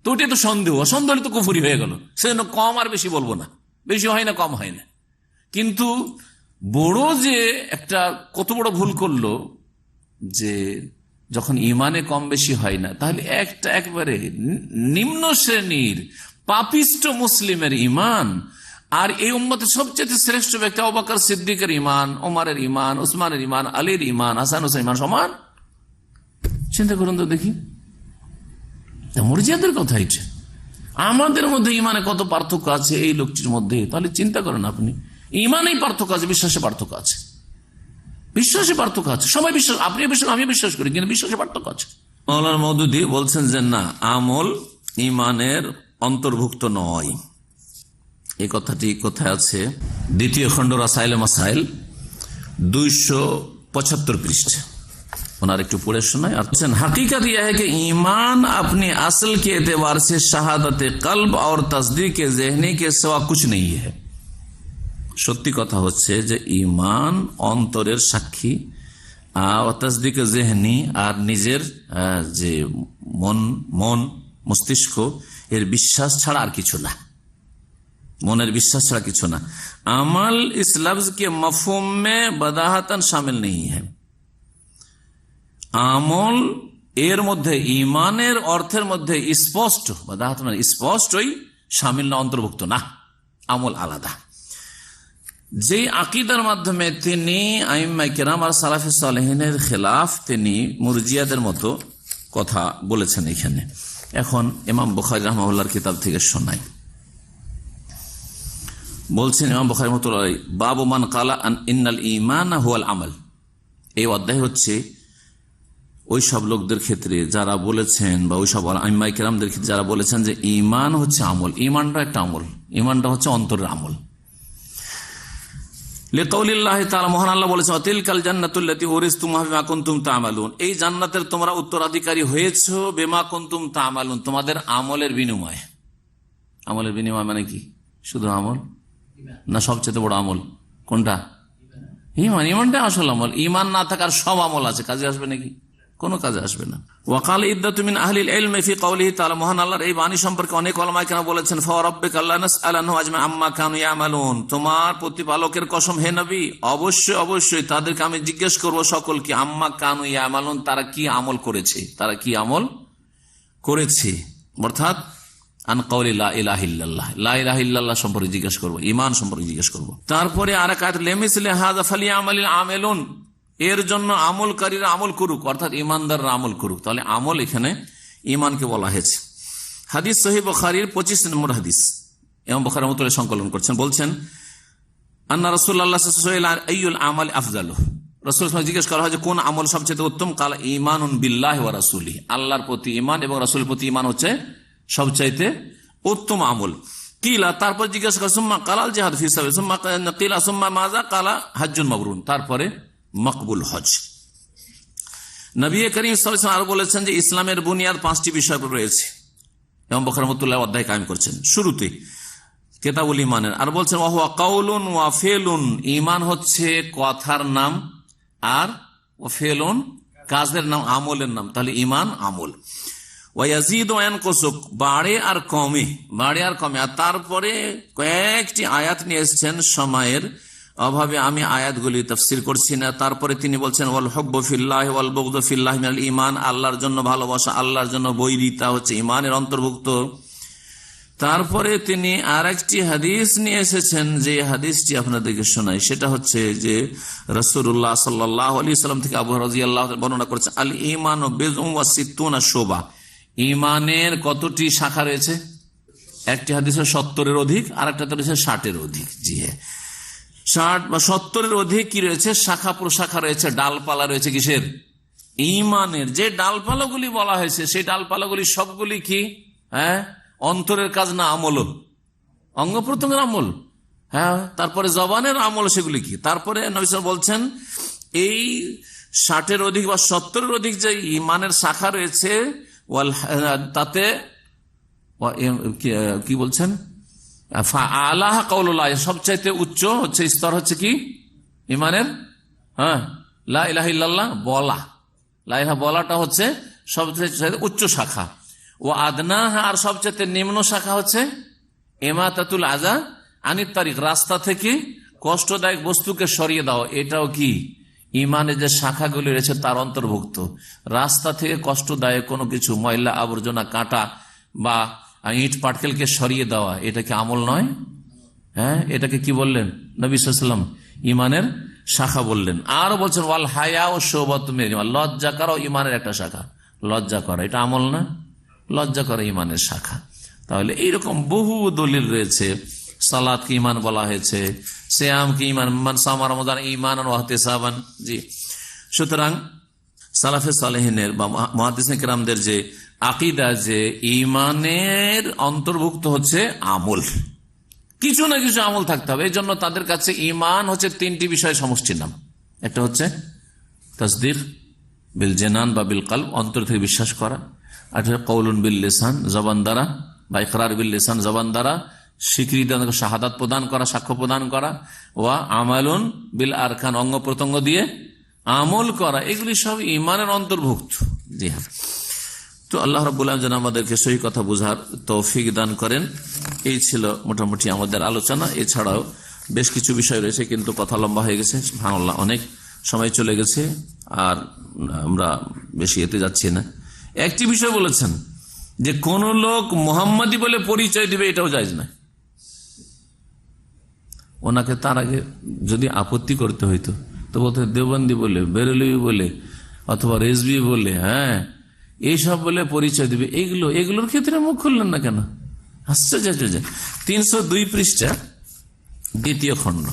তো ওটাই তো সন্দেহ, সন্দেহ হলে তো কুফরি হয়ে গেল। সেজন্য কম আর বেশি বলবো না, বেশি হয় না, কম হয় না। কিন্তু বড় যে একটা কত বড় ভুল করলো, যে যখন ইমানে কম বেশি হয় না, তাহলে একটা একবারে নিম্ন শ্রেণীর পাপিষ্ট মুসলিমের ইমান আর এই উম্মতের সবচেয়ে শ্রেষ্ঠ ব্যক্তি আবু বকর সিদ্দিকের ইমান, ওমরের ইমান, উসমানের ইমান, আলীর ইমান, হাসান হোসেন ইমান সমান? চিন্তা করুন তো দেখি, মুরজিয়াদের কথা হচ্ছে। আমাদের মধ্যে ইমানে কত পার্থক্য আছে এই লোকটির মধ্যে, তাহলে চিন্তা করেন আপনি। ইমানেই পার্থক্য আছে, বিশ্বাসে পার্থক্য আছে। বিশ্বাসে পার্থক্য আছে, সবাই বিশ্বাস, আপনি বিশ্বাস আমি বিশ্বাস করি, কিন্তু বিশ্বাসে পার্থক্য আছে। মাওলানা মওদুদী বলছেন যে না, আমল ইমানের অন্তর্ভুক্ত নয়। এই কথাটি কোথায় আছে? দ্বিতীয় খণ্ড রাসাইল মাসাইল 275 পৃষ্ঠা। ওনার একটু পড়ে শোনায়। আর हकीकत यह है कि ईमान अपने असल के एतबार से शहादत कल्ब और तस्दीक ज़हनी के सिवा कुछ नहीं है। সত্যি কথা হচ্ছে যে ঈমান অন্তরের সাক্ষী, তসদিক জেহনি আর নিজের যে মন মস্তিষ্ক এর বিশ্বাস ছাড়া আর কিছু না, মনের বিশ্বাস ছাড়া কিছু না। আমল ইস লফজ के मफहूम में बदाहतन शामिल नहीं है। আমল এর মধ্যে ঈমানের অর্থের মধ্যে স্পষ্ট, বদাহত মানে স্পষ্টই শামিল না, অন্তর্ভুক্ত না, আমল আলাদা। যে আকীদার মাধ্যমে তিনি আইম্মায়ে কেরাম আর সালাফে সালেহিনের খেলাফ, তিনি মুরজিয়াদের মতো কথা বলেছেন এখানে। এখন ইমাম বুখারী রাহমাহুল্লাহর কিতাব থেকে শোনাই। বলছেন ইমাম বুখারী রাহমাতুল্লাহ আলাইহি, বাবু মান ক্বালা ইন্নাল ঈমান হুয়াল আমাল। এই অধ্যায় হচ্ছে ওই সব লোকদের ক্ষেত্রে যারা বলেছেন, বা ওই সব আইম্মায়ে কেরামদের ক্ষেত্রে যারা বলেছেন যে ঈমান হচ্ছে আমল। ঈমানটা একটা আমল, ঈমানটা হচ্ছে অন্তরের আমল। লিকাউলিল্লাহি তাআলা, মহান আল্লাহ বলেছেন, তিলকাল জান্নাতুল্লাতী উরিসতুমুহা বিমা কুনতুম তা'মালুন। এই জান্নাতের তোমরা উত্তরাধিকারী হয়েছো বিমা কুনতুম তা'মালুন, তোমাদের আমলের বিনিময়ে। আমলের বিনিময় মানে কি? শুধু আমল না, সবচেয়ে বড় আমল কোনটা? ঈমান। ঈমানটা আসল আমল। ঈমান না থাকার সব আমল আছে, কাজে আসবে নাকি? কোনো কাজে আসবে না। ওয়াকাল ইদ্দাতু মিন আহলিল ইলমি ফি কওলিহি তাআলা, মহান আল্লাহর এই বাণী সম্পর্কে অনেক উলামা কেন বলেছেন, ফারাব্বিকা লা নাসআলানহু আজমা আম্মা কানু ইয়ামালুন, তোমার প্রতিপালকের কসম হে নবী, অবশ্যই অবশ্যই তাদেরকে আমি জিজ্ঞেস করব সকলকে, আম্মা কানু ইয়ামালুন, তারা কি আমল করেছে, তারা কি আমল করেছে, অর্থাৎ আন কওলি লা ইলাহা ইল্লাল্লাহ, লা ইলাহা ইল্লাল্লাহ সম্পর্কে জিজ্ঞেস করব, ঈমান সম্পর্কে জিজ্ঞেস করব। তারপরে আরেক আয়াত, লিমিসলি হাযা ফালিয়ামালিল আমিলুন, এর জন্য আমলকারীরা আমল করুক, অর্থাৎ ইমানদাররা আমল করুক। তাহলে আমল এখানে ঈমানকে বলা হয়েছে। হাদিস সহিহ বুখারীর 25 নম্বর হাদিস, ইমাম বুখারী রাহমাতুল্লাহ সংকলন করছেন। বলছেন, আন্না রাসূলুল্লাহ সাল্লাল্লাহু আলাইহি ওয়াসাল্লাম আইয়ুল আমাল আফজালু, রাসূলুল্লাহ জিজ্ঞেস করা হয় যে কোন আমল সবচেয়ে উত্তম? কাল ঈমানুন বিল্লাহি ওয়া রাসূলিহি, আল্লাহর প্রতি ঈমান এবং রাসূলের প্রতি ঈমান হচ্ছে সবচাইতে উত্তম আমল। কিলা, তারপর জিজ্ঞেস করা, সুম্মা কালাল জিহাদ ফি সাবিল, সুম্মা কিলা সুম্মা মাযা, কালা হজ্জুন মাবরুর, তারপরে মকবুল হজ। নবী করিম সাল্লাল্লাহু আলাইহি ওয়াসাল্লাম আরো বলেছেন যে ইসলামের বুনিয়াদ 5টি বিষয় রয়েছে। ইমাম বুখারী রাহমাতুল্লাহ অধ্যায় কায়েম করছেন শুরুতে কিতাবুল ঈমানের। আর বলছেন, ওয়া হুয়া কাউলুন ওয়া ফিলুন, ঈমান হচ্ছে কথার নাম, আর ওয়া ফিলুন কাজের নাম, আমলের নাম। তাহলে ঈমান আমল। ওয়া ইয়াজিদু ওয়া ইয়ানকুসু, বাড়ে আর কমে, বাড়ে আর কমে। আর তারপরে কয়েকটি আয়াত নিয়ে এসেছেন, সময়ের অভাবে আমি আয়াতগুলি তাফসীর করছি না। তারপরে তিনি বলছেন, ওয়াল হুব্বু ফিল্লাহি ওয়াল বুগদু ফিল্লাহি মিনাল ঈমান, আল্লাহর জন্য ভালোবাসা, আল্লাহর জন্য বৈরিতা হচ্ছে ঈমানের অন্তর্ভুক্ত। তারপরে তিনি আরেকটি হাদিস নিয়ে এসেছেন, যে হাদিসটি আপনাদেরকে শোনাই, সেটা হচ্ছে যে রাসূলুল্লাহ সাল্লাল্লাহু আলাইহি ওয়াসাল্লাম থেকে আবু হুরায়রা রাদিয়াল্লাহু আনহু বর্ণনা করেছেন, আল ঈমানু বিদউন ওয়া সিত্তুনা শুবা, ঈমানের কতটি শাখা রয়েছে? একটি হাদিসে 70-এর অধিক, আর একটা রয়েছে 60-এর অধিক। জি হ্যাঁ, 60 বা 70-এর অধিক কি রয়েছে? শাখা প্রশাখা রয়েছে, ডালপালা রয়েছে। কিসের? ঈমানের। যে ডালপালাগুলি বলা হয়েছে, সেই ডালপালাগুলি সবগুলি কি অন্তরের কাজ না আমল? অঙ্গ প্রত্যঙ্গের আমল। হ্যাঁ, তারপরে জবানের আমল, সেগুলি কি? তারপরে নবী সাল্লাল্লাহু আলাইহি ওয়াসাল্লাম বলছেন, এই 60-এর অধিক বা 70-এর অধিক যে ঈমানের শাখা রয়েছে, তাতে কি বলছেন? আলাহা কাউলুল্লাহ, সবচাইতে উচ্চ হচ্ছে স্তর হচ্ছে কি ঈমানের? লা ইলাহা ইল্লাল্লাহ বলা, লা ইলাহা বলাটা হচ্ছে সবচেয়ে উচ্চ শাখা। ও আদনাহা, আর সবচেয়ে নিম্ন শাখা হচ্ছে ইমাতাতুল আযা আনিত তারিক, রাস্তা থেকে কষ্টদায়ক বস্তুকে সরিয়ে দাও। এটাও কি ঈমানের যে শাখাগুলি রয়েছে তার অন্তর্ভুক্ত। রাস্তা থেকে কষ্টদায়ক কোনো কিছু, ময়লা আবর্জনা, কাঁটা বা ইট পাটকেলকে সরিয়ে দেওয়া, এটা কি আমল নয়? হ্যাঁ, এটাকে কি বললেন নবী সাল্লাল্লাহু আলাইহি ওয়াসাল্লাম? ঈমানের শাখা বললেন। আর বলছেন, ওয়াল হায়া ও শুবাতুম মিনাল ঈমান, লজ্জা করা ঈমানের একটা শাখা। লজ্জা করা এটা আমল না? লজ্জা করা ঈমানের শাখা। তাহলে এইরকম বহু দলিল রয়েছে। সালাতকে ঈমান বলা হয়েছে, সিয়াম কি ঈমান, মান সামা রমাদান ঈমানান ওয়া ইহতিসাবান। জি, সুতরাং সালাফে সালেহিনের বা মুহাদ্দিসিন কিরামদের যে আকীদা, যে ঈমানের অন্তর্ভুক্ত হচ্ছে আমল, কিছু না কিছু আমল থাকতে হবে। এই জন্য তাদের কাছে ঈমান হচ্ছে তিনটি বিষয় সমষ্টির নাম। একটা হচ্ছে তাসদীক বিল জানান বা বিল কলব, অন্তর থেকে বিশ্বাস করা। আর কওলুন বিল লিসান, জবান দ্বারা, বা ইকরার বিল লিসান, জবান দ্বারা স্বীকৃতি, শাহাদাত প্রদান করা, সাক্ষ্য প্রদান করা। ওয়া আমালুন বিল আরকান, অঙ্গ প্রত্যঙ্গ দিয়ে আমল করা। এগুলি সব ঈমানের অন্তর্ভুক্ত। জি হ্যাঁ। তো আল্লাহ রাব্বুল আলামিন যেন আমাদেরকে সহি কথা বোঝার তৌফিক দান করেন। এই ছিল মোটামুটি আমাদের আলোচনা। এছাড়াও বেশ কিছু বিষয় রয়েছে, কিন্তু কথা লম্বা হয়ে গেছে, সুবহানাল্লাহ, অনেক সময় চলে গেছে, আর আমরা বেশি এতে যাচ্ছি না। একটি বিষয় বলেছেন যে কোন লোক মুহাম্মাদি বলে পরিচয় দিবে, এটাও জায়েজ না। ওনাকে তার আগে যদি আপত্তি করতে হইতো তো বলতে দেওবন্দি বলে, বেরেলভি বলে, অথবা রেজবি বলে, হ্যাঁ এইসব বলে পরিচয় দিবে। এগুলোর ক্ষেত্রে মুখ খুললেন না কেন? আশ্চর্য। 302 পৃষ্ঠা দ্বিতীয় খণ্ড,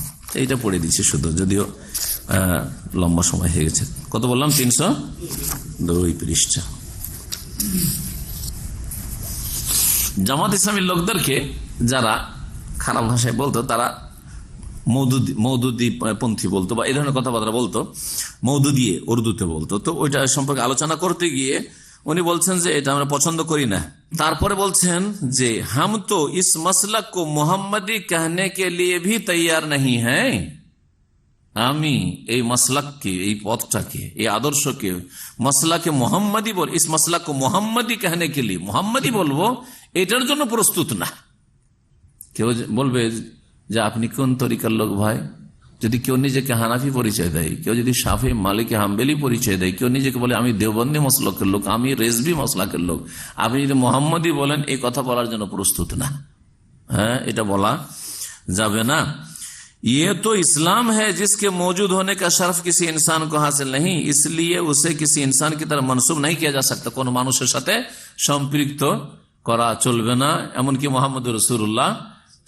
এইটা পড়ে দিচ্ছি শুধু, যদিও লম্বা সময় হয়ে গেছে। কত বললাম? 302 পৃষ্ঠা। জামাত ইসলামীর লোকদেরকে যারা খারাপ ভাষায় বলতো, তারা মৌদুদি পন্থী বলতো, বা এই ধরনের কথাবার্তা বলতো, মৌদুদিয়ে উর্দুতে বলতো। তো ওইটা সম্পর্কে আলোচনা করতে গিয়ে উনি বলছেন যে এটা আমরা পছন্দ করি না। তারপরে বলছেন যে হাম তো ইস মসলক কো মোহাম্মদি कहने के लिए भी तैयार नहीं है। আমি এই মাসলাককে, এই পথটাকে, এই আদর্শকে, মাসলাকে মোহাম্মদি বল, ইস মাসলাক মোহাম্মদি कहने के लिए, মোহাম্মদি বলবো, এটার জন্য প্রস্তুত না। কেউ বলবে যে আপনি কোন তরিকার লোক ভাই? যদি কেউ নিজেকে হানাফি পরিচয় দেয়, কেউ যদি শাফি, মালিকি, হাম্বেলি পরিচয় দেয়, কেউ নিজেকে বলে আমি দেওবন্দি মসলকের লোক, আমি রেজবি মসলাকের লোক, আপনি যদি মোহাম্মদি বলেন, এই কথা বলার জন্য প্রস্তুত না। হ্যাঁ, এটা বলা যাবে না। ये तो इस्लाम है जिसके मौजूद होने का शर्फ किसी इंसान को हासिल नहीं, इसलिए उसे किसी इंसान की तरह मनसूब नहीं किया जा सकता। কোন মানুষের সাথে সম্পৃক্ত করা চলবে না। এমনকি মুহাম্মদ রাসূলুল্লাহ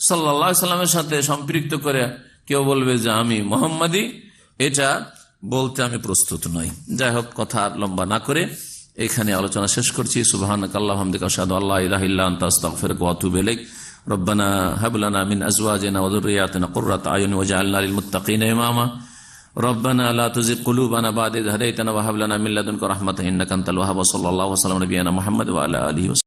সাল্লাল্লাহু আলাইহি সাল্লামের সাথে সম্পৃক্ত করে কেউ বলবে যে আমি মুহাম্মাদি, এটা বলতে আমি প্রস্তুত নই। যাই হোক, কথা লম্বা না করে এখানে আলোচনা শেষ করছি। সুবহানাকাল্লাহুম্মা ওয়া বিহামদিকা আশহাদু আল্লা ইলাহা ইল্লা আনতা আস্তাগফিরুকা ওয়া আতুবু ইলাইক। ربنا هب لنا من ازواجنا وذرياتنا قرة اعين واجعلنا للمتقين اماما ربنا لا تزغ قلوبنا بعد إذ هديتنا وهب لنا من لدنك رحمة انك انت الوهاب. صلى الله وسلم على نبينا محمد وعلى اله وصحبه